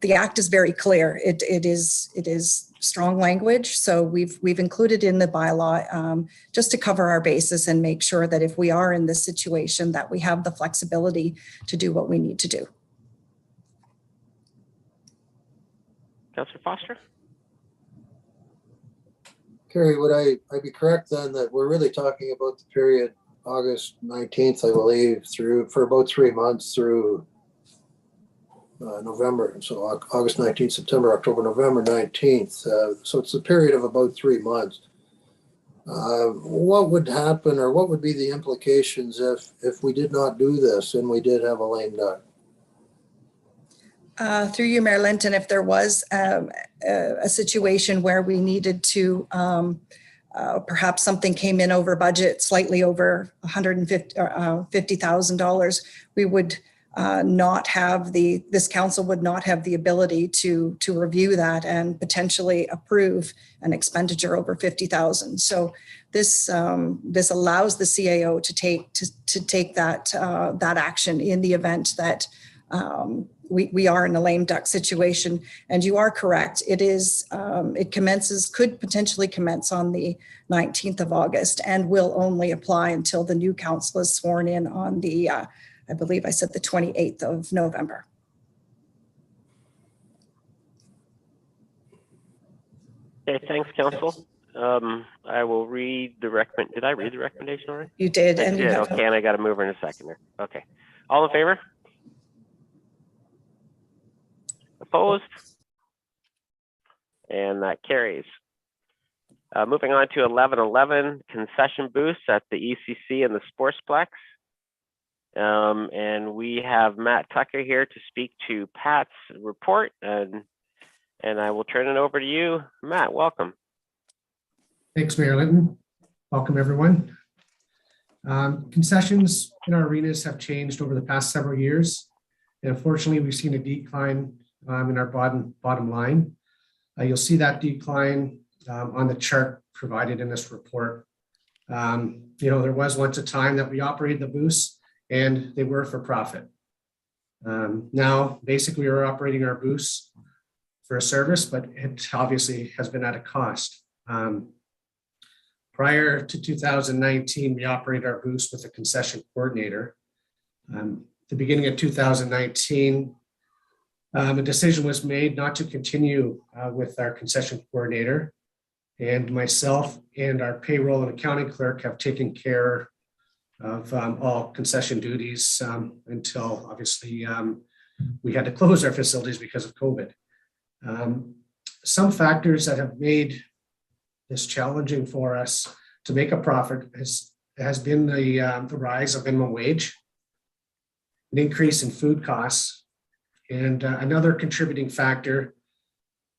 The Act is very clear. It is strong language, so we've included in the bylaw just to cover our bases and make sure that if we are in this situation, that we have the flexibility to do what we need to do. Councillor Foster? Carrie, would I be correct then that we're really talking about the period August 19th, I believe, for about 3 months through November, so August 19th, September, October, November 19th. So it's a period of about 3 months. What would happen, or what would be the implications if we did not do this and we did have a lame duck? Through you, Mayor Linton, if there was a situation where we needed to perhaps something came in over budget, slightly over $150,000, we would not have this council would not have the ability to review that and potentially approve an expenditure over 50,000. So this allows the CAO to take that action in the event that we are in a lame duck situation. And you are correct. It could potentially commence on the 19th of August and will only apply until the new council is sworn in on the I believe I said the 28th of November. Okay, thanks, Council. I will read the recommend. Did I read the recommendation already? You did. I and did. Okay, and I got to move her in a second here. Okay. All in favor? Opposed? And that carries. Moving on to 1111, concession booths at the ECC and the Sportsplex. And we have Matt Tucker here to speak to Pat's report, and I will turn it over to you. Matt, welcome. Thanks, Mayor Linton. Welcome, everyone. Concessions in our arenas have changed over the past several years. And unfortunately, we've seen a decline in our bottom line. You'll see that decline on the chart provided in this report. There was once a time that we operated the booths and they were for profit. Now, basically, we're operating our booths for a service, but it obviously has been at a cost. Prior to 2019, we operated our booths with a concession coordinator. The beginning of 2019, a decision was made not to continue with our concession coordinator, and myself and our payroll and accounting clerk have taken care of all concession duties until obviously we had to close our facilities because of COVID. Some factors that have made this challenging for us to make a profit has been the rise of minimum wage, an increase in food costs, and another contributing factor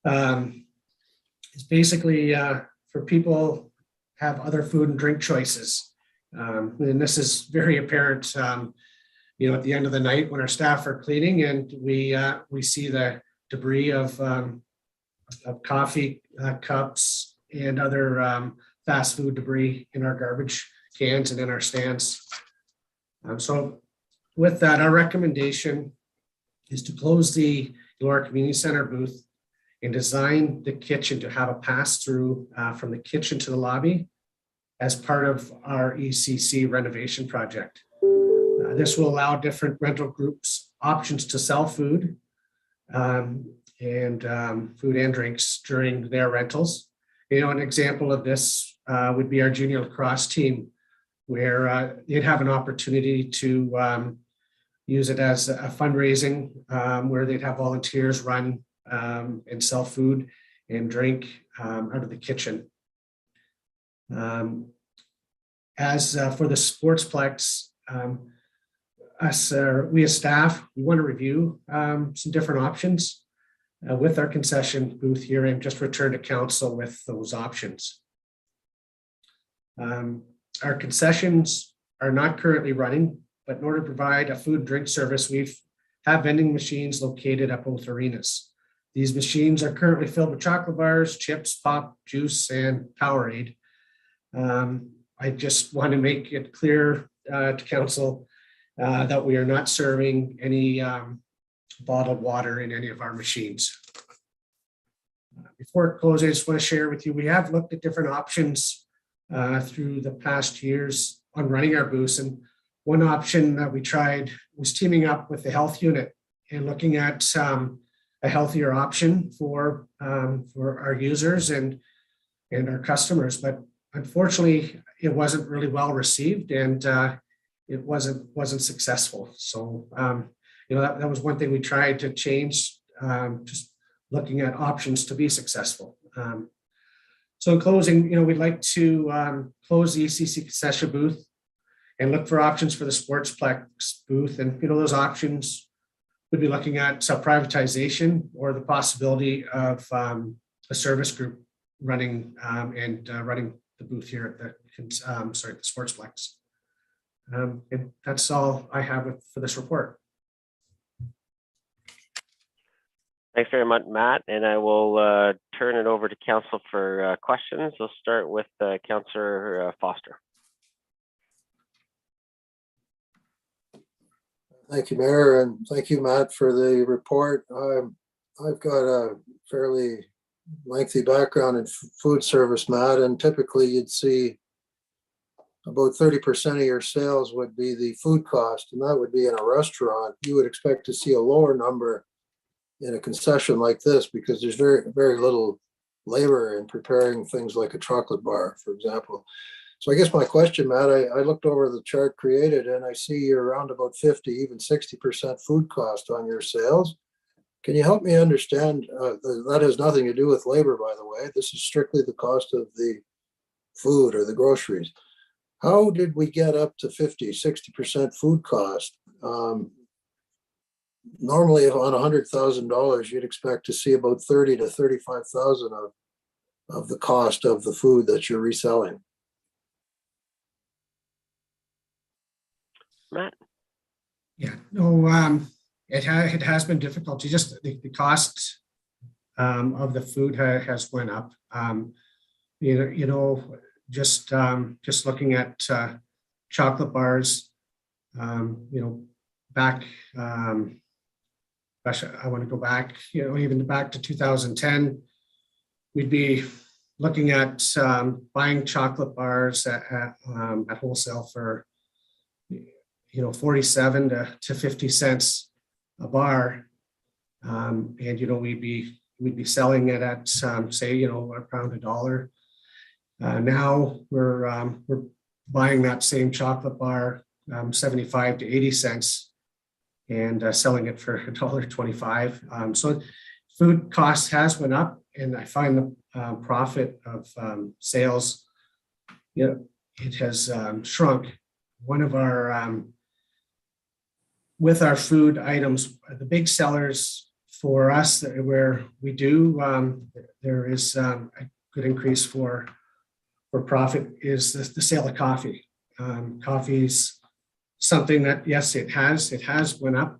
is basically for people have other food and drink choices. And this is very apparent, at the end of the night when our staff are cleaning and we see the debris of coffee cups and other fast food debris in our garbage cans and in our stands. So with that, our recommendation is to close the Elora Community Center booth and design the kitchen to have a pass-through from the kitchen to the lobby as part of our ECC renovation project. This will allow different rental groups options to sell food and food and drinks during their rentals. An example of this would be our junior lacrosse team, where they'd have an opportunity to use it as a fundraising, where they'd have volunteers run and sell food and drink out of the kitchen. As for the Sportsplex, we as staff, we want to review some different options with our concession booth here and just return to council with those options. Our concessions are not currently running, but in order to provide a food and drink service, we have vending machines located at both arenas. These machines are currently filled with chocolate bars, chips, pop, juice, and Powerade. I just want to make it clear to council that we are not serving any bottled water in any of our machines. Before closing, I just want to share with you, we have looked at different options through the past years on running our booths. And one option that we tried was teaming up with the health unit and looking at a healthier option for our users and our customers. But unfortunately, it wasn't really well received and it wasn't successful. So, that was one thing we tried to change, just looking at options to be successful. So in closing, we'd like to close the ECC concession booth and look for options for the Sportsplex booth. And, those options would be looking at privatization or the possibility of a service group running the booth here at the, the Sportsplex. And that's all I have for this report. Thanks very much, Matt. And I will turn it over to Council for questions. We'll start with Councillor Foster. Thank you, Mayor, and thank you, Matt, for the report. I've got a fairly lengthy background in food service, Matt, and typically you'd see about 30% of your sales would be the food cost, and that would be in a restaurant. You would expect to see a lower number in a concession like this because there's very, very little labor in preparing things like a chocolate bar, for example. So I guess my question, Matt, I looked over the chart created and I see you're around about 50, even 60% food cost on your sales. Can you help me understand? That has nothing to do with labor, by the way. This is strictly the cost of the food or the groceries. How did we get up to 50, 60% food cost? Normally on $100,000, you'd expect to see about 30 to 35,000 of the cost of the food that you're reselling. Matt? Yeah, no, it has been difficult. Just the cost of the food has went up. Just looking at chocolate bars, back. I want to go back, even back to 2010. We'd be looking at buying chocolate bars at wholesale for 47 to 50 cents a bar, and we'd be selling it at say around $1. Now we're buying that same chocolate bar 75 to 80 cents and selling it for $1.25. So food costs has went up, and I find the profit of sales, it has shrunk. One of our with our food items, the big sellers for us where we do, there is a good increase for profit is the sale of coffee. Coffee's something that, yes, it has went up.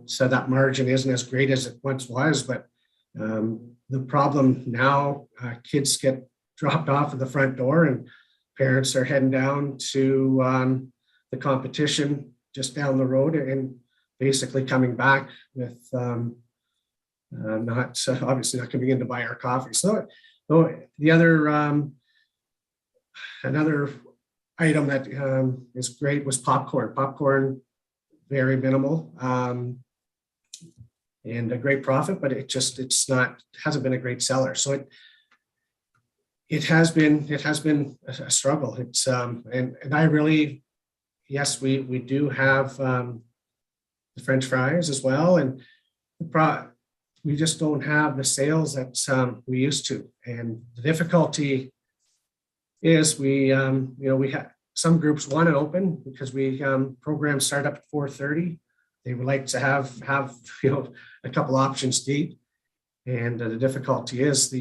So that margin isn't as great as it once was, but the problem now, kids get dropped off at the front door and parents are heading down to the competition just down the road and basically coming back with obviously not coming in to buy our coffee. So the other another item that is great was popcorn. Popcorn, very minimal and a great profit, but hasn't been a great seller. So it has been a struggle. It's and I really, yes, we do have the French fries as well, and we just don't have the sales that we used to. And the difficulty is we have some groups want to open because we programs start up at 4:30. They would like to have a couple options to eat, and the difficulty is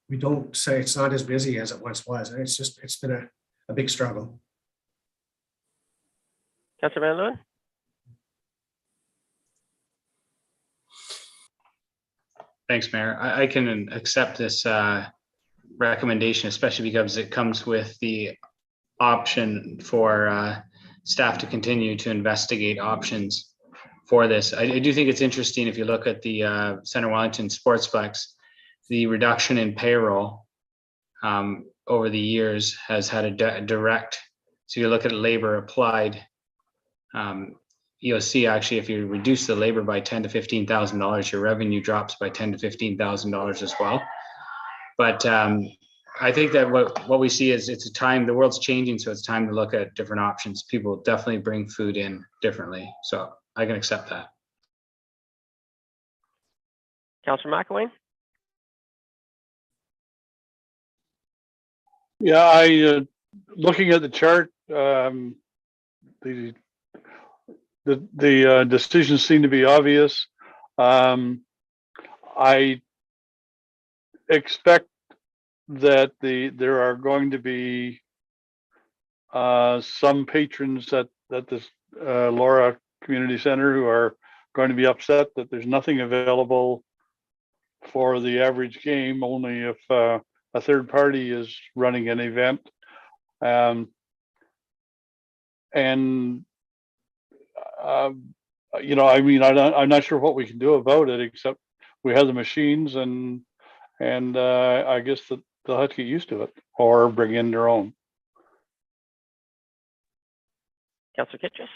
we don't say it's not as busy as it once was. And it's been a big struggle. Councillor Van Leeuwen? Thanks, Mayor. I can accept this recommendation, especially because it comes with the option for staff to continue to investigate options for this. I do think it's interesting if you look at the Centre Wellington Sportsplex, the reduction in payroll over the years has had a direct, so you look at labor applied, you'll see actually if you reduce the labor by $10,000 to $15,000, your revenue drops by $10,000 to $15,000 as well. But I think that what we see is it's a time, the world's changing, so it's time to look at different options. People definitely bring food in differently, so I can accept that. Councillor McElwain? Yeah, looking at the chart, the decisions seem to be obvious. I expect that there are going to be some patrons at this Laura Community Center who are going to be upset that there's nothing available for the average game, only if a third party is running an event. You know, I mean, I'm not sure what we can do about it, except we have the machines, and I guess that they'll have to get used to it or bring in their own. Councillor Kitchus.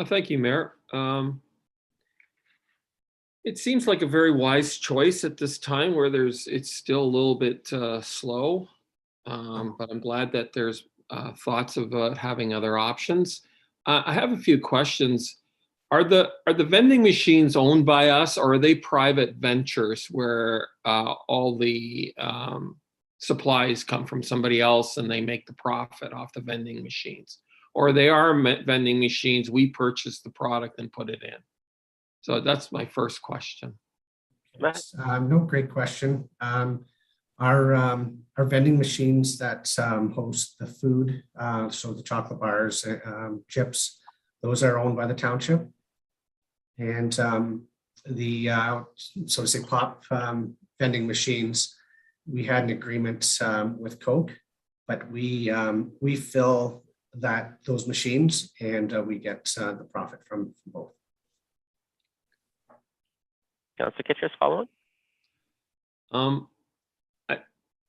Thank you, Mayor. It seems like a very wise choice at this time where it's still a little bit slow, but I'm glad that there's thoughts of having other options. I have a few questions. Are the vending machines owned by us, or are they private ventures where all the supplies come from somebody else and they make the profit off the vending machines? Or they are vending machines, we purchase the product and put it in? So that's my first question. No, great question. Our vending machines that host the food, so the chocolate bars, chips, those are owned by the township. And the so to say pop vending machines, we had an agreement with Coke, but we fill those machines and we get the profit from both. Councillor Kitchus, follow on.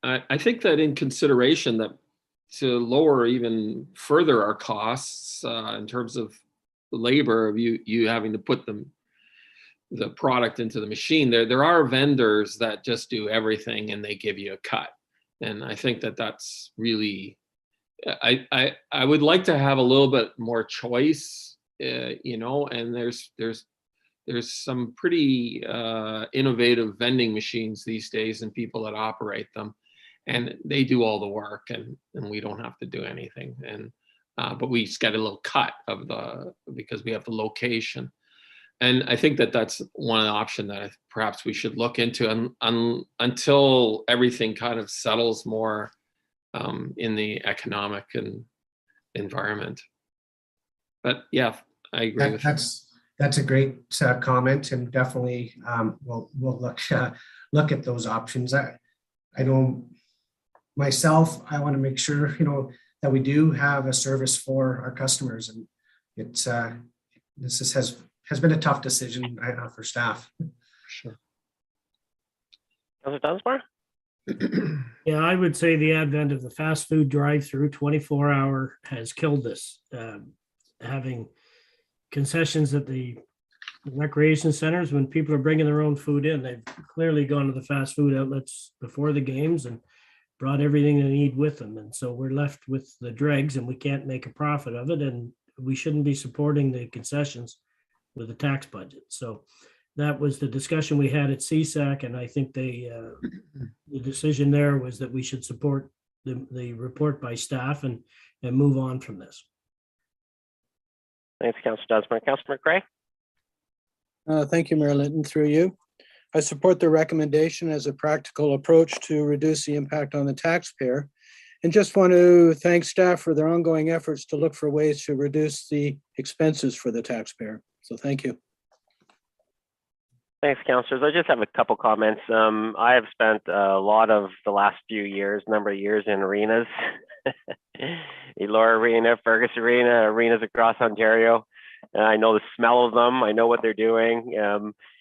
I think that in consideration that to lower even further our costs in terms of labor of you having to put the product into the machine, there are vendors that just do everything and they give you a cut. And I think that that's really, I would like to have a little bit more choice, you know, and there's some pretty innovative vending machines these days and people that operate them, and they do all the work and we don't have to do anything. And but we just get a little cut of because we have the location. And I think that that's one option that perhaps we should look into until everything kind of settles more in the economic and environment. But yeah, I agree with you. That's a great comment, and definitely we'll look at those options. I know myself, I want to make sure, you know, that we do have a service for our customers, and it's this has been a tough decision for staff. Sure. Councillor Dunsmore? Yeah, I would say the advent of the fast food drive-through 24-hour has killed this. Having concessions at the recreation centers, when people are bringing their own food in, they've clearly gone to the fast food outlets before the games and brought everything they need with them. And so we're left with the dregs and we can't make a profit of it. And we shouldn't be supporting the concessions with a tax budget. So that was the discussion we had at CSAC. And I think the decision there was that we should support the report by staff and move on from this. Thanks, Councillor Dunsmore. Councillor McRae? Thank you, Mayor Linton, through you. I support the recommendation as a practical approach to reduce the impact on the taxpayer, and just want to thank staff for their ongoing efforts to look for ways to reduce the expenses for the taxpayer. So thank you. Thanks, councillors. I just have a couple comments. I have spent a lot of the last number of years in arenas, Elora Arena, Fergus Arena, arenas across Ontario. And I know the smell of them. I know what they're doing.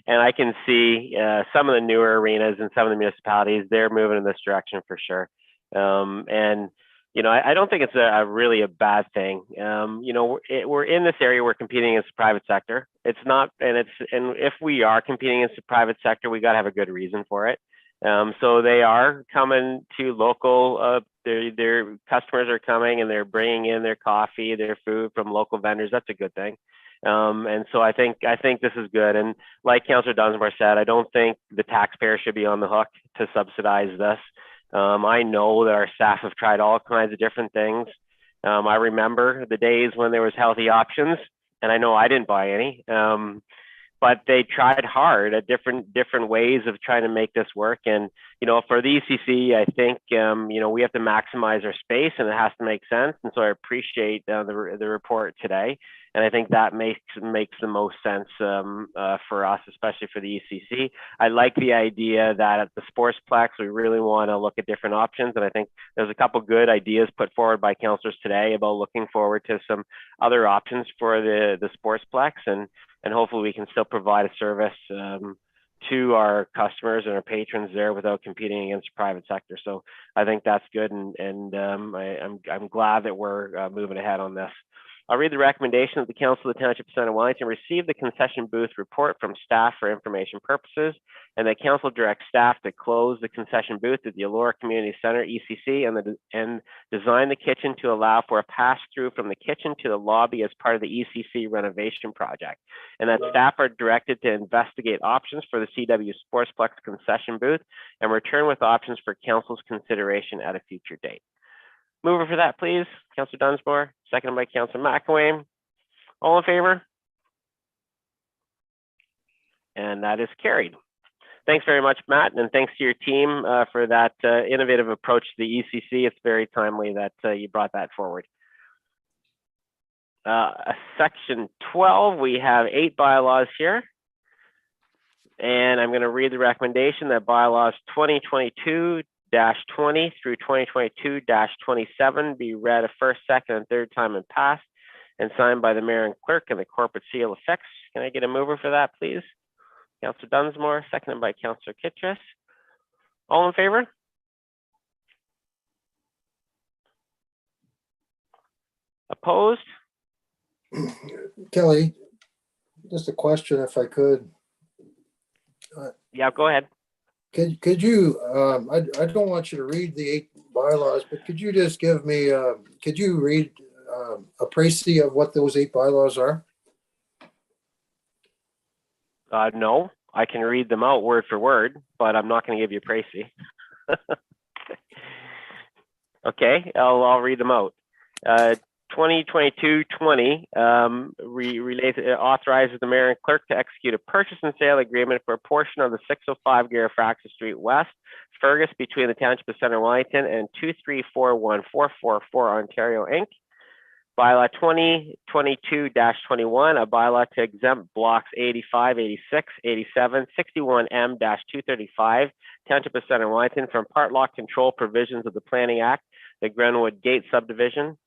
And I can see some of the newer arenas in some of the municipalities, they're moving in this direction for sure. And, you know, I don't think it's really a bad thing. You know, we're in this area, we're competing against the private sector. It's not, and if we are competing against the private sector, we got to have a good reason for it. So they are coming to local, their customers are coming and they're bringing in their coffee, their food from local vendors. That's a good thing. And so I think this is good. And like Councillor Dunsmore said, I don't think the taxpayer should be on the hook to subsidize this. I know that our staff have tried all kinds of different things. I remember the days when there was healthy options, and I know I didn't buy any. but they tried hard at different ways of trying to make this work. And, you know, for the ECC, I think, you know, we have to maximize our space and it has to make sense. And so I appreciate the report today. And I think that makes the most sense for us, especially for the ECC. I like the idea that at the Sportsplex, we really want to look at different options. And I think there's a couple good ideas put forward by councillors today about looking forward to some other options for the Sportsplex. And hopefully we can still provide a service to our customers and our patrons there without competing against the private sector. So I think that's good. And I'm glad that we're moving ahead on this. I'll read the recommendation that the Council of the Township of Centre Wellington receive the concession booth report from staff for information purposes, and that Council directs staff to close the concession booth at the Elora Community Centre, ECC, and design the kitchen to allow for a pass-through from the kitchen to the lobby as part of the ECC renovation project, and that staff are directed to investigate options for the CW Sportsplex concession booth and return with options for Council's consideration at a future date. Mover for that, please. Councillor Dunsmore, seconded by Councillor McElwain. All in favor? And that is carried. Thanks very much, Matt, and thanks to your team for that innovative approach to the ECC. It's very timely that you brought that forward. Section 12, we have 8 bylaws here. And I'm going to read the recommendation that bylaws 2022-20 through 2022-27 be read a first, second, and third time and passed and signed by the mayor and clerk and the corporate seal affixed. Can I get a mover for that, please? Councillor Dunsmore, seconded by Councillor Kittredge. All in favor? Opposed? Kelly, just a question if I could. Yeah, go ahead. Could you, I don't want you to read the 8 bylaws, but could you just give me, could you read a précis of what those 8 bylaws are? No, I can read them out word for word, but I'm not going to give you a précis. Okay, I'll read them out. 2022-20 authorizes the mayor and clerk to execute a purchase and sale agreement for a portion of the 605 Garifaxa Street West, Fergus, between the Township of Centre Wellington and 2341444 Ontario Inc. Bylaw 2022-21, a bylaw to exempt blocks 85, 86, 87, 61M-235, Township of Centre Wellington from part lot control provisions of the Planning Act, the Grenwood Gate subdivision.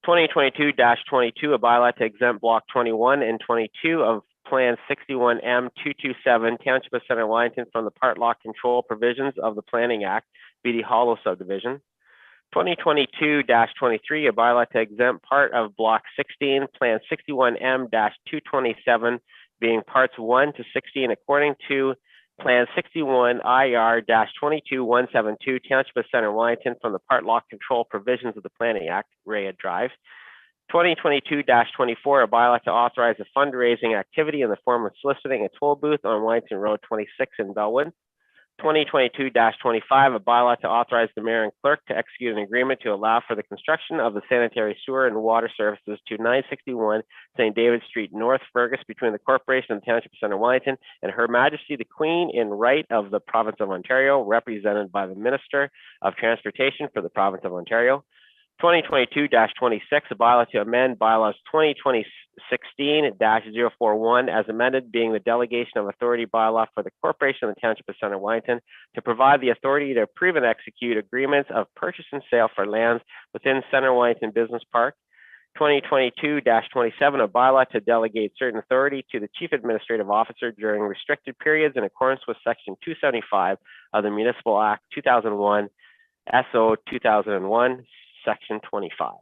2022-22, a bylaw to exempt block 21 and 22 of Plan 61M-227, Township of Centre Wellington from the part lot control provisions of the Planning Act, Beatty Hollow subdivision. 2022-23, a bylaw to exempt part of Block 16, Plan 61M-227, being parts 1 to 16, according to Plan 61 IR-22172, Township of Centre Wellington, from the part lot control provisions of the Planning Act, Raya Drive. 2022-24, a bylaw to authorize a fundraising activity in the form of soliciting a toll booth on Wellington Road 26 in Bellwood. 2022-25, a bylaw to authorize the mayor and clerk to execute an agreement to allow for the construction of the sanitary sewer and water services to 961 St. David Street North, Fergus, between the corporation and the Township of Centre Wellington and Her Majesty the Queen in right of the province of Ontario, represented by the Minister of Transportation for the province of Ontario. 2022-26, a bylaw to amend bylaws 2016-041 as amended, being the delegation of authority bylaw for the corporation of the Township of Centre Wellington to provide the authority to approve and execute agreements of purchase and sale for lands within Centre Wellington Business Park. 2022-27, a bylaw to delegate certain authority to the Chief Administrative Officer during restricted periods in accordance with Section 275 of the Municipal Act 2001, SO 2001, Section 25.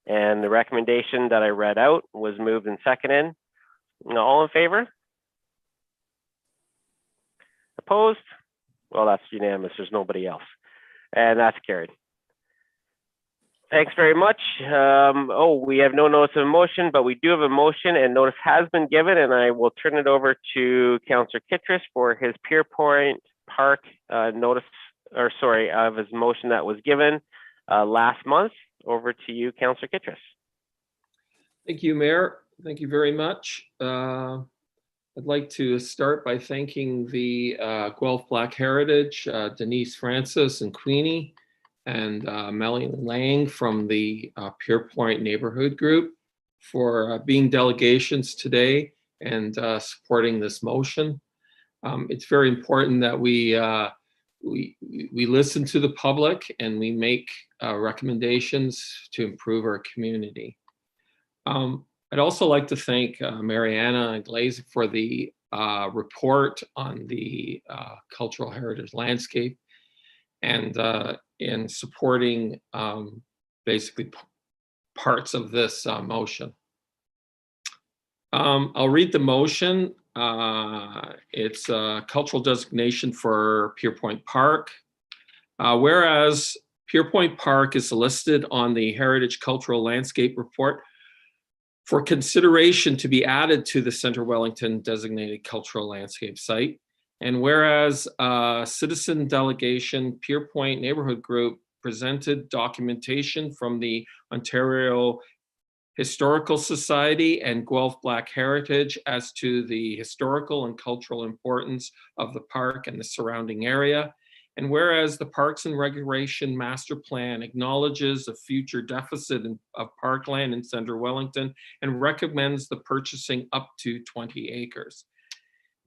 And the recommendation that I read out was moved and seconded. All in favor? Opposed? Well, that's unanimous. There's nobody else. And that's carried. Thanks very much. We have no notice of motion, but we do have a motion and notice has been given, and I will turn it over to Councillor Kittredge for his Pierpoint Park notice, of his motion that was given last month. Over to you, Councillor Kittredge. Thank you, Mayor. Thank you very much. I'd like to start by thanking the Guelph Black Heritage, Denise Francis and Queenie, and Melanie Lange from the Pierpoint Neighbourhood Group for being delegations today and supporting this motion. It's very important that we listen to the public and we make recommendations to improve our community. I'd also like to thank Mariana Glaze for the report on the cultural heritage landscape and in supporting basically parts of this motion. I'll read the motion. It's a cultural designation for Pierpoint Park. Whereas Pierpoint Park is listed on the Heritage Cultural Landscape Report for consideration to be added to the Centre Wellington designated cultural landscape site. And whereas citizen delegation Pierpoint Neighbourhood Group presented documentation from the Ontario Historical Society and Guelph Black Heritage as to the historical and cultural importance of the park and the surrounding area. And whereas the Parks and Recreation Master Plan acknowledges a future deficit of parkland in Centre Wellington and recommends the purchasing up to 20 acres.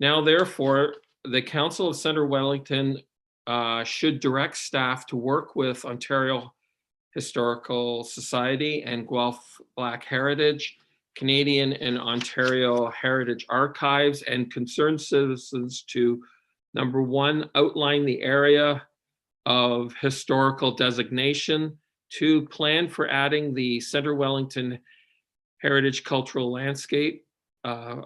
Now, therefore, the Council of Centre Wellington should direct staff to work with Ontario Historical Society and Guelph Black Heritage, Canadian and Ontario Heritage Archives, and concerned citizens to, number one, outline the area of historical designation. 2, plan for adding the Centre Wellington Heritage Cultural Landscape. And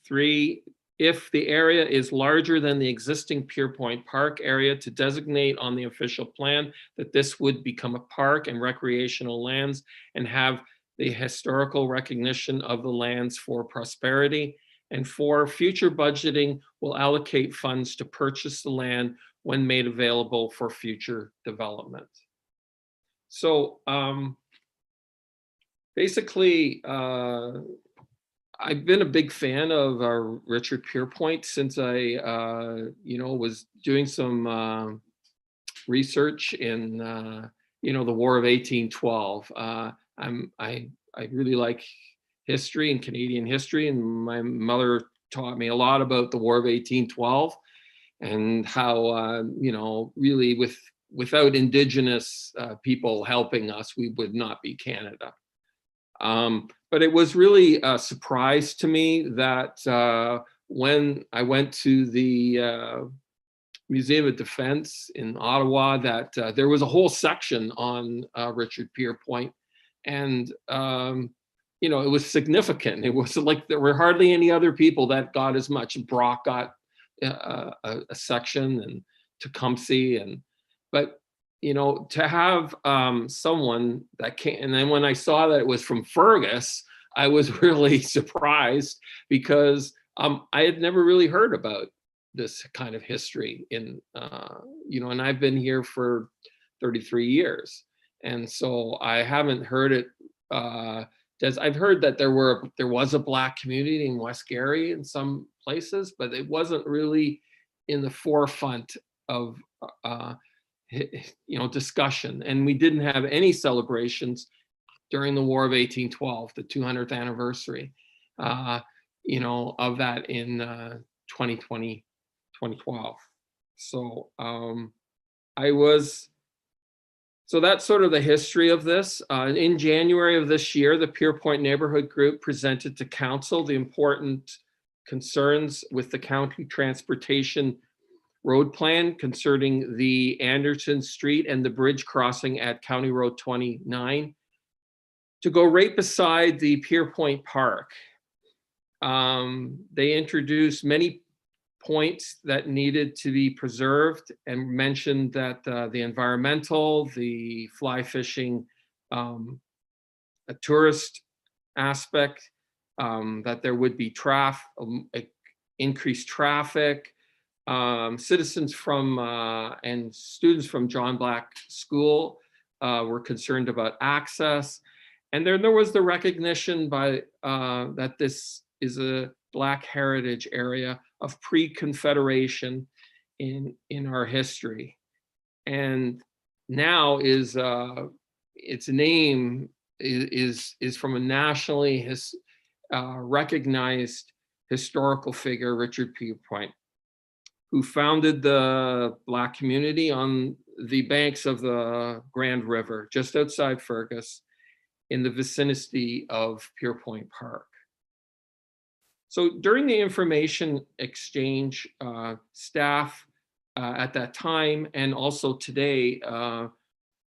3, if the area is larger than the existing Pierpoint Park area, to designate on the official plan that this would become a park and recreational lands and have the historical recognition of the lands for prosperity. And 4, future budgeting will allocate funds to purchase the land when made available for future development. So basically, I've been a big fan of Richard Pierpoint since I, was doing some research in, the War of 1812. I really like history and Canadian history, and my mother taught me a lot about the War of 1812 and how, really without Indigenous people helping us, we would not be Canada. But it was really a surprise to me that when I went to the Museum of Defence in Ottawa, that there was a whole section on Richard Pierpoint, and it was significant. It was like there were hardly any other people that got as much. Brock got a section, and Tecumseh, but to have someone that came, and then when I saw that it was from Fergus, I was really surprised because I had never really heard about this kind of history in, and I've been here for 33 years. And so I haven't heard it. I've heard that there was a Black community in West Garry in some places, but it wasn't really in the forefront of discussion. And we didn't have any celebrations during the War of 1812, the 200th anniversary, of that in 2012. So so that's sort of the history of this. In January of this year, the Pierpoint Neighbourhood Group presented to Council the important concerns with the county transportation road plan concerning the Anderson Street and the bridge crossing at County Road 29 to go right beside the Pierpoint Park. They introduced many points that needed to be preserved and mentioned that the environmental, the fly fishing, a tourist aspect, that there would be increased traffic, citizens from and students from John Black School were concerned about access. And there was the recognition by that this is Black heritage area of pre-Confederation in our history. And now its name is from a nationally recognized historical figure, Richard Pierpoint, who founded the Black community on the banks of the Grand River, just outside Fergus, in the vicinity of Pierpoint Park. So during the information exchange, staff at that time and also today,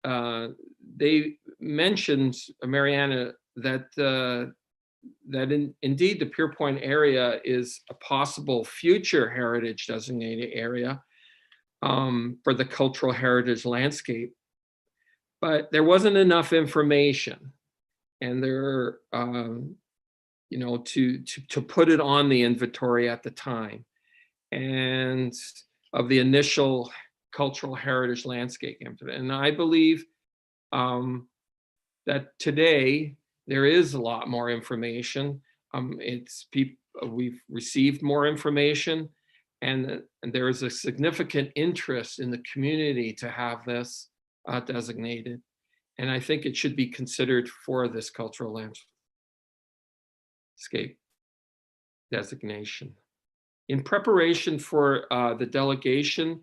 they mentioned, Mariana, that indeed the Pierpoint area is a possible future heritage designated area for the cultural heritage landscape. But there wasn't enough information, and there, you know, to put it on the inventory at the time, and of the initial cultural heritage landscape. And I believe that today there is a lot more information. We've received more information, and there is a significant interest in the community to have this designated. And I think it should be considered for this cultural landscape designation. In preparation for the delegation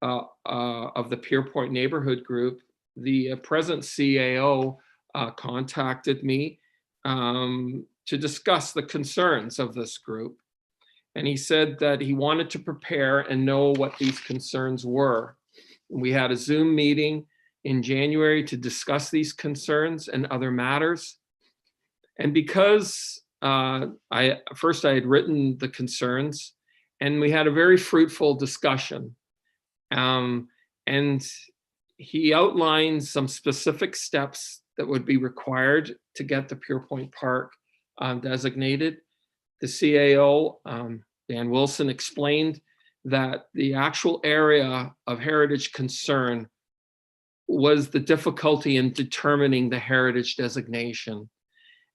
of the Pierpoint Neighbourhood Group, the present CAO contacted me to discuss the concerns of this group. And he said that he wanted to prepare and know what these concerns were. We had a Zoom meeting in January to discuss these concerns and other matters. And because first I had written the concerns, and we had a very fruitful discussion. And he outlined some specific steps that would be required to get the Pierpoint Park designated. The CAO, Dan Wilson, explained that the actual area of heritage concern was the difficulty in determining the heritage designation.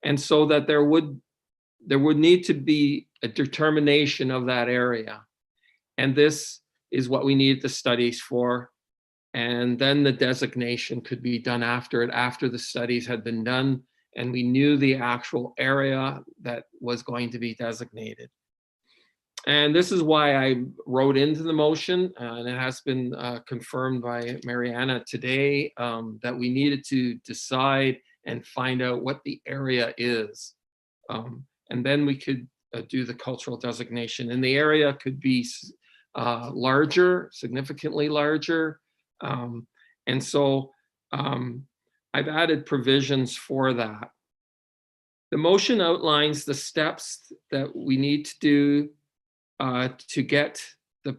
And so that there would need to be a determination of that area. And this is what we needed the studies for. And then the designation could be done after the studies had been done and we knew the actual area that was going to be designated. And this is why I wrote into the motion, and it has been confirmed by Mariana today, that we needed to decide and find out what the area is. And then we could do the cultural designation. And the area could be larger, significantly larger. And so I've added provisions for that. The motion outlines the steps that we need to do to get the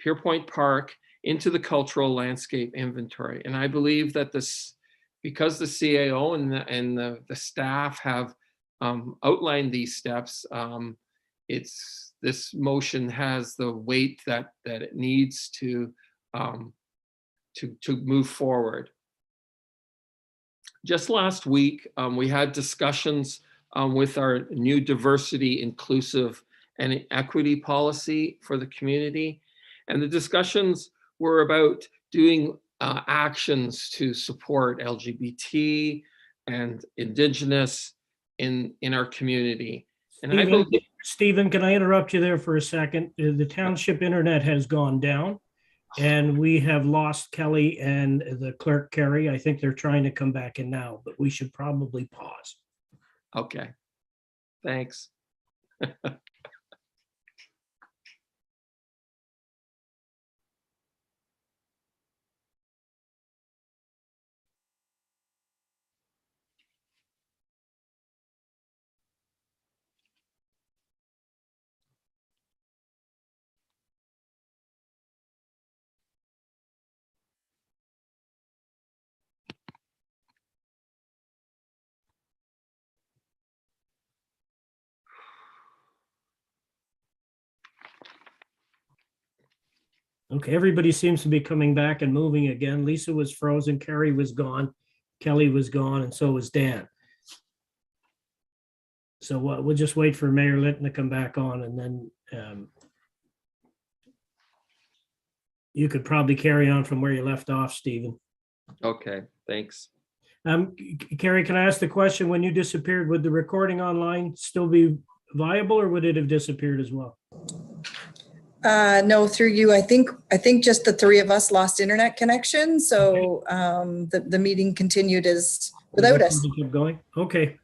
Pierpoint Park into the cultural landscape inventory. And I believe that this, because the CAO and the staff have outlined these steps, this motion has the weight that it needs to move forward. Just last week, we had discussions with our new diversity, inclusive, and equity policy for the community. And the discussions were about doing actions to support LGBT and Indigenous in our community. And Stephen, can I interrupt you there for a second? The township internet has gone down and we have lost Kelly and the clerk, Carrie. I think they're trying to come back in now, but we should probably pause. Okay, thanks. Okay, everybody seems to be coming back and moving again. Lisa was frozen, Carrie was gone, Kelly was gone, and so was Dan. So we'll just wait for Mayor Linton to come back on, and then you could probably carry on from where you left off, Stephen. Okay, thanks. Carrie, can I ask the question, when you disappeared, would the recording online still be viable, or would it have disappeared as well? No, through you. I think just the three of us lost internet connection. So the meeting continued as without us. Keep going. Okay.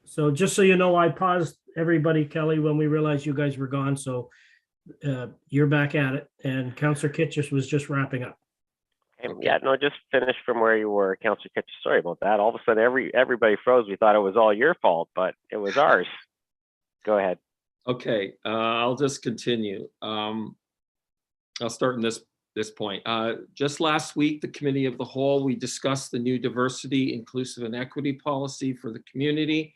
So just so you know, I paused everybody, Kelly, when we realized you guys were gone. So you're back at it. And Councillor Kitchus was just wrapping up. Yeah, no, just finish from where you were, Councillor Kitchus. Sorry about that. All of a sudden, everybody froze. We thought it was all your fault, but it was ours. Go ahead. Okay, I'll just continue. I'll start in this point. Just last week, the Committee of the Whole, we discussed the new diversity, inclusive and equity policy for the community.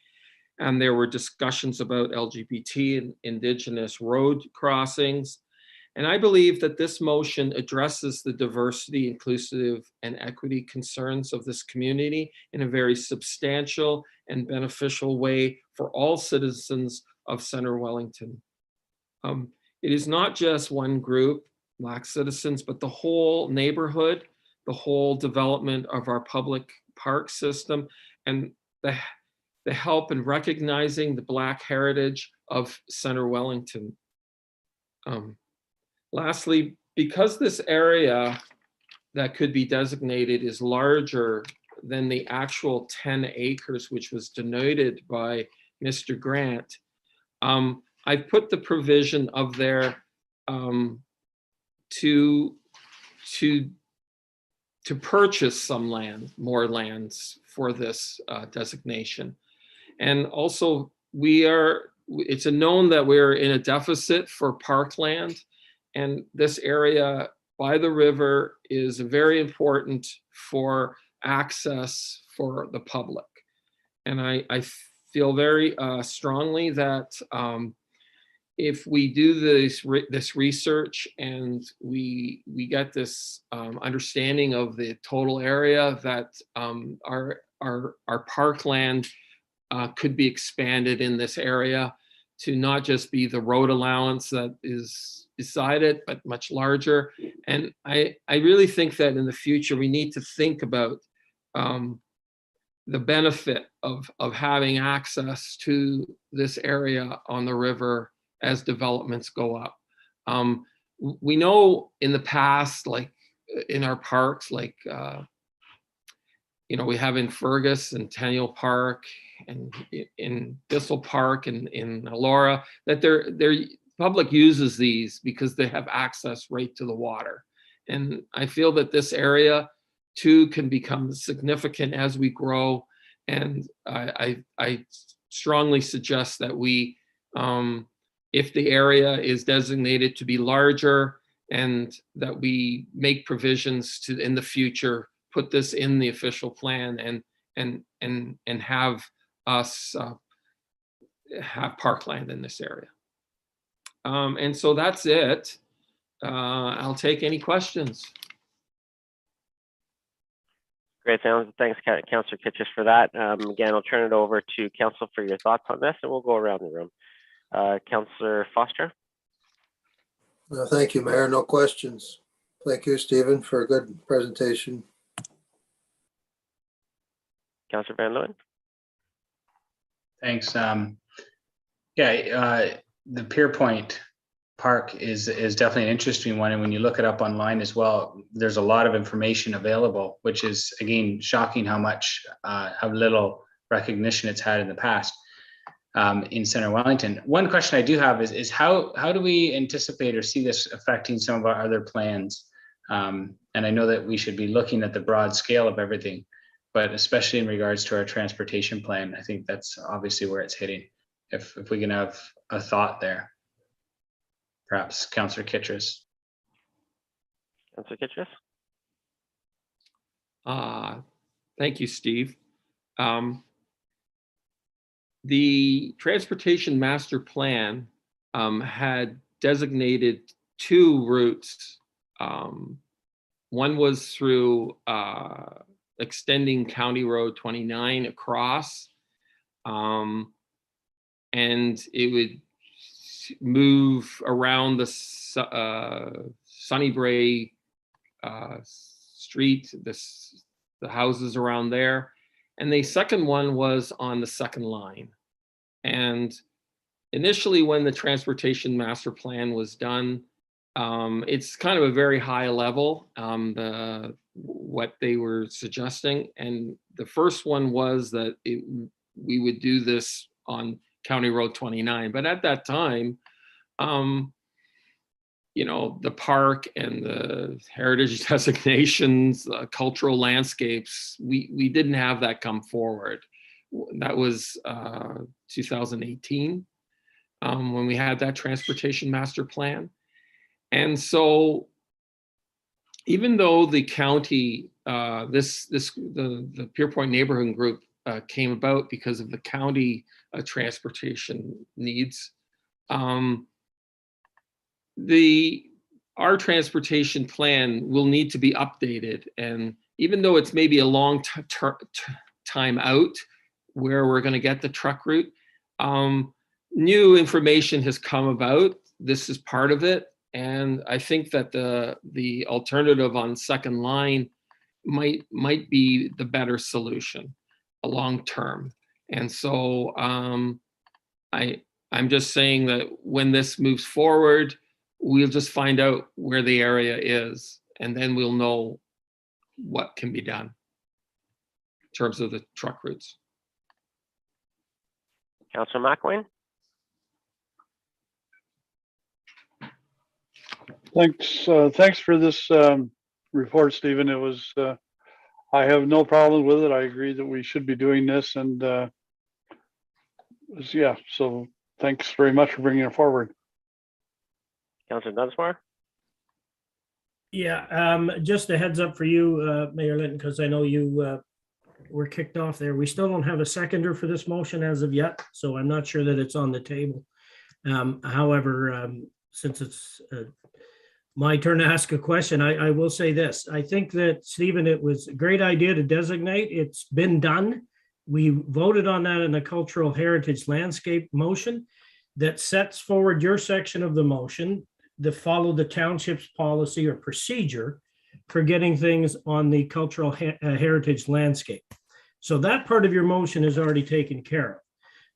And there were discussions about LGBT and Indigenous road crossings. And I believe that this motion addresses the diversity, inclusive and equity concerns of this community in a very substantial and beneficial way for all citizens of Centre Wellington. It is not just one group, Black citizens, but the whole neighborhood, the whole development of our public park system, and the help in recognizing the Black heritage of Centre Wellington. Lastly, because this area that could be designated is larger than the actual 10 acres, which was denoted by Mr. Grant, I put the provision of there to purchase some land, more lands for this designation. And also it's a known that we're in a deficit for parkland, and this area by the river is very important for access for the public. And I feel very strongly that if we do this research and we get this understanding of the total area, that our parkland could be expanded in this area to not just be the road allowance that is beside it, but much larger. And I really think that in the future, we need to think about the benefit of having access to this area on the river as developments go up. We know in the past, like in our parks, like, we have in Fergus and Tenniel Park and in Thistle Park and in Elora, that their public uses these because they have access right to the water. And I feel that this area too can become significant as we grow. And I strongly suggest that we, if the area is designated to be larger, and that we make provisions to, in the future, put this in the official plan and have us have parkland in this area. And so that's it. I'll take any questions. Great, thanks, Councillor Kitchus, for that. Again, I'll turn it over to Council for your thoughts on this, and we'll go around the room. Councillor Foster. Thank you, Mayor. No questions. Thank you, Stephen, for a good presentation. Councillor Van Leeuwen. Thanks. The Pierpoint Park is definitely an interesting one, and when you look it up online as well, there's a lot of information available, which is again shocking how little recognition it's had in the past in Centre Wellington. One question I do have is how do we anticipate or see this affecting some of our other plans? And I know that we should be looking at the broad scale of everything, but especially in regards to our transportation plan, I think that's obviously where it's hitting. If we can have a thought there. Perhaps Councillor Kitchus. Councillor Kitchus. Thank you, Steve. The Transportation Master Plan had designated two routes. One was through extending County Road 29 across, and it would move around the Sunnybray Street, the houses around there. And the second one was on the second line. And initially, when the transportation master plan was done, it's kind of a very high level, what they were suggesting. And the first one was that we would do this on County Road 29. But at that time, the park and the heritage designations, cultural landscapes, we didn't have that come forward. That was 2018 when we had that transportation master plan. And so even though the county, the Pierpoint neighborhood group came about because of the county transportation needs, our transportation plan will need to be updated. And even though it's maybe a long time out where we're going to get the truck route, new information has come about. This is part of it. And I think that the alternative on second line might be the better solution long term. And so I'm just saying that when this moves forward, we'll just find out where the area is, and then we'll know what can be done in terms of the truck routes. Councillor McElwain? Thanks for this report, Stephen. It was, I have no problem with it. I agree that we should be doing this, and yeah, so thanks very much for bringing it forward. Councillor Dunsmore? Yeah, just a heads up for you, Mayor Linton, because I know you were kicked off there. We still don't have a seconder for this motion as of yet, so I'm not sure that it's on the table. However, since it's my turn to ask a question, I will say this. I think that, Stephen, it was a great idea to designate. It's been done. We voted on that in the cultural heritage landscape motion that sets forward your section of the motion that follow the township's policy or procedure for getting things on the cultural heritage landscape. So that part of your motion is already taken care of.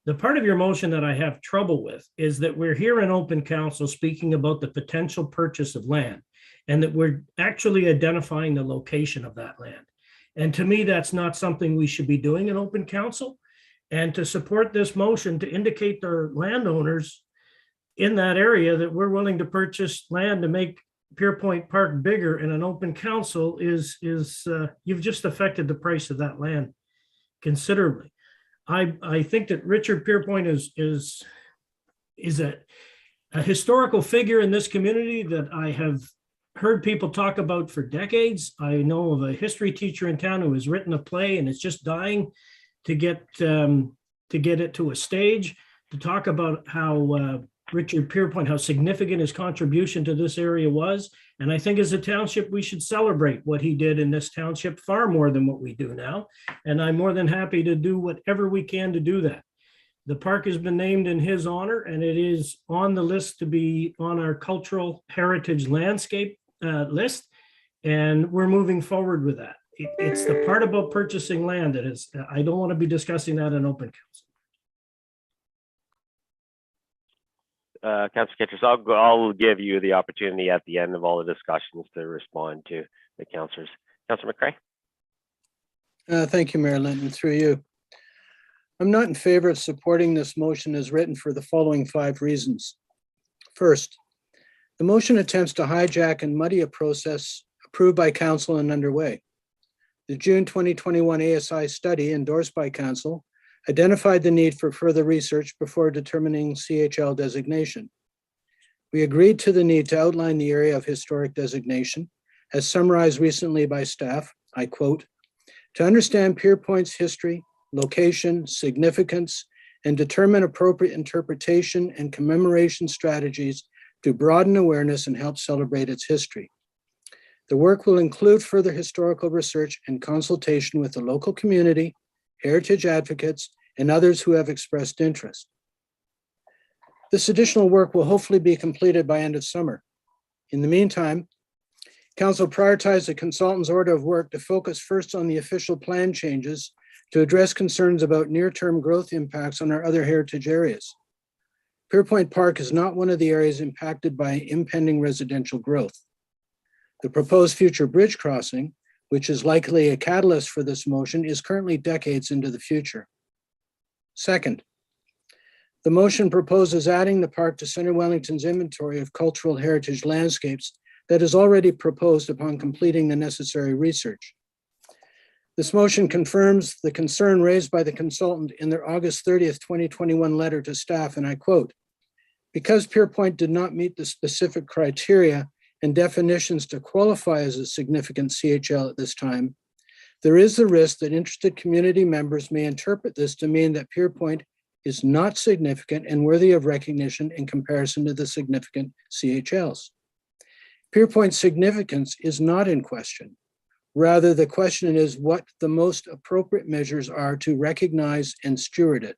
The part of your motion that I have trouble with is that we're here in open council speaking about the potential purchase of land, and that we're actually identifying the location of that land. And to me, that's not something we should be doing in open council. And to support this motion to indicate to landowners in that area that we're willing to purchase land to make Pierpoint Park bigger in an open council is you've just affected the price of that land considerably. I think that Richard Pierpoint is a historical figure in this community that I have heard people talk about for decades. I know of a history teacher in town who has written a play and is just dying to get it to a stage to talk about how Richard Pierpoint, how significant his contribution to this area was. And I think as a township, we should celebrate what he did in this township far more than what we do now. And I'm more than happy to do whatever we can to do that. The park has been named in his honor, and it is on the list to be on our cultural heritage landscape list. And we're moving forward with that. It's the part about purchasing land that is, I don't want to be discussing that in open council. Councillor Kitchers, I'll give you the opportunity at the end of all the discussions to respond to the councillors. Councillor McCray. Thank you, Mayor Linton, through you. I'm not in favor of supporting this motion as written for the following 5 reasons. First, the motion attempts to hijack and muddy a process approved by council and underway. The June 2021 ASI study endorsed by council identified the need for further research before determining CHL designation. We agreed to the need to outline the area of historic designation, as summarized recently by staff, I quote, to understand Pierpoint's history, location, significance, and determine appropriate interpretation and commemoration strategies to broaden awareness and help celebrate its history. The work will include further historical research and consultation with the local community, heritage advocates, and others who have expressed interest. This additional work will hopefully be completed by end of summer. In the meantime, Council prioritized the consultant's order of work to focus first on the official plan changes to address concerns about near-term growth impacts on our other heritage areas. Pierpoint Park is not one of the areas impacted by impending residential growth. The proposed future bridge crossing, which is likely a catalyst for this motion, is currently decades into the future. Second, the motion proposes adding the park to Centre Wellington's inventory of cultural heritage landscapes that is already proposed upon completing the necessary research. This motion confirms the concern raised by the consultant in their August 30th, 2021 letter to staff, and I quote, "Because Pierpoint did not meet the specific criteria and definitions to qualify as a significant CHL at this time, there is the risk that interested community members may interpret this to mean that Pierpoint is not significant and worthy of recognition in comparison to the significant CHLs. Pierpoint's significance is not in question. Rather, the question is what the most appropriate measures are to recognize and steward it.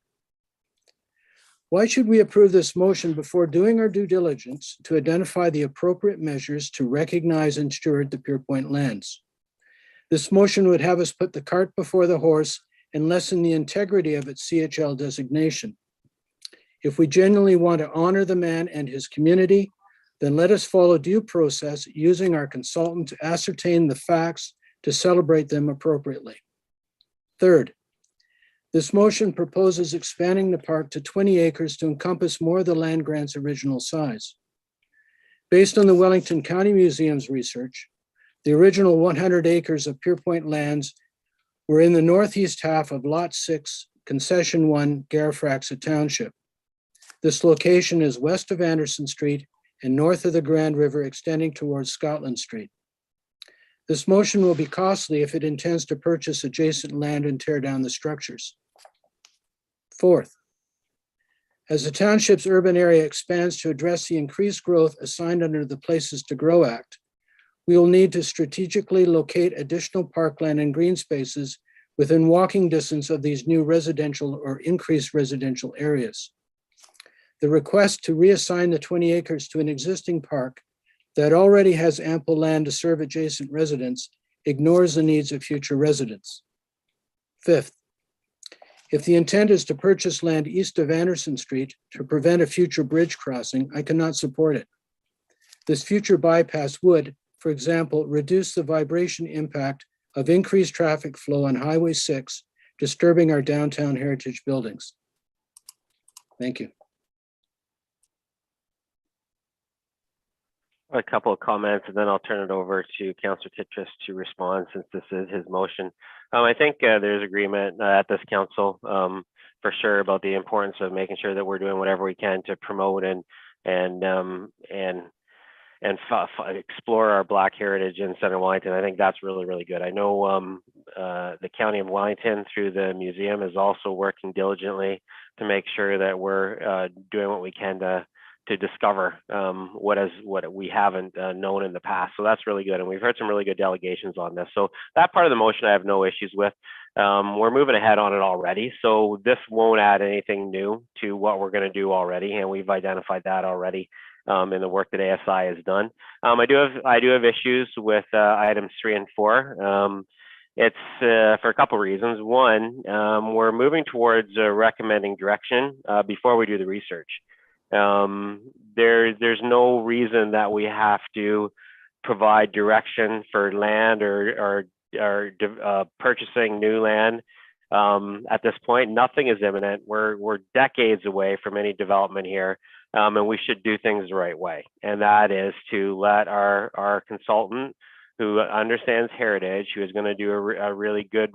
Why should we approve this motion before doing our due diligence to identify the appropriate measures to recognize and steward the Pierpoint lands? This motion would have us put the cart before the horse and lessen the integrity of its CHL designation. If we genuinely want to honor the man and his community, then let us follow due process using our consultant to ascertain the facts to celebrate them appropriately. Third, this motion proposes expanding the park to 20 acres to encompass more of the land grant's original size. Based on the Wellington County Museum's research, the original 100 acres of Pierpoint lands were in the northeast half of Lot 6, Concession 1, Guelph Township. This location is west of Anderson Street and north of the Grand River extending towards Scotland Street. This motion will be costly if it intends to purchase adjacent land and tear down the structures. Fourth, as the township's urban area expands to address the increased growth assigned under the Places to Grow Act, we will need to strategically locate additional parkland and green spaces within walking distance of these new residential or increased residential areas. The request to reassign the 20 acres to an existing park that already has ample land to serve adjacent residents ignores the needs of future residents. Fifth, if the intent is to purchase land east of Anderson Street to prevent a future bridge crossing, I cannot support it. This future bypass would, for example, reduce the vibration impact of increased traffic flow on Highway 6, disturbing our downtown heritage buildings. Thank you. A couple of comments, and then I'll turn it over to Councillor Titris to respond since this is his motion. I think there's agreement at this council for sure about the importance of making sure that we're doing whatever we can to promote and explore our Black heritage in Centre Wellington. I think that's really, really good. I know the County of Wellington through the museum is also working diligently to make sure that we're doing what we can to discover what we haven't known in the past. So that's really good. And we've heard some really good delegations on this. So that part of the motion I have no issues with. We're moving ahead on it already. So this won't add anything new to what we're going to do already. And we've identified that already in the work that ASI has done. I do have issues with items 3 and 4. It's for a couple of reasons. One, we're moving towards recommending direction before we do the research. There's no reason that we have to provide direction for land or purchasing new land at this point. Nothing is imminent. We're decades away from any development here, and we should do things the right way. And that is to let our consultant, who understands heritage, who is going to do a really good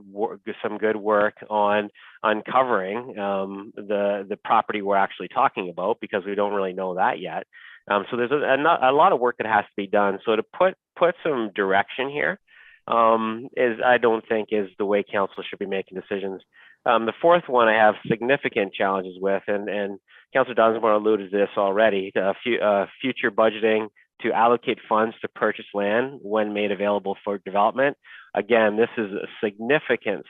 some good work on uncovering the property we're actually talking about, because we don't really know that yet. So there's a lot of work that has to be done. So to put some direction here I don't think is the way council should be making decisions. The fourth one I have significant challenges with, and Councillor Dunsmore alluded to this already, future budgeting to allocate funds to purchase land when made available for development. Again, this is a significant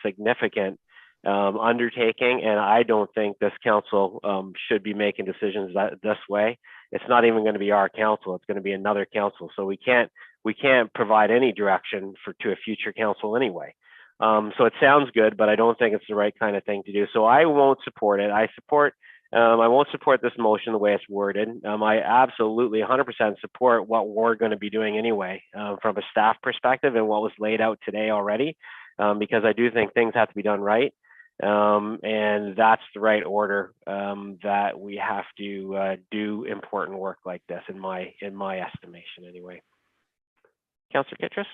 undertaking, and I don't think this council should be making decisions this way. It's not even going to be our council; it's going to be another council. So we can't provide any direction to a future council anyway. So it sounds good, but I don't think it's the right kind of thing to do. So I won't support it. I won't support this motion the way it's worded. I absolutely 100% support what we're going to be doing anyway from a staff perspective and what was laid out today already, because I do think things have to be done right. And that's the right order that we have to do important work like this, in my estimation anyway. Councillor Kittredge?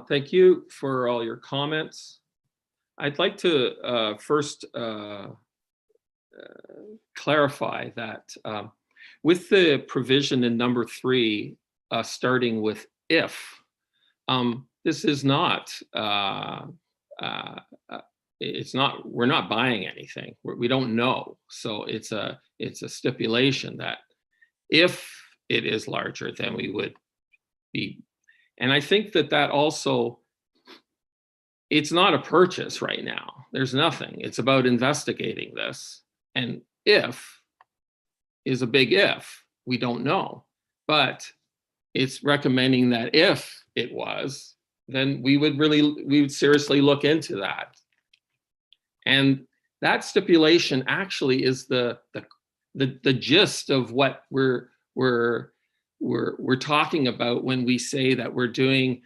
Thank you for all your comments. I'd like to first clarify that with the provision in number 3, starting with if, this is not, it's not, we're not buying anything. We don't know. So it's a stipulation that if it is larger, then we would be. And I think that also, it's not a purchase right now. There's nothing. It's about investigating this. And if is a big if. We don't know. But it's recommending that if it was, then we would seriously look into that. And that stipulation actually is the gist of what we're talking about when we say that we're doing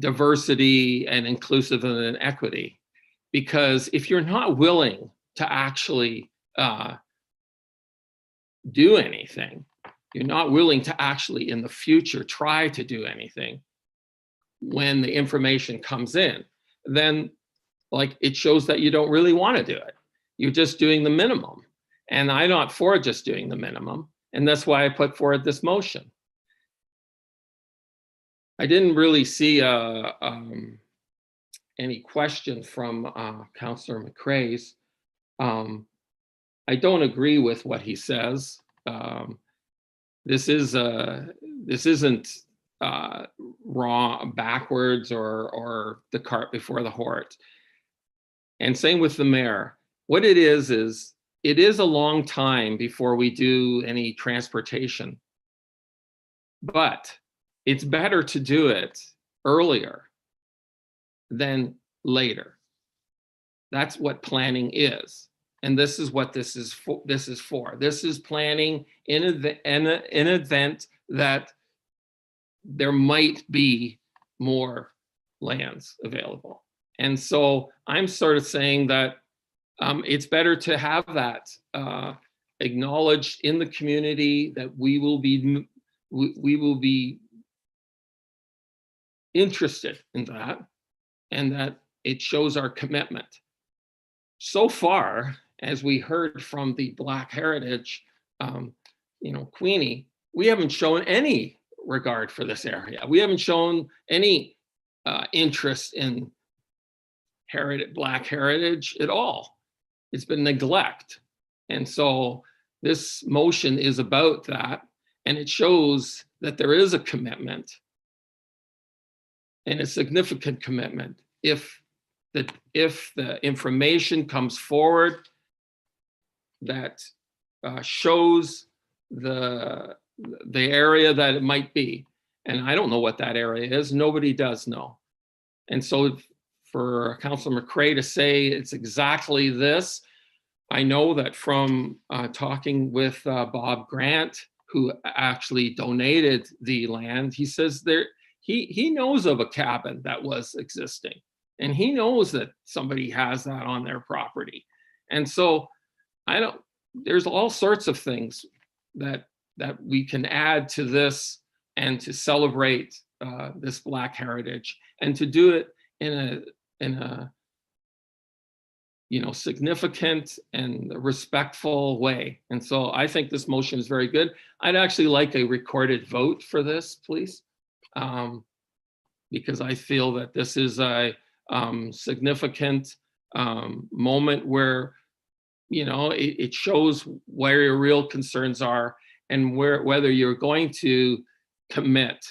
diversity and inclusive and equity. Because if you're not willing to actually do anything, you're not willing to actually in the future try to do anything when the information comes in, then like it shows that you don't really want to do it. You're just doing the minimum. And I'm not for just doing the minimum. And that's why I put forward this motion. I didn't really see any question from Councillor McCrae's. I don't agree with what he says. This isn't wrong, backwards, or the cart before the horse. And same with the mayor. What it is it is a long time before we do any transportation, but it's better to do it earlier than later. That's what planning is. And this is what this is for. This is planning in an event that there might be more lands available. And so I'm sort of saying that it's better to have that acknowledged in the community, that we will be interested in that, and that it shows our commitment. So far, as we heard from the Black Heritage, Queenie, we haven't shown any regard for this area. We haven't shown any interest in Black heritage at all. It's been neglect. And so this motion is about that, and it shows that there is a commitment, and a significant commitment. If the information comes forward that shows the area that it might be, and I don't know what that area is, nobody does know. And so for Councillor McCrae to say it's exactly this, I know that from talking with Bob Grant, who actually donated the land, he says he knows of a cabin that was existing, and he knows that somebody has that on their property. And so there's all sorts of things that we can add to this, and to celebrate this Black heritage, and to do it in a significant and respectful way. And so I think this motion is very good. I'd actually like a recorded vote for this, please, because I feel that this is a significant moment where it shows where your real concerns are, and whether you're going to commit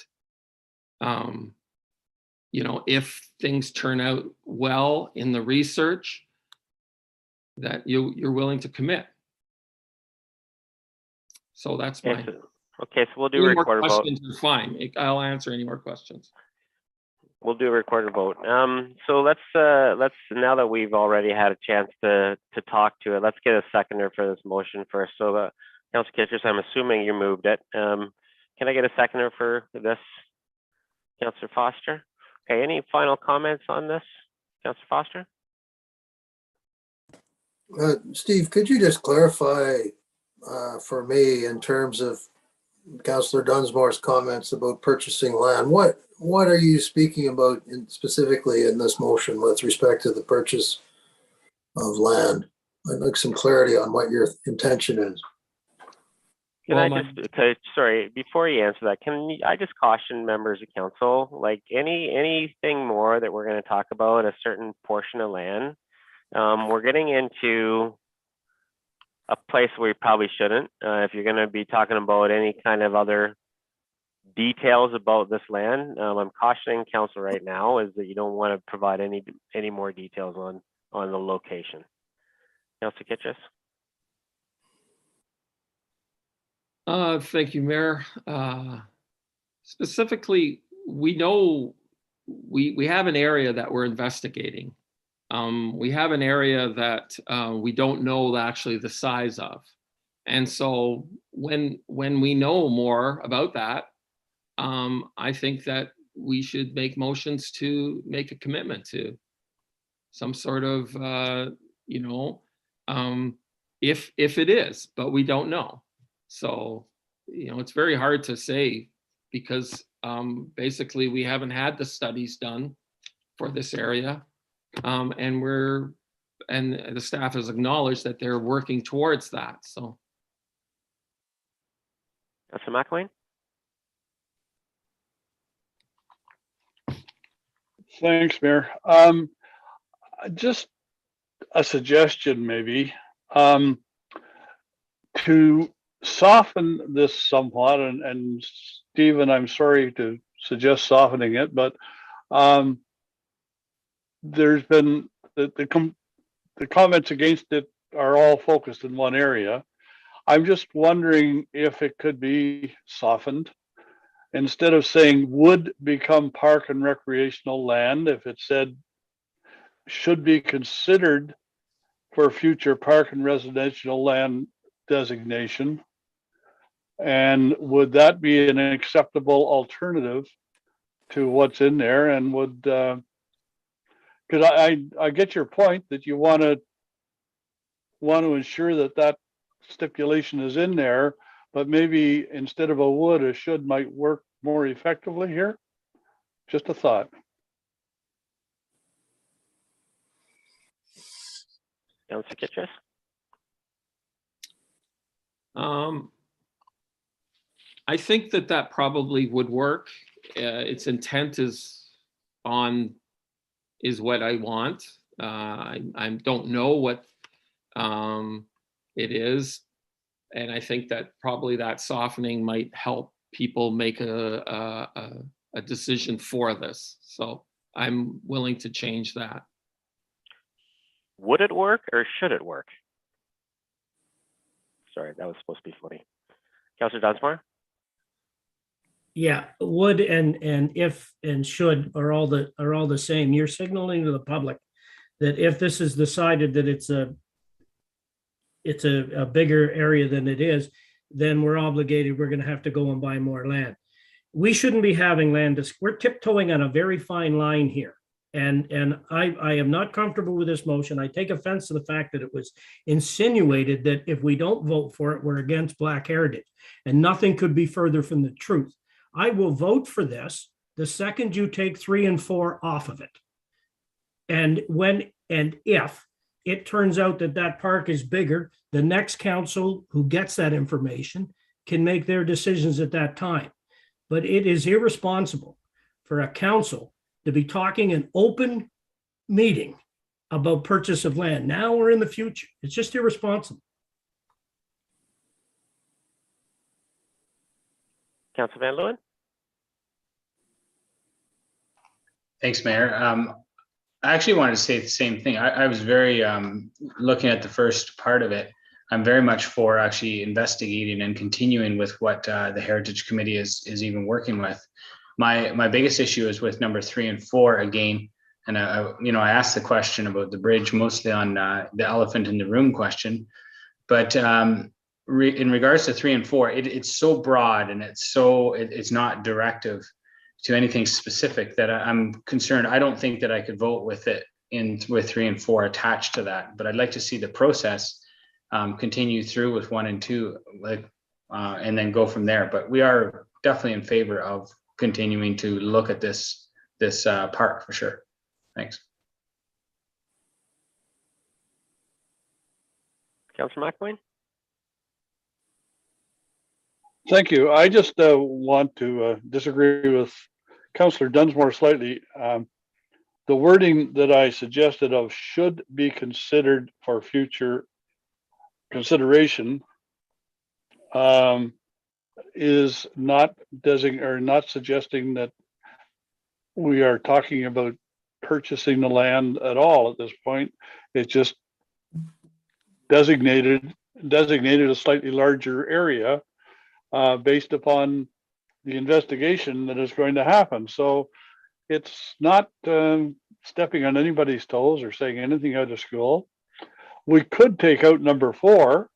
if things turn out well in the research, that you're willing to commit. So that's Okay, my. okay, so we'll do a Any more recorded vote. questions are fine. I'll answer any more questions. We'll do a recorded vote. So let's now that we've already had a chance to talk to it, let's get a seconder for this motion first. So Councillor Kitchers, I'm assuming you moved it. Can I get a seconder for this, Councillor Foster? Okay, any final comments on this, Councillor Foster? Steve, could you just clarify for me in terms of Councillor Dunsmore's comments about purchasing land? What are you speaking about specifically in this motion with respect to the purchase of land? I'd like some clarity on what your intention is. Sorry, before you answer that, I just caution members of council, like anything more that we're going to talk about a certain portion of land, we're getting into a place where we probably shouldn't. If you're going to be talking about any kind of other details about this land, I'm cautioning council right now is that you don't want to provide any more details on the location. Councillor Kitchers? Thank you, Mayor. Specifically, we know we have an area that we're investigating. We have an area that we don't know actually the size of. And so when we know more about that, I think that we should make motions to make a commitment to some sort of, if it is, but we don't know. So, it's very hard to say because basically we haven't had the studies done for this area. And the staff has acknowledged that they're working towards that, so. Councillor McElwain? Thanks, Mayor. Just a suggestion maybe to soften this somewhat, and Stephen, I'm sorry to suggest softening it, but there's been the comments against it are all focused in one area. I'm just wondering if it could be softened. Instead of saying would become park and recreational land, if it said should be considered for future park and residential land designation. And would that be an acceptable alternative to what's in there? And would, because I get your point that you want to ensure that stipulation is in there, but maybe instead of a would, a should might work more effectively here. Just a thought. Councillor Kitchers? I think that probably would work. Its intent is what I want. I don't know what it is, and I think that probably that softening might help people make a decision for this. So I'm willing to change that. Would it work or should it work? Sorry, that was supposed to be funny. Councillor Dunsmore? Yeah, would and if and should are all the same. You're signaling to the public that if this is decided that it's a bigger area than it is, then we're obligated, we're going to have to go and buy more land. We shouldn't be having land. We're tiptoeing on a very fine line here. And I am not comfortable with this motion. I take offense to the fact that it was insinuated that if we don't vote for it, we're against Black Heritage. And nothing could be further from the truth. I will vote for this the second you take 3 and 4 off of it. And when and if it turns out that park is bigger, the next council who gets that information can make their decisions at that time. But it is irresponsible for a council to be talking an open meeting about purchase of land now or in the future. It's just irresponsible. Councillor Van Leeuwen? Thanks, Mayor. I actually wanted to say the same thing. I was very, looking at the first part of it, I'm very much for actually investigating and continuing with what the Heritage Committee is even working with. My biggest issue is with number 3 and 4 again. And I asked the question about the bridge mostly on the elephant in the room question, but in regards to 3 and 4, it's so broad and it's not directive to anything specific that I'm concerned. I don't think that I could vote with it with 3 and 4 attached to that, but I'd like to see the process continue through with 1 and 2, and then go from there. But we are definitely in favor of continuing to look at this park for sure. Thanks. Councillor McElwain? Thank you. I just want to disagree with Councillor Dunsmore slightly. The wording that I suggested of should be considered for future consideration is not suggesting that we are talking about purchasing the land at all at this point. It's just designated a slightly larger area based upon the investigation that is going to happen. So it's not stepping on anybody's toes or saying anything out of school. We could take out number 4,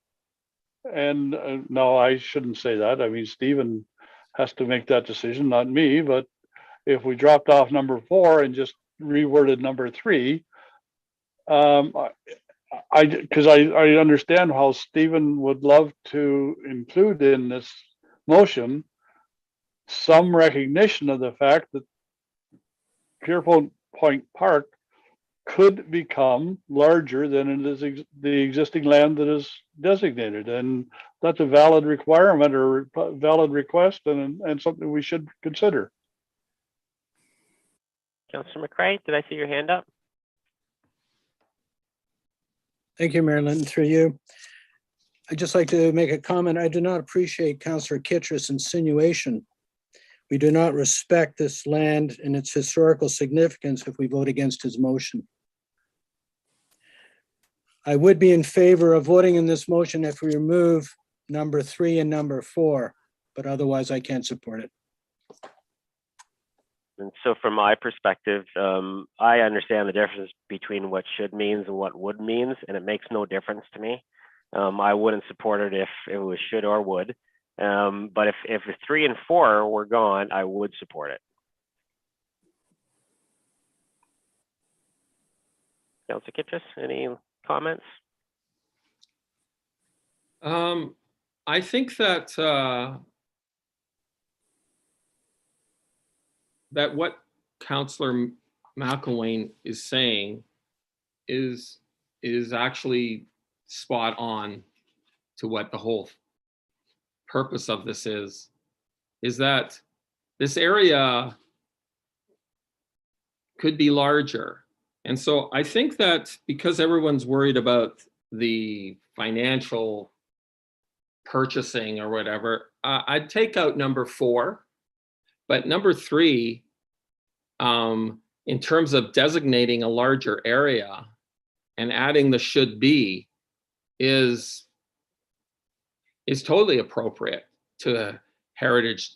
and no, I shouldn't say that. I mean, Stephen has to make that decision, not me. But if we dropped off number 4 and just reworded number 3, because I understand how Stephen would love to include in this motion some recognition of the fact that Pierpoint Park could become larger than it is the existing land that is designated, and that's a valid requirement or valid request, and something we should consider. Councillor McCray, did I see your hand up? Thank you, Mayor Linton, through you. I'd just like to make a comment. I do not appreciate Councillor Kittrus' insinuation. We do not respect this land and its historical significance if we vote against his motion. I would be in favor of voting in this motion if we remove number 3 and number 4, but otherwise I can't support it. And so from my perspective, I understand the difference between what should means and what would means, and it makes no difference to me. I wouldn't support it if it was should or would. But if 3 and 4 were gone, I would support it. Councillor Kittrus, any comments? I think that that what Councillor McElwain is saying is actually spot on to what the whole purpose of this is that this area could be larger. And so I think that because everyone's worried about the financial purchasing or whatever, I'd take out number 4, but number 3, in terms of designating a larger area and adding the should be is totally appropriate to heritage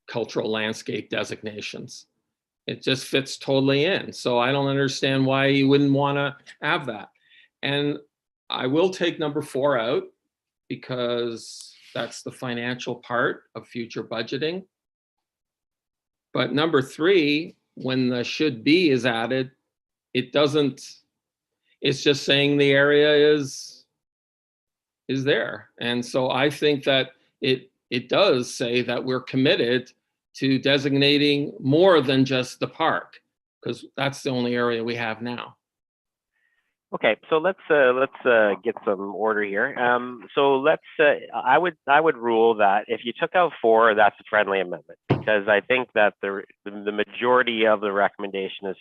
cultural landscape designations. It just fits totally in. So I don't understand why you wouldn't want to have that. And I will take number 4 out because that's the financial part of future budgeting. But number 3, when the should be is added, it doesn't, it's just saying the area is there. And so I think that it does say that we're committed to designating more than just the park, because that's the only area we have now. Okay, so let's get some order here. So I would rule that if you took out 4, that's a friendly amendment, because I think that the majority of the recommendation is,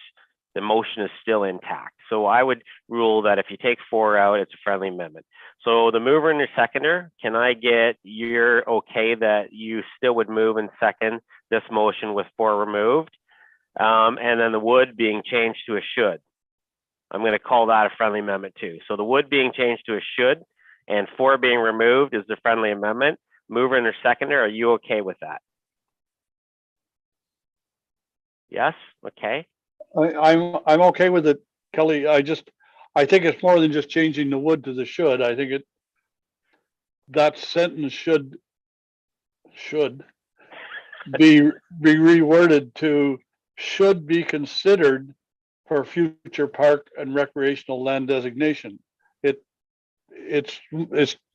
the motion is still intact. So I would rule that if you take 4 out, it's a friendly amendment. So the mover and your seconder, can I get your okay that you still would move and second this motion with 4 removed? And then the would being changed to a should. I'm going to call that a friendly amendment too. So the would being changed to a should and for being removed is the friendly amendment. Mover and seconder, are you okay with that? Yes, okay. I'm okay with it, Kelly. I think it's more than just changing the would to the should. I think that sentence should be reworded to should be considered for future park and recreational land designation. It's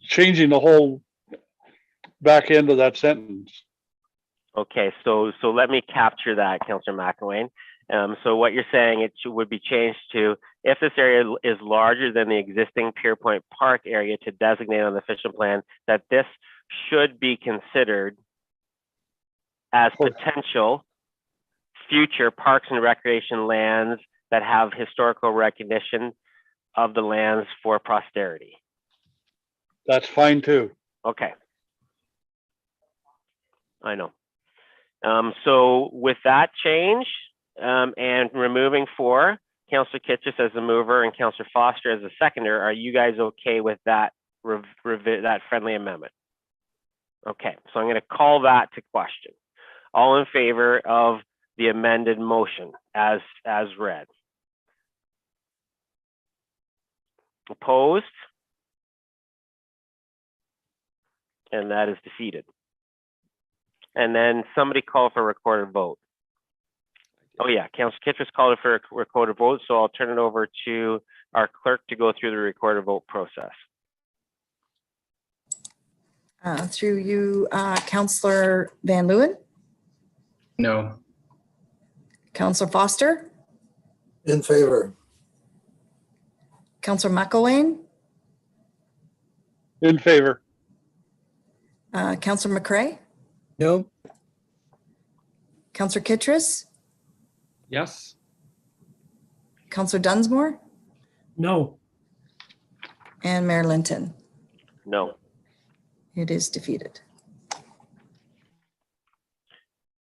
changing the whole back end of that sentence. Okay, so let me capture that, Councillor McElwain. So what you're saying, would be changed to, if this area is larger than the existing Pierpoint Park area to designate on the official plan, that this should be considered as potential future parks and recreation lands that have historical recognition of the lands for posterity. That's fine too. Okay. I know. So with that change and removing for Councillor Kitchis as the mover and Councillor Foster as the seconder, are you guys okay with that that friendly amendment? Okay, so I'm going to call that to question. All in favor of the amended motion as read? Opposed? And that is defeated. And then somebody call for a recorded vote. Oh yeah, Councillor Kitchis called for a recorded vote, so I'll turn it over to our clerk to go through the recorded vote process. Through you, Councillor Van Leeuwen, No. Councillor Foster, In favor. Councillor McElwain, In favor. Councillor McCrae, No, Councillor Kitchis, Yes. Councillor Dunsmore, No. and Mayor Linton. No. It is defeated.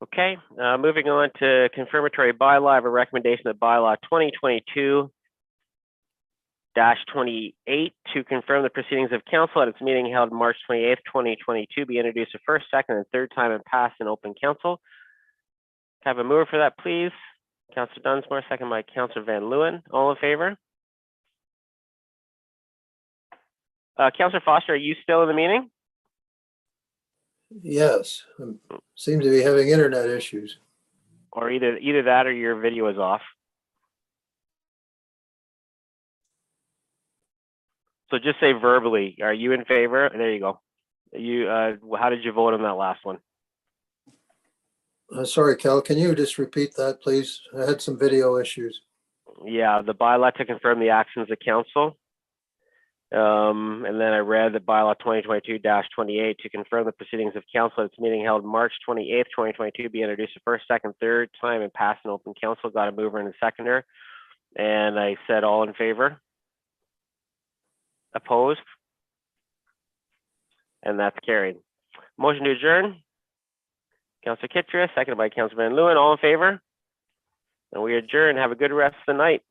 Okay, moving on to confirmatory bylaw. I have a recommendation that bylaw 2022-28 to confirm the proceedings of council at its meeting held March 28th, 2022 be introduced a first, second, and third time and passed in open council. Have a mover for that, please. Councillor Dunsmore, second by Councillor Van Leeuwen. All in favor? Councillor Foster, are you still in the meeting? Yes, seems to be having internet issues. Or either that or your video is off. So just say verbally, are you in favor? There you go. How did you vote on that last one? Sorry, Kel, can you just repeat that, please? I had some video issues. Yeah, the bylaw to confirm the actions of council. And then I read the bylaw 2022-28 to confirm the proceedings of council at its meeting held March 28th, 2022 be introduced a first, second, third time and passed in open council. Got a mover and a seconder. And I said all in favor. Opposed? And that's carried. Motion to adjourn. Councillor Kitchis, seconded by Councillor Van Leeuwen. All in favor? And we adjourn. Have a good rest of the night.